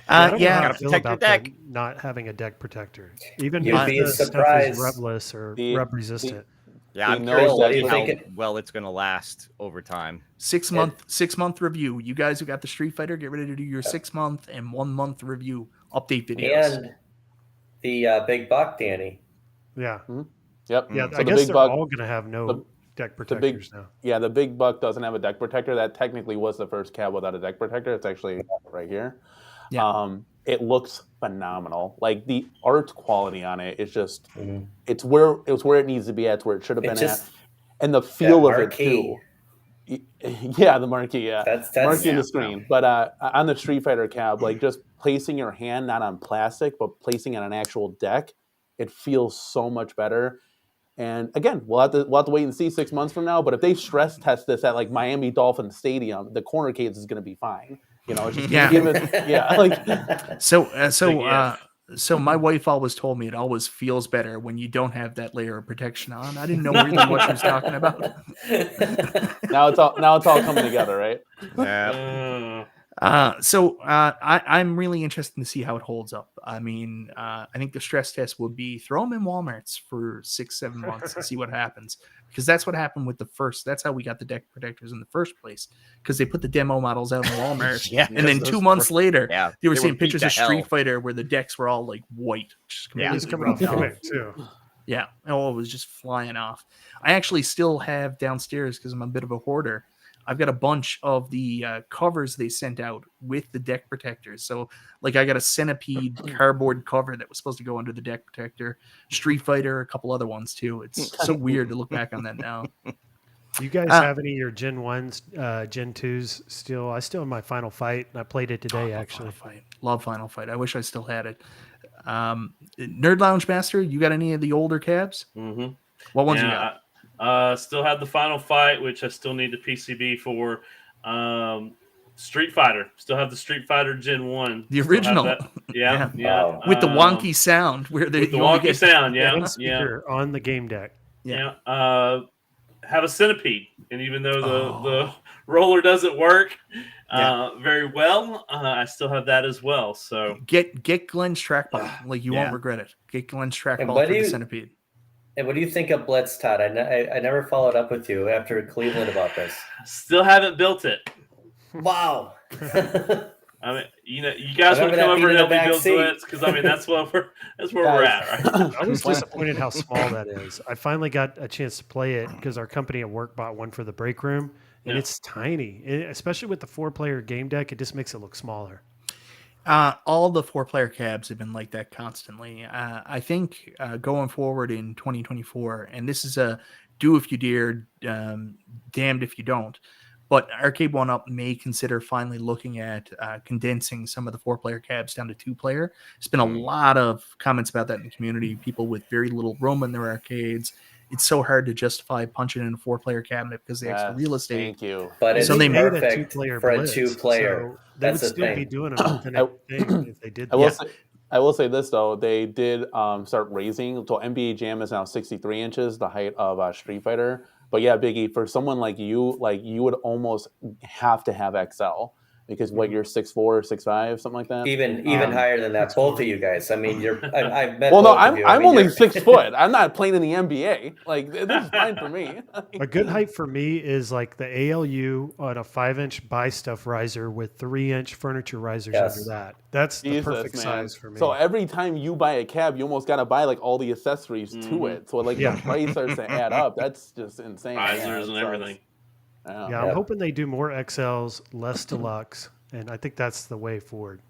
S5: Protect your deck. Not having a deck protector, even
S6: you'd be surprised.
S5: Stuff is rubless or rub resistant.
S4: Yeah, I'm
S2: know
S4: curious
S6: what do
S4: to
S6: you
S4: see how
S6: think
S4: well it's going to last over time.
S1: 6 month review. You guys who got the Street Fighter, get ready to do your 6 month and 1 month review update videos.
S6: and the big buck, Danny?
S5: Yeah.
S2: Yep.
S5: Yeah.
S2: So
S5: I
S2: the
S5: guess
S2: big
S5: they're
S2: buck,
S5: all going to have no deck protectors now.
S2: yeah, the big buck doesn't have a deck protector. That technically was the first cab without a deck protector. It's actually right here.
S1: Yeah.
S2: It looks phenomenal. Like the art quality on it is just,
S6: Mhm.
S2: it's where it needs to be at. It's where it should have been
S6: just-
S2: at. And the feel of it
S6: marquee.
S2: too. Yeah, the marquee. Yeah,
S6: That's
S2: marquee in the screen. But on the Street Fighter cab, like just placing your hand not on plastic, but placing it on an actual deck, it feels so much better. And again, we'll have to wait and see 6 months from now. But if they stress test this at like Miami Dolphin Stadium, the corner case is going to be fine. You know, it's just give it, yeah. Like
S1: so my wife always told me it always feels better when you don't have that layer of protection on. I didn't know really what she was talking about.
S2: now it's all coming together, right?
S4: Yeah.
S1: I'm really interested to see how it holds up. I mean, I think the stress test would be throw them in Walmarts for 6-7 months and see what happens, because that's what happened with that's how we got the deck protectors in the first place, because they put the demo models out in Walmart.
S4: Yeah,
S1: and then 2 months later, they were seeing
S4: would beat
S1: pictures
S4: the
S1: of Street
S4: hell.
S1: Fighter where the decks were all like white. Just
S5: It was
S1: completely
S5: coming off
S1: rubbed off.
S5: quick too.
S1: Yeah. Oh, it was just flying off. I actually still have downstairs, because I'm a bit of a hoarder, I've got a bunch of the covers they sent out with the deck protectors. So, like, I got a Centipede cardboard cover that was supposed to go under the deck protector, Street Fighter, a couple other ones too. It's so weird to look back on that now.
S5: Do you guys have any of your Gen 1s, Gen 2s still? I still have my Final Fight, and I played it today, actually.
S1: Love Final Fight. I wish I still had it. Nerd Lounge Master, you got any of the older cabs?
S7: Mm-hmm.
S1: What ones you got?
S7: Still have the Final Fight, which I still need the PCB for. Street Fighter. Still have the Street Fighter Gen 1.
S1: The original.
S7: Yeah.
S6: Wow.
S1: With the wonky sound. Where the
S7: wonky sound,
S5: One speaker on the game deck.
S7: Yeah. Have a Centipede. And even though the roller doesn't work very well, I still have that as well. So
S1: get Glenn's trackball. Like, you won't regret it. Get Glenn's trackball for the Centipede.
S6: And what do you think of Blitz, Todd? I never followed up with you after Cleveland about this.
S7: Still haven't built it.
S6: Wow.
S7: I mean, you guys want to come over and help me build Blitz, because I mean that's where we're at, right?
S5: I was disappointed how small that is. I finally got a chance to play it because our company at work bought one for the break room, and it's tiny. Especially with the 4-player game deck, it just makes it look smaller.
S1: All the 4-player cabs have been like that constantly. I think going forward in 2024, and this is a do if you dare, damned if you don't, but Arcade1Up may consider finally looking at condensing some of the 4-player cabs down to 2-player. There's been a lot of comments about that in the community. People with very little room in their arcades. It's so hard to justify punching in a 4-player cabinet because they extra real estate.
S2: Thank you.
S6: But it's
S1: So they made
S6: perfect for a 2-player.
S5: So they
S6: That's
S5: would
S6: the
S5: still
S6: thing.
S5: be doing them with the thing if they did that.
S2: I will say this though, they did start raising. So NBA Jam is now 63 inches, the height of Street Fighter. But yeah, Biggie, for someone like you would almost have to have XL, because you're 6'4", 6'5", something like that.
S6: Even higher than that, both of you guys. I mean, I've met.
S2: Well, no,
S6: both of you.
S2: I'm only 6 foot. I'm not playing in the NBA. Like, this is fine for me.
S5: A good height for me is like the ALU on a 5-inch buy stuff riser with 3-inch furniture risers under that. That's the perfect size for me.
S2: So every time you buy a cab, you almost got to buy like all the accessories to it. So like the price starts to add up. That's just insane.
S7: Risers and everything.
S5: Yeah, I'm hoping they do more XLs, less deluxe, and I think that's the way forward.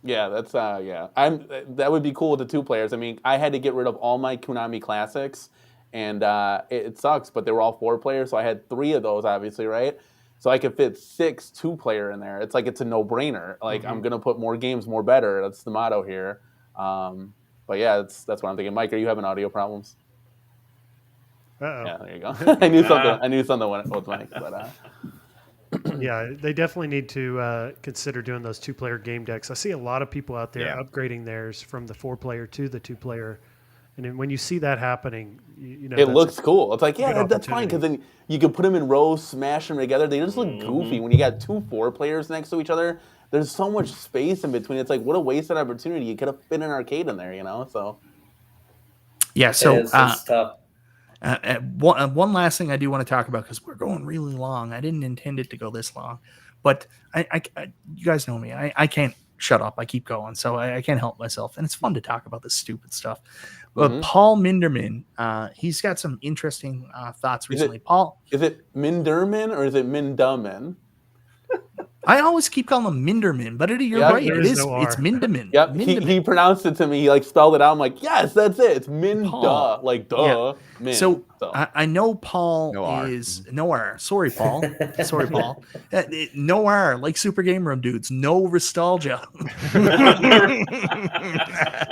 S2: Yeah, that's that would be cool with the 2 players. I mean, I had to get rid of all my Konami classics, and it sucks, but they were all 4 players, so I had 3 of those, obviously, right? So I could fit 6 2-player in there. It's like it's a no-brainer. Like I'm gonna put more games, more better. That's the motto here. But yeah, that's what I'm thinking. Mike, are you having audio problems?
S5: Uh-oh.
S2: Yeah, there you go. I knew something went with Mike, but
S5: yeah, they definitely need to consider doing those 2-player game decks. I see a lot of people out there upgrading theirs from the 4-player to the 2-player, and then when you see that happening, you know
S2: it looks cool. It's like, yeah, that's fine,
S5: opportunity.
S2: because then you can put them in rows, smash them together. They just look goofy when you got 2 4-players next to each other. There's so much space in between. It's like, what a wasted opportunity. You could have fit an arcade in there, you know. So
S1: Yeah. So
S6: it's tough.
S1: one last thing I do want to talk about, because we're going really long. I didn't intend it to go this long, but I you guys know me. I can't shut up. I keep going, so I can't help myself, and it's fun to talk about this stupid stuff. But Paul Minderman, he's got some interesting thoughts recently. Paul,
S2: is it Minderman or is it Minduman?
S1: I always keep calling him Minderman, but you're right. It is.
S5: No
S1: it's Minderman.
S2: Yep.
S1: Minderman.
S2: He pronounced it to me. He like spelled it out. I'm like, yes, that's it. It's Minda. Like duh.
S1: Yeah.
S2: Min.
S1: So I know Paul
S4: No
S1: is no R. Sorry, Paul. Sorry, Paul. No R, like Super Game Room dudes. No nostalgia.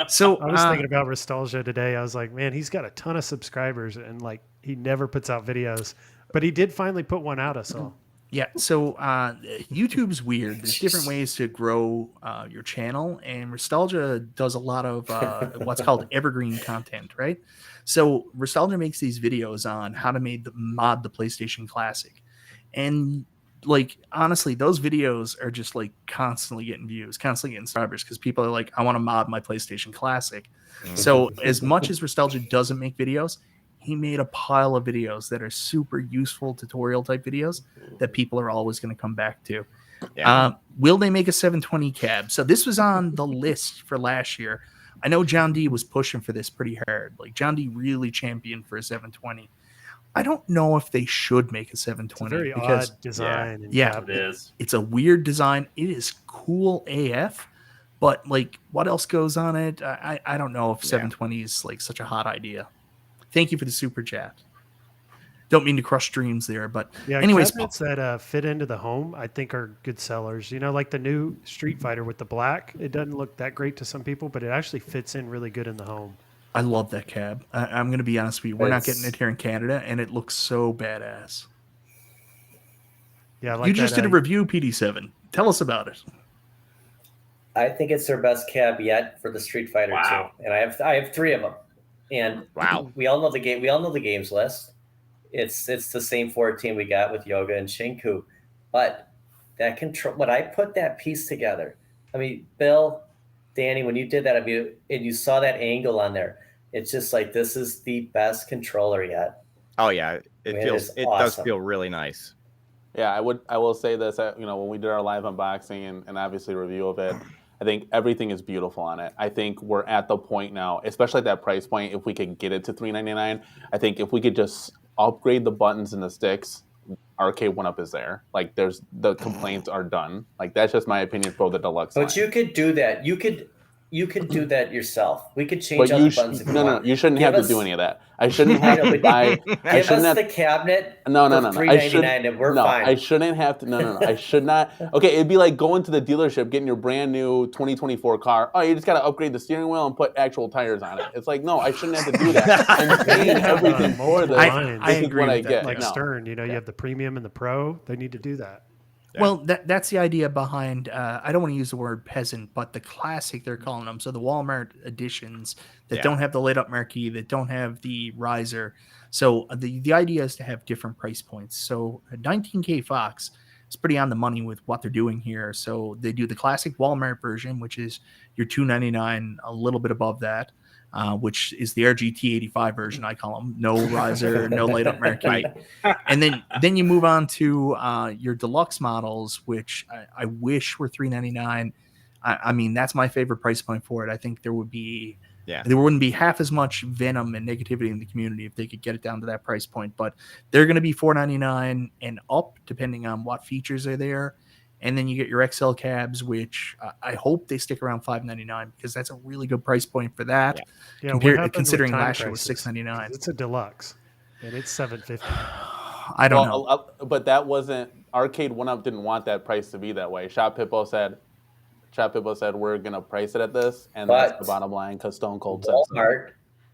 S1: So
S5: I was thinking about Nostalgia today. I was like, man, he's got a ton of subscribers, and like he never puts out videos, but he did finally put one out. I saw.
S1: Yeah, so YouTube's weird. There's different ways to grow your channel, and Nostalgia does a lot of what's called evergreen content, right? So Nostalgia makes these videos on how to mod the PlayStation Classic, and like honestly, those videos are just like constantly getting views, constantly getting subscribers, because people are like, I want to mod my PlayStation Classic. So as much as Nostalgia doesn't make videos, he made a pile of videos that are super useful tutorial type videos that people are always going to come back to.
S4: Yeah.
S1: Will they make a 720 cab? So this was on the list for last year. I know John D was pushing for this pretty hard. Like John D really championed for a 720. I don't know if they should make a 720.
S5: It's a very
S1: because
S5: odd design.
S1: Yeah,
S7: it is.
S1: It's a weird design. It is cool AF, but like what else goes on it? I don't know if 720 is like such a hot idea. Thank you for the super chat. Don't mean to crush dreams there, but anyways,
S5: cabinets that fit into the home, I think, are good sellers. You know, like the new Street Fighter with the black. It doesn't look that great to some people, but it actually fits in really good in the home.
S1: I love that cab. I'm going to be honest with you. We're not getting it here in Canada, and it looks so badass.
S5: Yeah, I like
S1: you just did a review, PD7. Tell us about it.
S6: I think it's their best cab yet for the Street Fighter 2, and I have 3 of them. And we all know the game. We all know the games list. It's the same 14 we got with Yoga and Shinku, but that control. When I put that piece together, I mean, Bill, Danny, when you did that, I mean, and you saw that angle on there, it's just like this is the best controller yet.
S4: Oh yeah, it does feel really nice.
S2: Yeah, I will say this. When we did our live unboxing and obviously review of it, I think everything is beautiful on it. I think we're at the point now, especially at that price point, if we could get it to $399, I think if we could just upgrade the buttons and the sticks, Arcade1Up is there. Like, the complaints are done. Like, that's just my opinion for the Deluxe line.
S6: But you could do that. You could do that yourself. We could change all the buttons.
S2: No, you shouldn't have to do any of that. I shouldn't have to buy.
S6: Give us the cabinet.
S2: No.
S6: $399 and we're fine.
S2: I shouldn't have to. No. I should not. Okay, it'd be like going to the dealership, getting your brand new 2024 car. Oh, you just got to upgrade the steering wheel and put actual tires on it. It's like, no, I shouldn't have to do that. I'm paying everything for this.
S1: I agree
S2: what
S1: with
S2: I
S1: that.
S2: get.
S5: Like Stern, you have the premium and the pro. They need to do that.
S4: Yeah.
S1: Well, that's the idea behind, I don't want to use the word peasant, but the classic, they're calling them. So the Walmart editions that don't have the lit up marquee, that don't have the riser. So the idea is to have different price points. So 19K Fox is pretty on the money with what they're doing here. So they do the classic Walmart version, which is your $299, a little bit above that. Which is the RGT85 version, I call them. No riser, no light up marquee. And then you move on to your deluxe models, which I wish were $399. I mean, that's my favorite price point for it. I think there wouldn't be half as much venom and negativity in the community if they could get it down to that price point. But they're going to be $499 and up, depending on what features are there. And then you get your XL cabs, which I hope they stick around $599 because that's a really good price point for that.
S5: Yeah.
S1: Considering last year was $699.
S5: It's a deluxe, and it's $750.
S1: I don't know.
S2: But that wasn't Arcade1Up didn't want that price to be that way. Shop Hippo said we're gonna price it at this, and that's the bottom line because Stone Cold said
S6: Walmart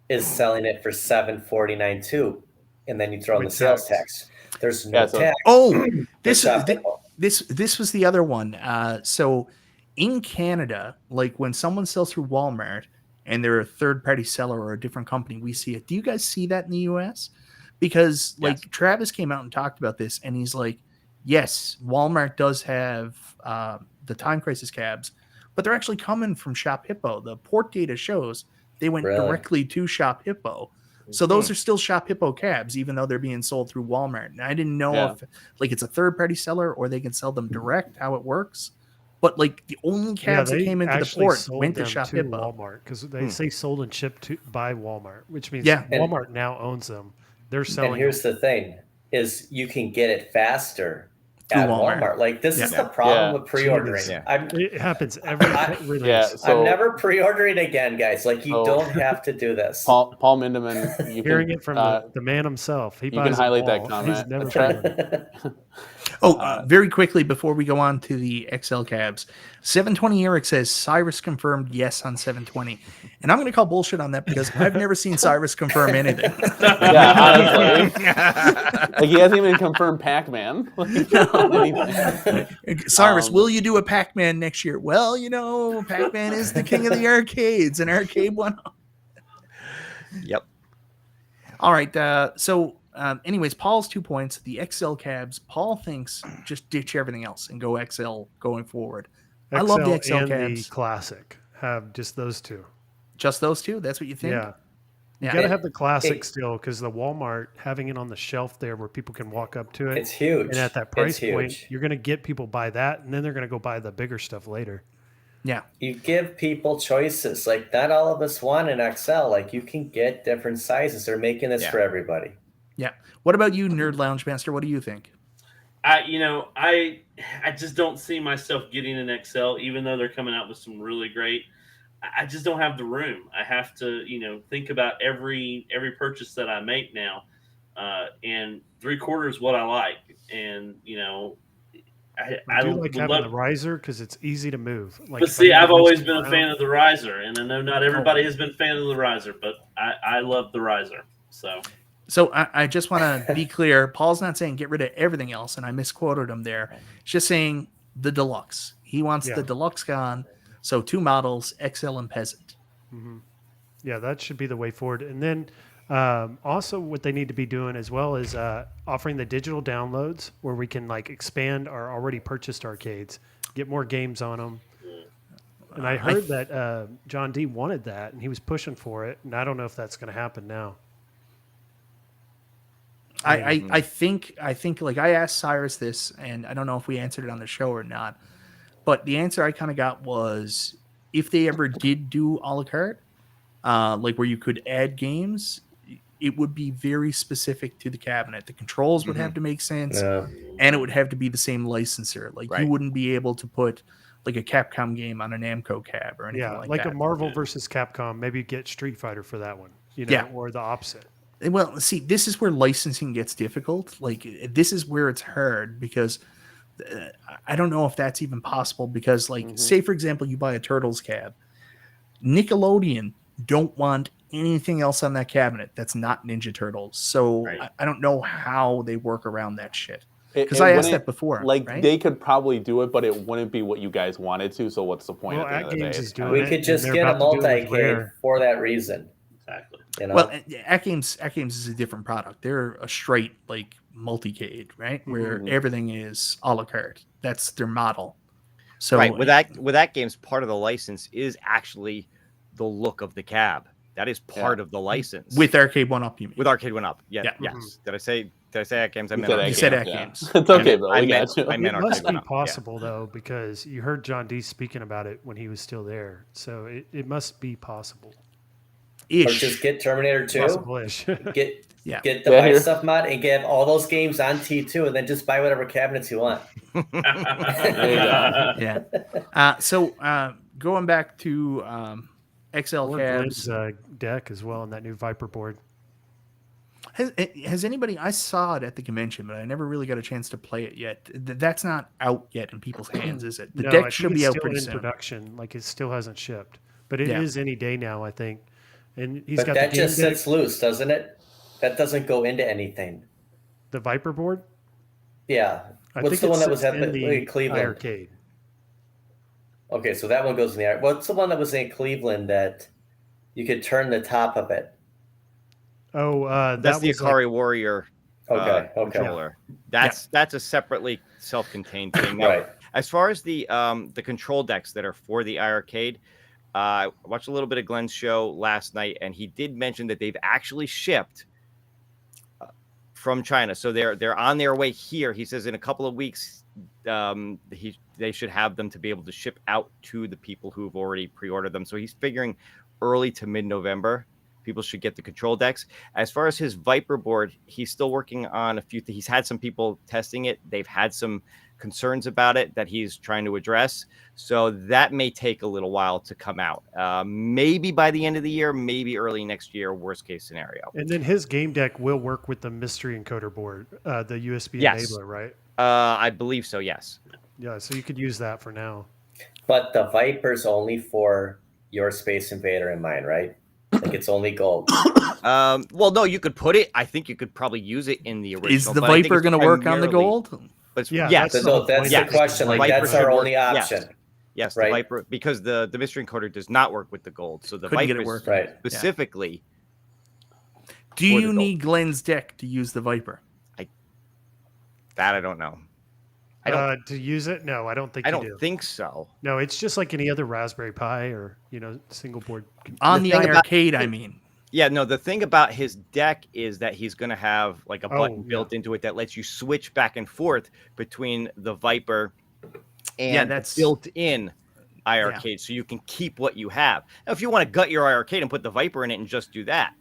S6: is selling it for $749 too, and then you throw in the sales tax. There's no tax.
S1: Oh, this was the other one. So in Canada, like when someone sells through Walmart and they're a third-party seller or a different company, we see it. Do you guys see that in the US? Because Travis came out and talked about this, and he's like, yes, Walmart does have the Time Crisis cabs, but they're actually coming from Shop Hippo. The port data shows They went
S6: Really?
S1: directly to Shop Hippo. So those are still Shop Hippo cabs, even though they're being sold through Walmart. And I didn't know if like it's a third-party seller or they can sell them direct, how it works. But like the only cabs that came into the port went to Shop Hippo.
S5: Walmart, because they say sold and shipped by Walmart, which means
S1: Yeah.
S5: Walmart now owns them. They're selling.
S6: And here's the thing: is you can get it faster at
S1: Walmart.
S6: Walmart. Like this is the problem with pre-ordering.
S5: It happens every release.
S2: Yeah, so
S6: I'm never pre-ordering again, guys. Like you don't have to do this.
S2: Paul Mindeman, you
S5: Hearing
S2: can,
S5: it from the man himself. He
S2: you
S5: buys
S2: can highlight
S5: them
S2: that
S5: all.
S2: comment.
S5: He's never pre-ordered.
S1: Very quickly before we go on to the XL cabs, 720 Eric says Cyrus confirmed yes on 720, and I'm going to call bullshit on that because I've never seen Cyrus confirm anything.
S2: Yeah, honestly, like he hasn't even confirmed Pac-Man.
S1: Cyrus, will you do a Pac-Man next year? Well, you know, Pac-Man is the king of the arcades, and Arcade1Up.
S4: Yep.
S1: All right. Anyways, Paul's 2 points. The XL cabs. Paul thinks just ditch everything else and go XL going forward. I love the XL
S5: and
S1: cabs.
S5: The Classic have just those two.
S1: Just those two? That's what you think?
S5: Yeah. You got to have the Classic still, because the Walmart, having it on the shelf there where people can walk up to it.
S6: It's huge.
S5: And at that price point, you're going to get people buy that, and then they're going to go buy the bigger stuff later.
S1: Yeah.
S6: You give people choices. Like, not all of us want an XL. Like, you can get different sizes. They're making this for everybody.
S1: Yeah. What about you, Nerd Lounge Master? What do you think?
S7: I just don't see myself getting an XL, even though they're coming out with some really great. I just don't have the room. I have to, think about every purchase that I make now, and 3/4 is what I like. And
S5: I do like having the riser because it's easy to move.
S7: But see, I've always been a fan of the riser, and I know not everybody has been a fan of the riser, but I love the riser.
S1: So I just want to be clear. Paul's not saying get rid of everything else, and I misquoted him there. He's just saying the Deluxe. He wants the Deluxe gone. So 2 models, XL and Peasant.
S5: Mm-hmm. Yeah, that should be the way forward. And then also what they need to be doing as well is offering the digital downloads where we can expand our already purchased arcades, get more games on them. And I heard that John D wanted that, and he was pushing for it. And I don't know if that's going to happen now.
S1: I think I asked Cyrus this, and I don't know if we answered it on the show or not, but the answer I kind of got was if they ever did do a la carte, where you could add games, it would be very specific to the cabinet. The controls would have to make sense, and it would have to be the same licensor. You wouldn't be able to put a Capcom game on an Namco cab or anything like that.
S5: A Marvel versus Capcom, maybe get Street Fighter for that one, or the opposite.
S1: Well, see, this is where licensing gets difficult. This is where it's hard because I don't know if that's even possible because, say, for example, you buy a Turtles cab. Nickelodeon don't want anything else on that cabinet that's not Ninja Turtles. So I don't know how they work around that shit. Because I asked that before.
S2: They could probably do it, but it wouldn't be what you guys wanted to. So what's the point at the end of the day?
S5: Is doing
S6: we could just get a multi-cade for that reason.
S7: Exactly.
S1: Well, AtGames is a different product. They're a straight multi-cade, right? Where everything is a la carte. That's their model. So
S4: with AtGames, part of the license is actually the look of the cab. That is part of the license.
S1: With Arcade1Up, you mean?
S4: With Arcade1Up, yes. Did I say AtGames? I meant
S1: AtGames. You said AtGames.
S2: It's okay, though.
S4: I meant
S5: it must be
S4: Arcade1Up.
S5: possible though, because you heard John D speaking about it when he was still there. So it must be possible.
S6: Or just get Terminator 2,
S5: Possible-ish.
S6: get the Buy Stuff mod, and get all those games on T2, and then just buy whatever cabinets you want.
S1: So going back to XL cabs,
S5: deck as well, and that new Viper board.
S1: Has anybody? I saw it at the convention, but I never really got a chance to play it yet. That's not out yet in people's hands, is it? The deck should be out pretty soon.
S5: Production, it still hasn't shipped, but it is any day now, I think. And
S6: but that just sits loose, doesn't it? That doesn't go into anything.
S5: The Viper board?
S6: Yeah. What's the one that was at the Cleveland
S5: arcade?
S6: Okay, so that one goes in the what's the one that was in Cleveland that you could turn the top of it?
S5: Oh,
S4: that's the Akari Warrior controller.
S6: That's
S4: a separately self-contained thing. Now,
S6: right.
S4: As far as the control decks that are for the arcade, I watched a little bit of Glenn's show last night, and he did mention that they've actually shipped from China. So they're on their way here. He says in a couple of weeks, they should have them to be able to ship out to the people who've already pre-ordered them. So he's figuring early to mid-November, people should get the control decks. As far as his Viper board, he's still working on a few things. He's had some people testing it. They've had some concerns about it that he's trying to address. So that may take a little while to come out. Maybe by the end of the year, maybe early next year, worst case scenario.
S5: And then his game deck will work with the mystery encoder board, the USB enabler, right?
S4: I believe so, yes.
S5: Yeah, so you could use that for now.
S6: But the Viper's only for your Space Invader and mine, right? Like it's only gold.
S4: Well, no, you could put it. I think you could probably use it in the original.
S1: Is the Viper going to work on the gold?
S4: But
S5: Yeah,
S4: yes,
S6: that's the question. Like that's our only option.
S4: Yes,
S6: right?
S4: the Viper, because the mystery encoder does not work with the gold. So the
S1: Couldn't get
S4: Viper
S1: it working.
S6: Right.
S4: specifically.
S1: Do you need Glenn's deck to use the Viper?
S4: That I don't know.
S5: To use it? No, I don't think
S4: I
S5: you
S4: don't
S5: do.
S4: think so.
S5: No, it's just like any other Raspberry Pi or single board.
S1: On the
S4: thing about-
S1: arcade, I mean.
S4: Yeah, no, the thing about his deck is that he's going to have like a button built into it that lets you switch back and forth between the Viper and
S1: that's
S4: built-in iArcade, so you can keep what you have. Now, if you want to gut your iArcade and put the Viper in it and just do that,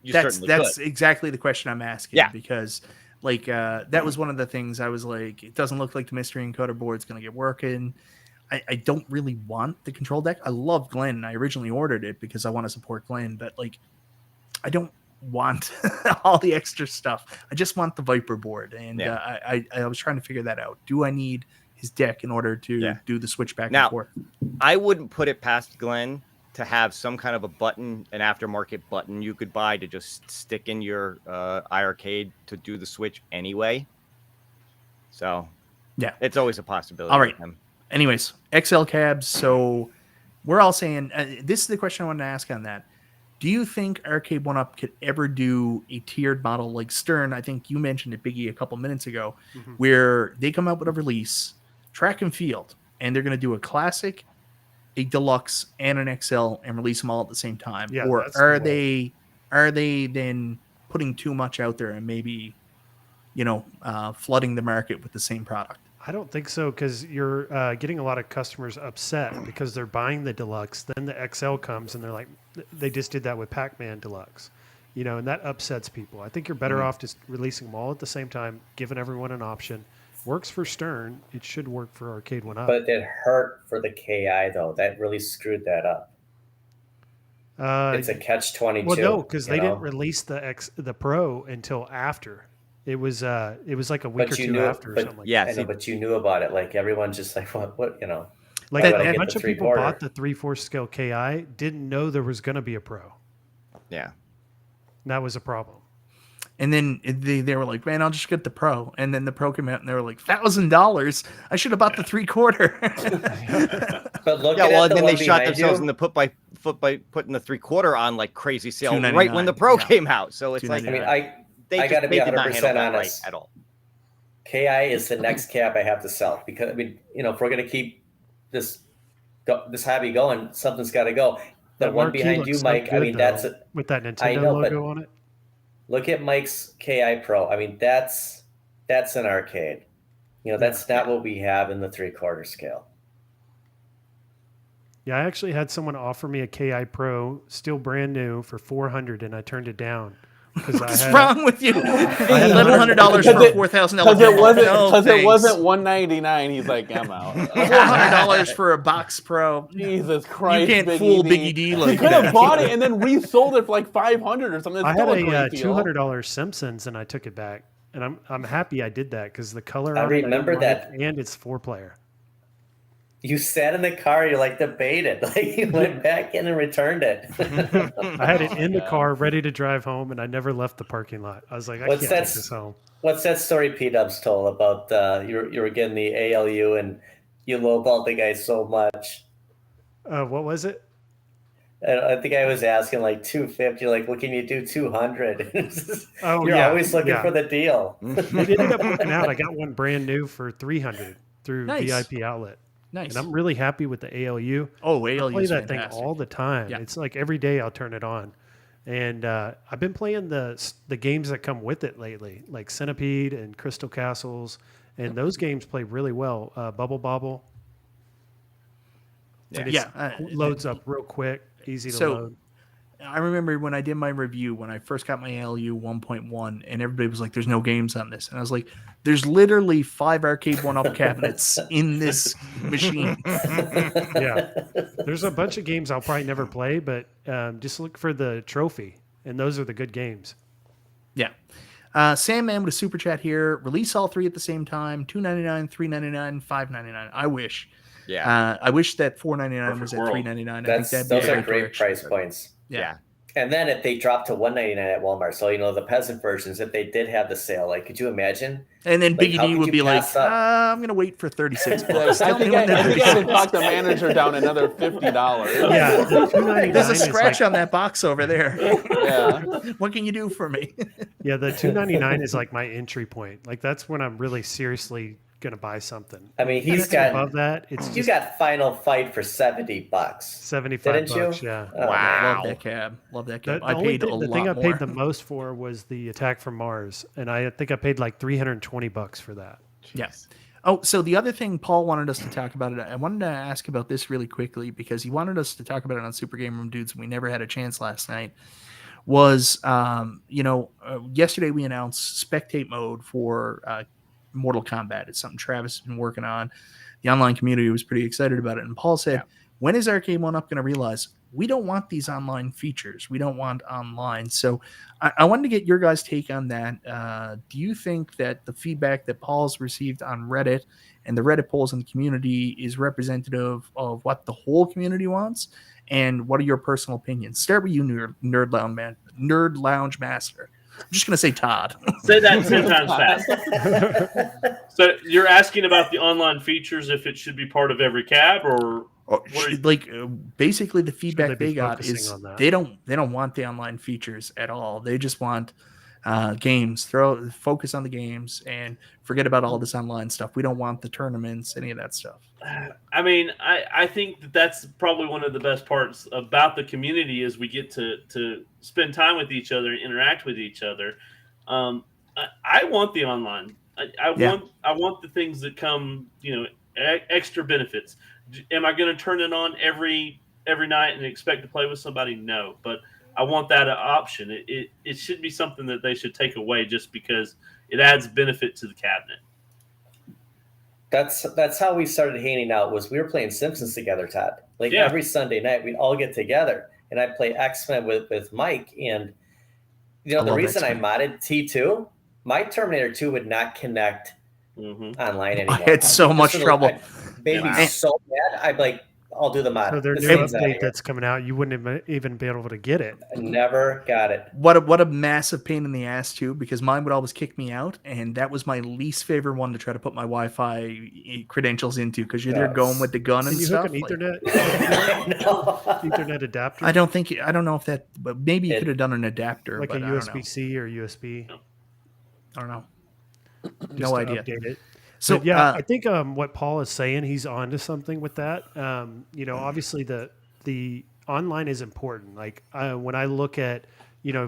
S1: that's
S4: certainly could.
S1: exactly the question I'm asking.
S4: Yeah.
S1: Because like that was one of the things I was like, it doesn't look like the mystery encoder board's going to get working. I don't really want the control deck. I love Glenn. I originally ordered it because I want to support Glenn, but like I don't want all the extra stuff. I just want the Viper board, and I was trying to figure that out. Do I need his deck in order to do the switch back and forth?
S4: I wouldn't put it past Glenn to have some kind of a button, an aftermarket button you could buy to just stick in your iArcade to do the switch anyway. So
S1: yeah,
S4: it's always a possibility.
S1: All right. Anyways, XL cabs. So we're all saying this is the question I wanted to ask on that. Do you think Arcade1Up could ever do a tiered model like Stern? I think you mentioned it, Biggie, a couple minutes ago, where they come out with a release, track and field, and they're going to do a classic, a deluxe, and an XL, and release them all at the same time.
S5: Yeah,
S1: or are they then putting too much out there and maybe flooding the market with the same product?
S5: I don't think so, because you're getting a lot of customers upset because they're buying the Deluxe, then the XL comes and they're like, they just did that with Pac-Man Deluxe, and that upsets people. I think you're better off just releasing them all at the same time, giving everyone an option. Works for Stern, it should work for Arcade1Up.
S6: But it hurt for the KI though. That really screwed that up. It's a catch-22.
S5: Well, no, because they didn't release the Pro until after. It was like a week or two after or something like that.
S6: I know, but you knew about it. Like everyone's just like, what.
S5: Like a bunch of people bought the 3/4 scale KI, didn't know there was going to be a Pro.
S4: Yeah.
S5: And that was a problem.
S1: And then they were like, man, I'll just get the Pro. And then the Pro came out and they were like, $1,000. I should have bought the 3/4.
S6: But look
S4: and then they shot themselves in the foot by putting the 3/4 on like crazy sale right when the Pro came out. So it's like,
S6: I got to be 100% honest.
S4: At all.
S6: KI is the next cab I have to sell because if we're going to keep this hobby going, something's got to go. The one behind you, Mike. Good, that's
S5: with that Nintendo logo on it.
S6: Look at Mike's KI Pro. I mean, that's an arcade. That's not what we have in the 3/4 scale.
S5: Yeah, I actually had someone offer me a KI Pro, still brand new, for $400, and I turned it down.
S1: What's wrong with you? $1,100 for a $4,000.
S2: Because it wasn't $199. He's like, I'm out.
S1: $400 for a box Pro.
S2: Jesus Christ!
S1: You can't fool Biggie D. Like
S2: he could have bought it and then resold it for like $500 or something.
S5: I had a $200 Simpsons and I took it back, and I'm happy I did that because the color.
S6: I remember that,
S5: and it's 4-player.
S6: You sat in the car, you debated. Like you went back in and returned it.
S5: I had it in the car ready to drive home, and I never left the parking lot. I was like, I can't take this home.
S6: What's that story P-Dubs told about you were getting the ALU and you lowballed the guy so much?
S5: What was it?
S6: I think I was asking like $250. Like, what can you do? $200. You're always looking for the deal.
S5: It ended up working out. I got one brand new for $300 through VIP Outlet.
S1: Nice.
S5: And I'm really happy with the ALU.
S1: Oh,
S5: I
S1: ALU
S5: play
S1: is
S5: that
S1: fantastic.
S5: thing all the time.
S1: Yeah.
S5: It's like every day I'll turn it on. And I've been playing the games that come with it lately, like Centipede and Crystal Castles. And those games play really well. Bubble Bobble. And it loads up real quick, easy to load.
S1: I remember when I did my review, when I first got my ALU 1.1, and everybody was like, there's no games on this. And I was like, there's literally 5 Arcade1Up cabinets in this machine.
S5: Yeah. There's a bunch of games I'll probably never play, but just look for the trophy. And those are the good games.
S1: Yeah. Sandman with a super chat here. Release all 3 at the same time. $2.99, $3.99, $5.99. I wish.
S4: Yeah.
S1: I wish that $4.99 was at $3.99.
S6: Those are great price points.
S1: Yeah.
S6: And then if they dropped to $1.99 at Walmart, so the peasant versions, if they did have the sale, like, could you imagine?
S1: And then Biggie D would be like, I'm going to wait for $36.
S2: I think I would talk the manager down another $50.
S5: Yeah, $2.99
S1: there's a scratch on that box over there.
S2: Yeah.
S1: What can you do for me?
S5: Yeah, the $2.99 is like my entry point. Like, that's when I'm really seriously gonna buy something.
S6: I mean, he's got
S5: above that. It's
S6: you got Final Fight for $70.
S5: $75. Yeah.
S6: Oh,
S1: wow. Love that cab. I paid a lot more.
S5: The thing I paid the most for was the Attack from Mars, and I think I paid like $320 for that.
S1: Yes. Oh, so the other thing Paul wanted us to talk about it. I wanted to ask about this really quickly because he wanted us to talk about it on Super Game Room Dudes, and we never had a chance last night. Was yesterday we announced spectate mode for Mortal Kombat. It's something Travis has been working on. The online community was pretty excited about it. And Paul said, when is Arcade1Up going to realize we don't want these online features? We don't want online. So I wanted to get your guys' take on that. Do you think that the feedback that Paul's received on Reddit and the Reddit polls in the community is representative of what the whole community wants? And what are your personal opinions? Start with you, Nerd Lounge Master. I'm just going to say Todd.
S7: Say that 10 times fast. So you're asking about the online features, if it should be part of every cab, or
S1: basically the feedback
S5: they
S1: they got is they don't want the online features at all. They just want games. Focus on the games and forget about all this online stuff. We don't want the tournaments, any of that stuff.
S7: I mean, I think that's probably one of the best parts about the community is we get to spend time with each other and interact with each other. I want the online. I want the things that come, extra benefits. Am I going to turn it on every night and expect to play with somebody? No, but I want that option. It should be something that they should take away just because it adds benefit to the cabinet.
S6: That's how we started hanging out. Was we were playing Simpsons together, Todd. Every Sunday night, we'd all get together, and I'd play X-Men with Mike. And the reason I modded T2, my Terminator 2 would not connect online anymore.
S1: I had so much trouble.
S6: Made me so mad. I'd be like, I'll do the mod.
S5: So their new update that's coming out, you wouldn't even be able to get it.
S6: I never got it.
S1: What a massive pain in the ass too, because mine would always kick me out, and that was my least favorite one to try to put my Wi-Fi credentials into because you're there going with the gun and stuff.
S5: Can you hook an Ethernet? Ethernet adapter?
S1: I don't know if that, but maybe you could have done an adapter,
S5: like a USB-C or USB.
S1: I don't know.
S5: No idea. Update it. So I think what Paul is saying, he's onto something with that. Obviously the online is important. Like when I look at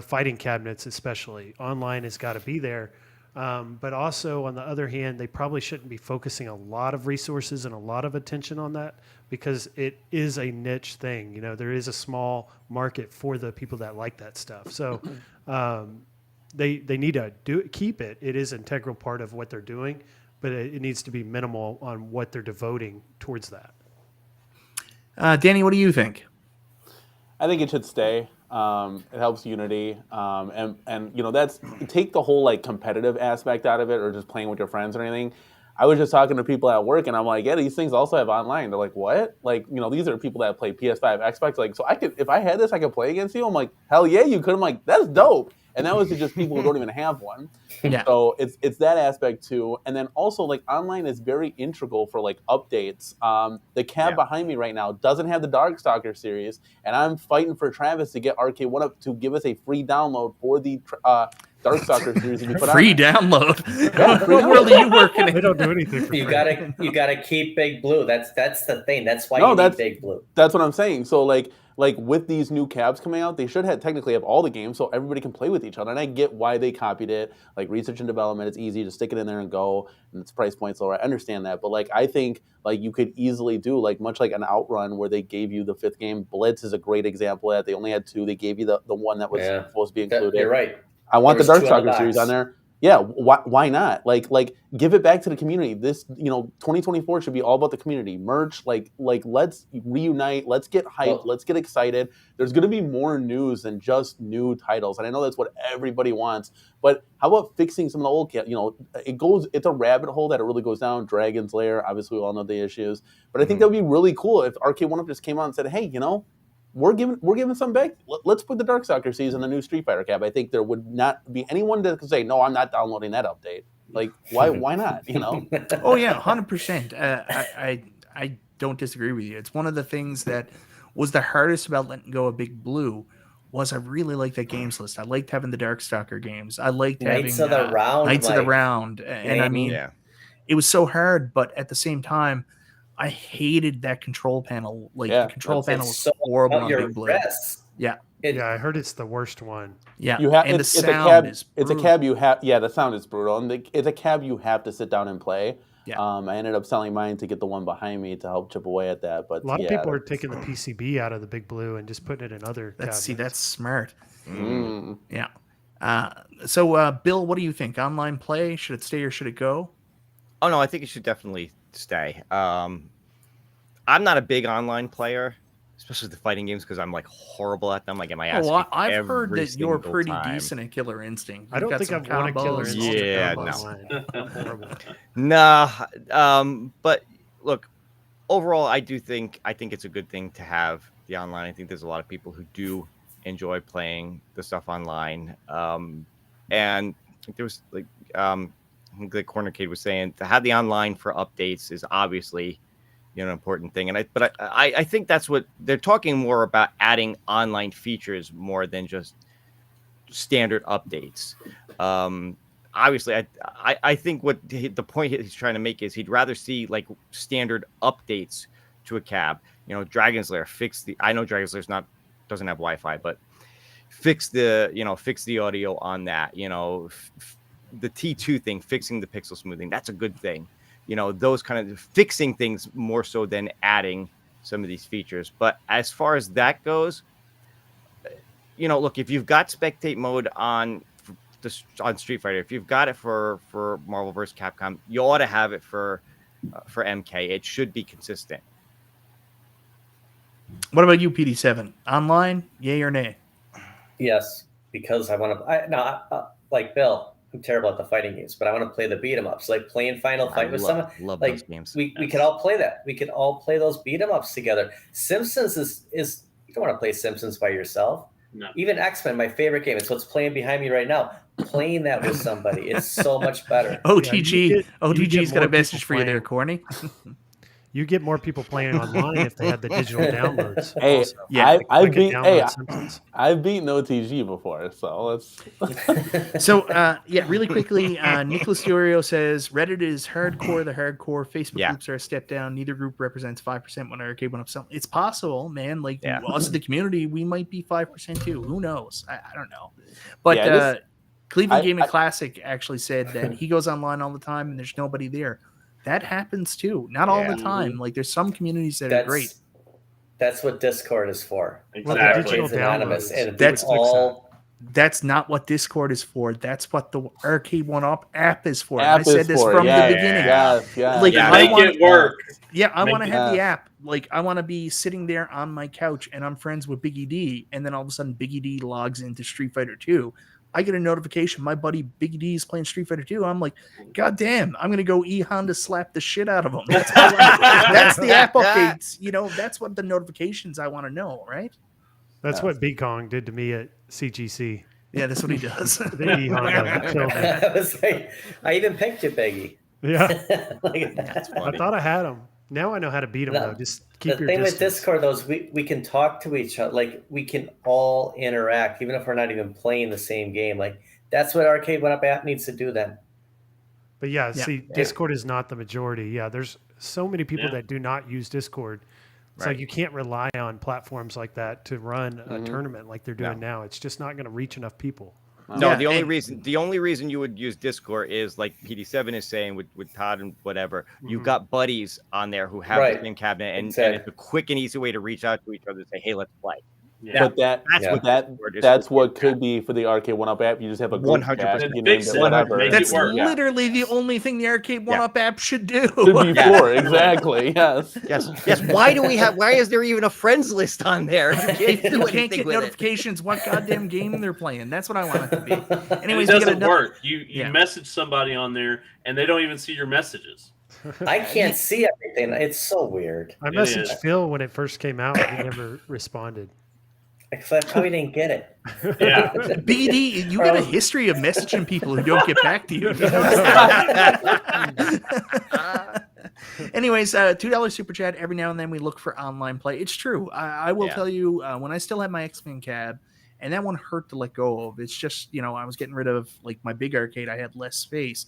S5: fighting cabinets, especially online has got to be there. But also on the other hand, they probably shouldn't be focusing a lot of resources and a lot of attention on that because it is a niche thing. There is a small market for the people that like that stuff. So they need to keep it. It is an integral part of what they're doing. But it needs to be minimal on what they're devoting towards that.
S1: Danny, what do you think?
S2: I think it should stay. It helps unity, and that's take the whole competitive aspect out of it, or just playing with your friends or anything. I was just talking to people at work, and I'm like, yeah, these things also have online. They're like, what? These are people that play PS5, Xbox. So I could, if I had this, I could play against you. I'm like, hell yeah, you could. I'm like, that's dope. And that was just people who don't even have one. Yeah. So it's that aspect too. And then also online is very integral for updates. The cab behind me right now doesn't have the Darkstalker series, and I'm fighting for Travis to get Arcade1Up to give us a free download for the Darkstalker series to be put
S1: free
S2: on.
S1: download. What world are you working in?
S5: They don't do anything for
S6: You
S5: free.
S6: gotta keep Big Blue. That's the thing. That's why you need Big Blue.
S2: That's what I'm saying. So like with these new cabs coming out, they should technically have all the games so everybody can play with each other. And I get why they copied it. Like research and development, it's easy to stick it in there and go, and its price point's lower. I understand that, but like I think like you could easily do like much like an Outrun where they gave you the 5th game. Blitz is a great example of that. They only had 2. They gave you the one that was supposed to be included.
S6: You're right.
S2: I want the Darkstalker series on there. Yeah, why not? Like give it back to the community. This 2024 should be all about the community. Merch, like let's reunite, let's get hyped, let's get excited. There's going to be more news than just new titles, and I know that's what everybody wants. But how about fixing some of the old it's a rabbit hole that it really goes down. Dragon's Lair, obviously we all know the issues, but I think that would be really cool if Arcade1Up just came out and said, hey, we're giving some back. Let's put the Darkstalker series in the new Street Fighter cab. I think there would not be anyone that could say, no, I'm not downloading that update. Like, why not?
S1: Oh yeah, 100%. I don't disagree with you. It's one of the things that was the hardest about letting go of Big Blue. Was I really liked that games list. I liked having the Darkstalker games. I liked
S6: Knights
S1: having
S6: of the Round,
S1: Knights of the Round, and I mean, it was so hard. But at the same time, I hated that control panel. Like the control panel was so horrible on Big Blue. Yeah.
S5: I heard it's the worst one.
S1: Yeah.
S2: You have,
S1: and
S2: it's
S1: the sound
S2: a cab,
S1: is
S2: it's a cab you have. Yeah, the sound is brutal, and it's a cab you have to sit down and play.
S1: Yeah.
S2: I ended up selling mine to get the one behind me to help chip away at that. But
S5: a lot of people are taking the PCB out of the Big Blue and just putting it in other cabinets.
S1: That's smart. Yeah. So Bill, what do you think? Online play, should it stay or should it go?
S4: Oh no, I think it should definitely stay. I'm not a big online player, especially the fighting games, because I'm like horrible at them. I get my ass kicked
S1: I've heard that you're pretty
S4: time.
S1: decent at Killer Instinct.
S5: I don't think I've won a Killer Instinct.
S4: Yeah,
S5: no.
S4: But look, overall, I think it's a good thing to have the online. I think there's a lot of people who do enjoy playing the stuff online. And there was like the Cornercade was saying, to have the online for updates is obviously an important thing. And I think that's what they're talking more about, adding online features more than just standard updates. Obviously, I think what the point he's trying to make is he'd rather see like standard updates to a cab. Dragon's Lair, I know Dragon's Lair's doesn't have Wi-Fi, but fix the audio on that. The T2 thing, fixing the pixel smoothing, that's a good thing. Those kind of fixing things more so than adding some of these features. But as far as that goes, look, if you've got spectate mode on Street Fighter, if you've got it for Marvel vs. Capcom, you ought to have it for MK. It should be consistent.
S1: What about you, PD7? Online, yay or nay?
S6: Yes, because I want to. Like Bill, I'm terrible at the fighting games, but I want to play the beat 'em ups, like playing Final Fight with someone.
S4: Love
S6: like
S4: those games.
S6: We could all play that. We could all play those beat 'em ups together. Simpsons is you don't want to play Simpsons by yourself.
S7: No.
S6: Even X-Men, my favorite game. It's what's playing behind me right now. Playing that with somebody, it's so much better.
S1: OTG's got a message for you there, Corny.
S5: You get more people playing online if they had the digital downloads.
S2: Hey,
S5: also.
S1: Yeah,
S2: I've beaten OTG before, so let's.
S1: So, really quickly, Nicholas Diorio says Reddit is hardcore. The hardcore Facebook groups are a step down. Neither group represents 5% when Arcade1Up something. It's possible, man. Like us, the community, we might be 5% too. Who knows? I don't know. But Cleveland Gaming Classic actually said that he goes online all the time and there's nobody there. That happens too. Not all the time. Like there's some communities that are great.
S6: That's what Discord is for.
S7: Exactly.
S6: It's anonymous, and
S1: that's not what Discord is for. That's what the Arcade1Up app is for. I said this from the beginning.
S7: Make it work.
S1: Yeah, I want to have the app. Like I want to be sitting there on my couch and I'm friends with Biggie D, and then all of a sudden Biggie D logs into Street Fighter 2. I get a notification. My buddy Big D is playing Street Fighter 2. I'm like, God damn, I'm going to go E-Honda slap the shit out of him. That's the app updates. That's what the notifications I want to know, right?
S5: That's what Big Kong did to me at CGC.
S1: Yeah, that's what he does.
S5: The E-Honda killed me.
S6: I even picked you, Biggie.
S5: Yeah. I thought I had him. Now I know how to beat him, though. Just keep your distance. The thing with
S6: Discord, though, is we can talk to each other. Like, we can all interact, even if we're not even playing the same game. Like, That's what Arcade1Up app needs to do then.
S5: But yeah, see, Discord is not the majority. Yeah, there's so many people that do not use Discord. It's like you can't rely on platforms like that to run a tournament like they're doing now. It's just not going to reach enough people.
S4: No, the only reason you would use Discord is like PD7 is saying with Todd and whatever. You've got buddies on there who have the same cabinet, and it's a quick and easy way to reach out to each other and say, "Hey, let's play."
S2: Yeah. But that's what could be for the Arcade1Up app. You just have a
S4: 100%.
S1: That's literally the only thing the Arcade1Up app should do.
S2: Should be for exactly.
S4: Yes. Why is there even a friends list on there?
S1: You can't get notifications what goddamn game they're playing. That's what I want it to be. Anyways,
S7: it doesn't work. You message somebody on there and they don't even see your messages.
S6: I can't see everything. It's so weird.
S5: I messaged Phil when it first came out. He never responded.
S6: Because I probably didn't get it.
S7: Yeah.
S1: BD, you got a history of messaging people who don't get back to you. Anyways, $2 super chat. Every now and then we look for online play. It's true. I will tell you, when I still had my X-Men cab, and that one hurt to let go of. It's just, I was getting rid of like my big arcade. I had less space.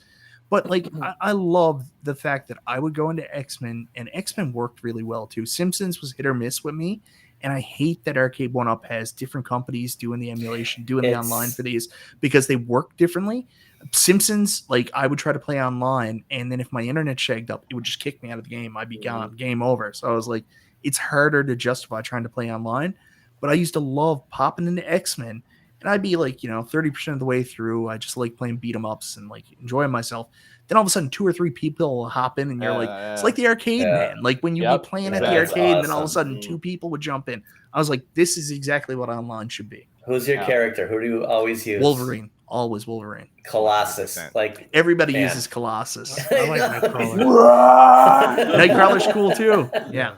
S1: But like, I love the fact that I would go into X-Men, and X-Men worked really well too. Simpsons was hit or miss with me. And I hate that Arcade1Up has different companies doing the emulation, doing the online for these, because they work differently. Simpsons, like I would try to play online, and then if my internet shagged up, it would just kick me out of the game. I'd be gone, game over. So I was like, it's harder to justify trying to play online. But I used to love popping into X-Men, and I'd be like, 30% of the way through. I just like playing beat 'em ups and like enjoying myself. Then all of a sudden, 2 or 3 people will hop in, and you're like, it's like the arcade, man. Like when you be playing at the arcade, and then all of a sudden 2 people would jump in. I was like, this is exactly what online should be.
S6: Who's your character? Who do you always use?
S1: Wolverine. Always Wolverine.
S6: Colossus.
S4: 100%.
S6: Like
S1: everybody uses Colossus.
S5: I like Nightcrawler.
S1: Nightcrawler's cool too. Yeah.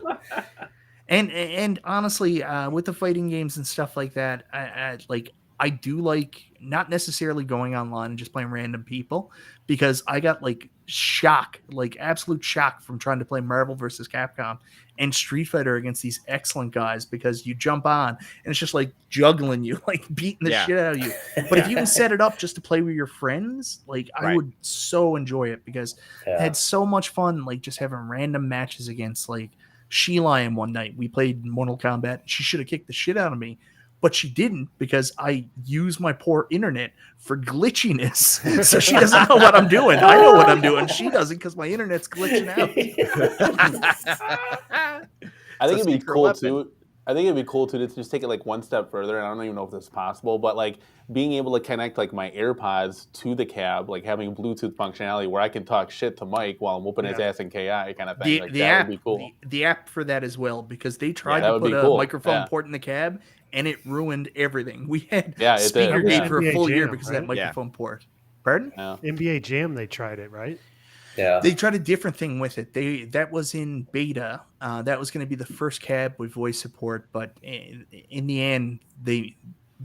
S1: And honestly, with the fighting games and stuff like that, I do like not necessarily going online and just playing random people, because I got like absolute shock from trying to play Marvel versus Capcom and Street Fighter against these excellent guys, because you jump on and it's just like juggling you, like beating the shit out of you. But if you can set it up just to play with your friends, like I would so enjoy it, because I had so much fun, like just having random matches against like She-Lion one night. We played Mortal Kombat. She should have kicked the shit out of me, but she didn't, because I use my poor internet for glitchiness. So she doesn't know what I'm doing. I know what I'm doing. She doesn't, because my internet's glitching out.
S2: I think it'd be cool too. I think it'd be cool to just take it like one step further. And I don't even know if this is possible, but like being able to connect like my AirPods to the cab, like having Bluetooth functionality where I can talk shit to Mike while I'm whooping his ass in KI kind of thing. That
S1: app
S2: would be cool.
S1: The app for that as well, because they tried to put a microphone port in the cab, and it ruined everything. We had speaker gate for a full year because of that microphone port. Pardon?
S5: NBA Jam, they tried it, right?
S6: Yeah.
S1: They tried a different thing with it. That was in beta. That was going to be the first cab with voice support, but in the end, they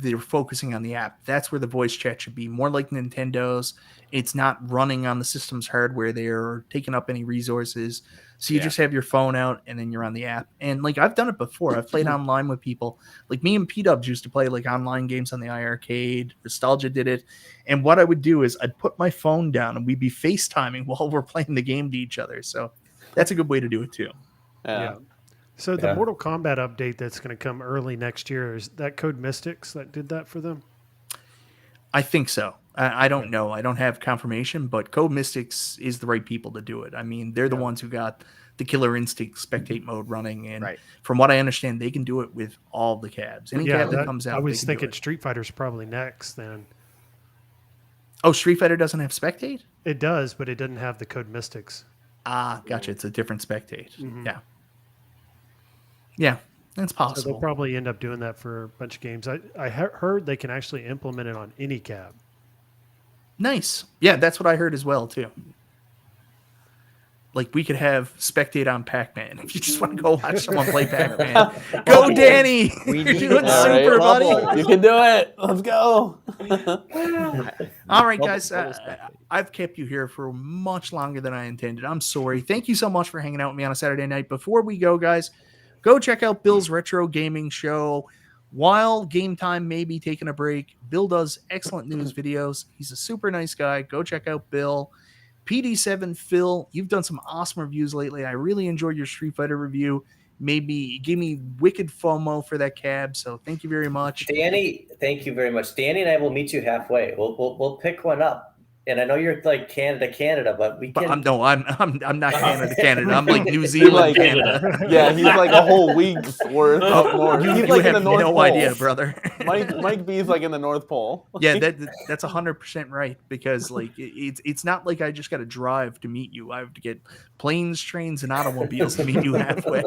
S1: were focusing on the app. That's where the voice chat should be, more like Nintendo's. It's not running on the system's hardware there or taking up any resources. So you just have your phone out and then you're on the app. And like I've done it before. I've played online with people. Like me and P-Dubs used to play like online games on the iArcade. Nostalgia did it. And what I would do is I'd put my phone down and we'd be FaceTiming while we're playing the game to each other. So that's a good way to do it too.
S5: Yeah. So the Mortal Kombat update that's going to come early next year, is that Code Mystics that did that for them?
S1: I think so. I don't know. I don't have confirmation, but Code Mystics is the right people to do it. I mean, they're the ones who got the Killer Instinct spectate mode running. And from what I understand, they can do it with all the cabs. Any cab that comes out.
S5: I was thinking Street Fighter's probably next then.
S1: Oh, Street Fighter doesn't have spectate?
S5: It does, but it doesn't have the Code Mystics.
S1: Ah, gotcha. It's a different spectate. Mm-hmm. Yeah. Yeah, that's possible.
S5: So they'll probably end up doing that for a bunch of games. I heard they can actually implement it on any cab.
S1: Nice. Yeah, that's what I heard as well, too. Like, we could have spectate on Pac-Man. If you just want to go watch someone play Pac-Man. Go, Danny! You're doing super, buddy.
S2: You can do it. Let's go.
S1: All right, guys. I've kept you here for much longer than I intended. I'm sorry. Thank you so much for hanging out with me on a Saturday night. Before we go, guys, go check out Bill's Retro Gaming Show. while Game Time may be taking a break, Bill does excellent news videos. He's a super nice guy. Go check out Bill. PD7 Phil, you've done some awesome reviews lately. I really enjoyed your Street Fighter review. Gave me wicked FOMO for that cab. So thank you very much.
S6: Danny, thank you very much. Danny and I will meet you halfway. We'll pick one up. And I know you're like Canada, but we can.
S1: I'm not Canada. I'm like New Zealand, Canada.
S2: Yeah, he's like a whole week's worth up north. He's like in the North Pole.
S1: Idea, brother.
S2: Mike B's like in the North Pole.
S1: Yeah, that's 100% right, because like it's not like I just got to drive to meet you. I have to get planes, trains, and automobiles to meet you halfway.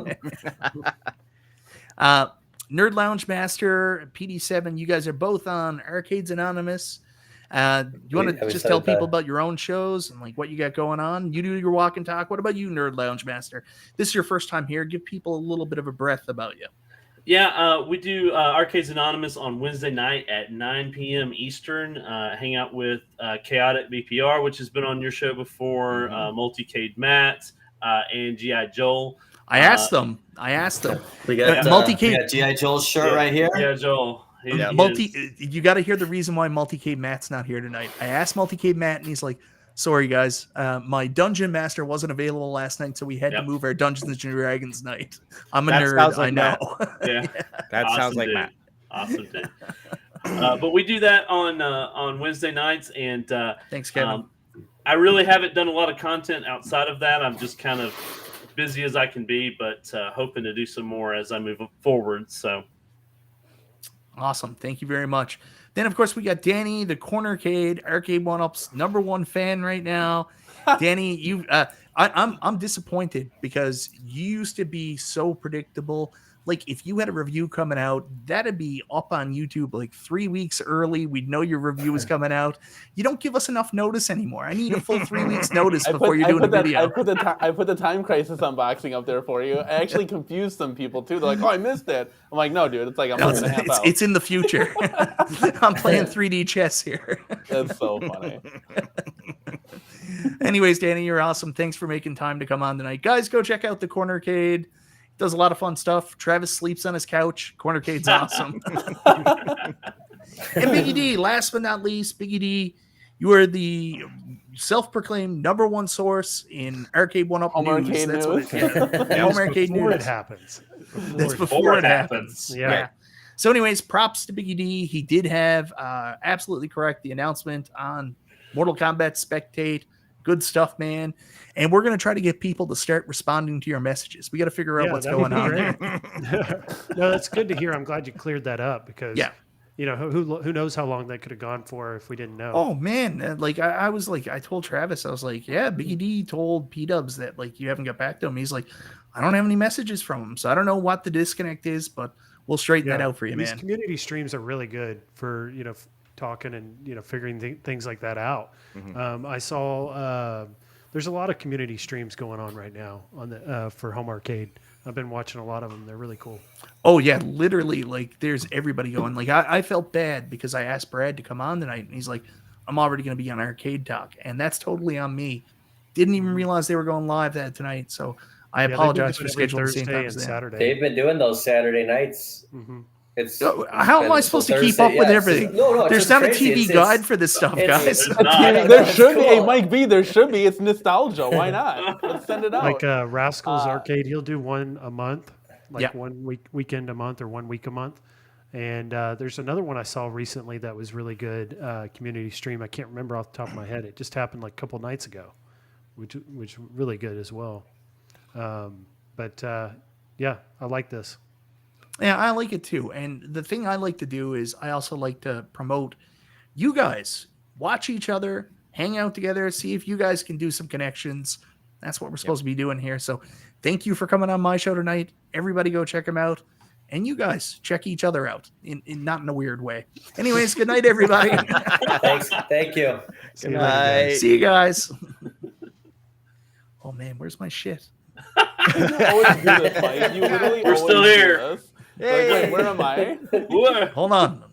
S1: Nerd Lounge Master, PD7, you guys are both on Arcades Anonymous. You want to just tell people about your own shows and like what you got going on? You do your walk and talk. What about you, Nerd Lounge Master? This is your first time here. Give people a little bit of a breath about you.
S7: Yeah, we do Arcades Anonymous on Wednesday night at 9 p.m. Eastern. Hang out with Chaotic BPR, which has been on your show before, Multicade Matt, and G.I. Joel.
S1: I asked them.
S8: We got
S1: Multicade.
S8: G.I. Joel's shirt right here.
S7: Yeah, Joel.
S1: You got to hear the reason why Multicade Matt's not here tonight. I asked Multicade Matt, and he's like, "Sorry guys, my dungeon master wasn't available last night, so we had to move our Dungeons and Dragons night." I'm a nerd.
S4: Like
S1: I know.
S7: Yeah,
S4: that
S7: awesome
S4: sounds like
S7: dude.
S4: Matt.
S7: Awesome dude. But we do that on Wednesday nights, and
S1: thanks, Kevin.
S7: I really haven't done a lot of content outside of that. I'm just kind of busy as I can be, but hoping to do some more as I move forward. So.
S1: Awesome. Thank you very much. Then, of course, we got Danny, the Cornercade, Arcade1Up's #1 fan right now. Danny, I'm disappointed because you used to be so predictable. Like, if you had a review coming out, that'd be up on YouTube like 3 weeks early. We'd know your review was coming out. You don't give us enough notice anymore. I need a full 3 weeks notice before you're doing a video.
S2: I put the Time Crisis unboxing up there for you. I actually confused some people too. They're like, "Oh, I missed it." I'm like, "No, dude, it's like I'm and a half out."
S1: It's in the future. I'm playing 3D chess here.
S2: That's so funny.
S1: Anyways, Danny, you're awesome. Thanks for making time to come on tonight. Guys, go check out the Cornercade. Does a lot of fun stuff. Travis sleeps on his couch. Cornercade's awesome. And Biggie D, last but not least, Biggie D, you are the self-proclaimed #1 source in Arcade1Up news.
S2: Arcade
S1: That's
S2: news.
S1: what Home Arcade
S5: before
S1: news.
S5: It happens.
S1: That's before it happens.
S5: Yeah.
S1: Right. So anyways, props to Biggie D. He did have absolutely correct the announcement on Mortal Kombat Spectate. Good stuff, man. And we're going to try to get people to start responding to your messages. We got to figure out what's going on there.
S5: No, that's good to hear. I'm glad you cleared that up because,
S1: yeah,
S5: you know, who knows how long that could have gone for if we didn't know.
S1: Oh, man. Like, I was like, I told Travis, I was like, yeah, Biggie D told P-Dubs that, like, you haven't got back to him. He's like, I don't have any messages from him. So I don't know what the disconnect is, but we'll straighten that out for you, man.
S5: These community streams are really good for, you know, talking and, you know, figuring things like that out. Mm-hmm. I saw there's a lot of community streams going on right now on the for Home Arcade. I've been watching a lot of them. They're really cool.
S1: Oh yeah, literally, like there's everybody going. Like I felt bad because I asked Brad to come on tonight, and he's like, "I'm already going to be on Arcade Talk," and that's totally on me. Didn't even realize they were going live that tonight, so I apologize for scheduling the same time as
S5: Saturday.
S6: They've been doing those Saturday nights.
S5: Mm-hmm.
S1: How am I supposed to keep up with everything? There's not a TV guide for this stuff, guys.
S2: There should be. Hey, Mike B, there should be. It's nostalgia. Why not? Let's send it out.
S5: Like Rascals Arcade, he'll do one a month, like one weekend a month or 1 week a month. And there's another one I saw recently that was really good, community stream. I can't remember off the top of my head. It just happened like a couple nights ago, which really good as well. But yeah, I like this.
S1: Yeah, I like it too. And the thing I like to do is I also like to promote you guys. Watch each other, hang out together, see if you guys can do some connections. That's what we're supposed to be doing here. So thank you for coming on my show tonight. Everybody go check them out. And you guys check each other out in not in a weird way. Anyways, good night, everybody.
S6: Thanks. Thank you.
S4: Good night.
S1: See you guys. Oh man, where's my shit?
S2: You always do this, Mike. You literally
S7: We're still here.
S2: Wait, where am I?
S1: Hold on.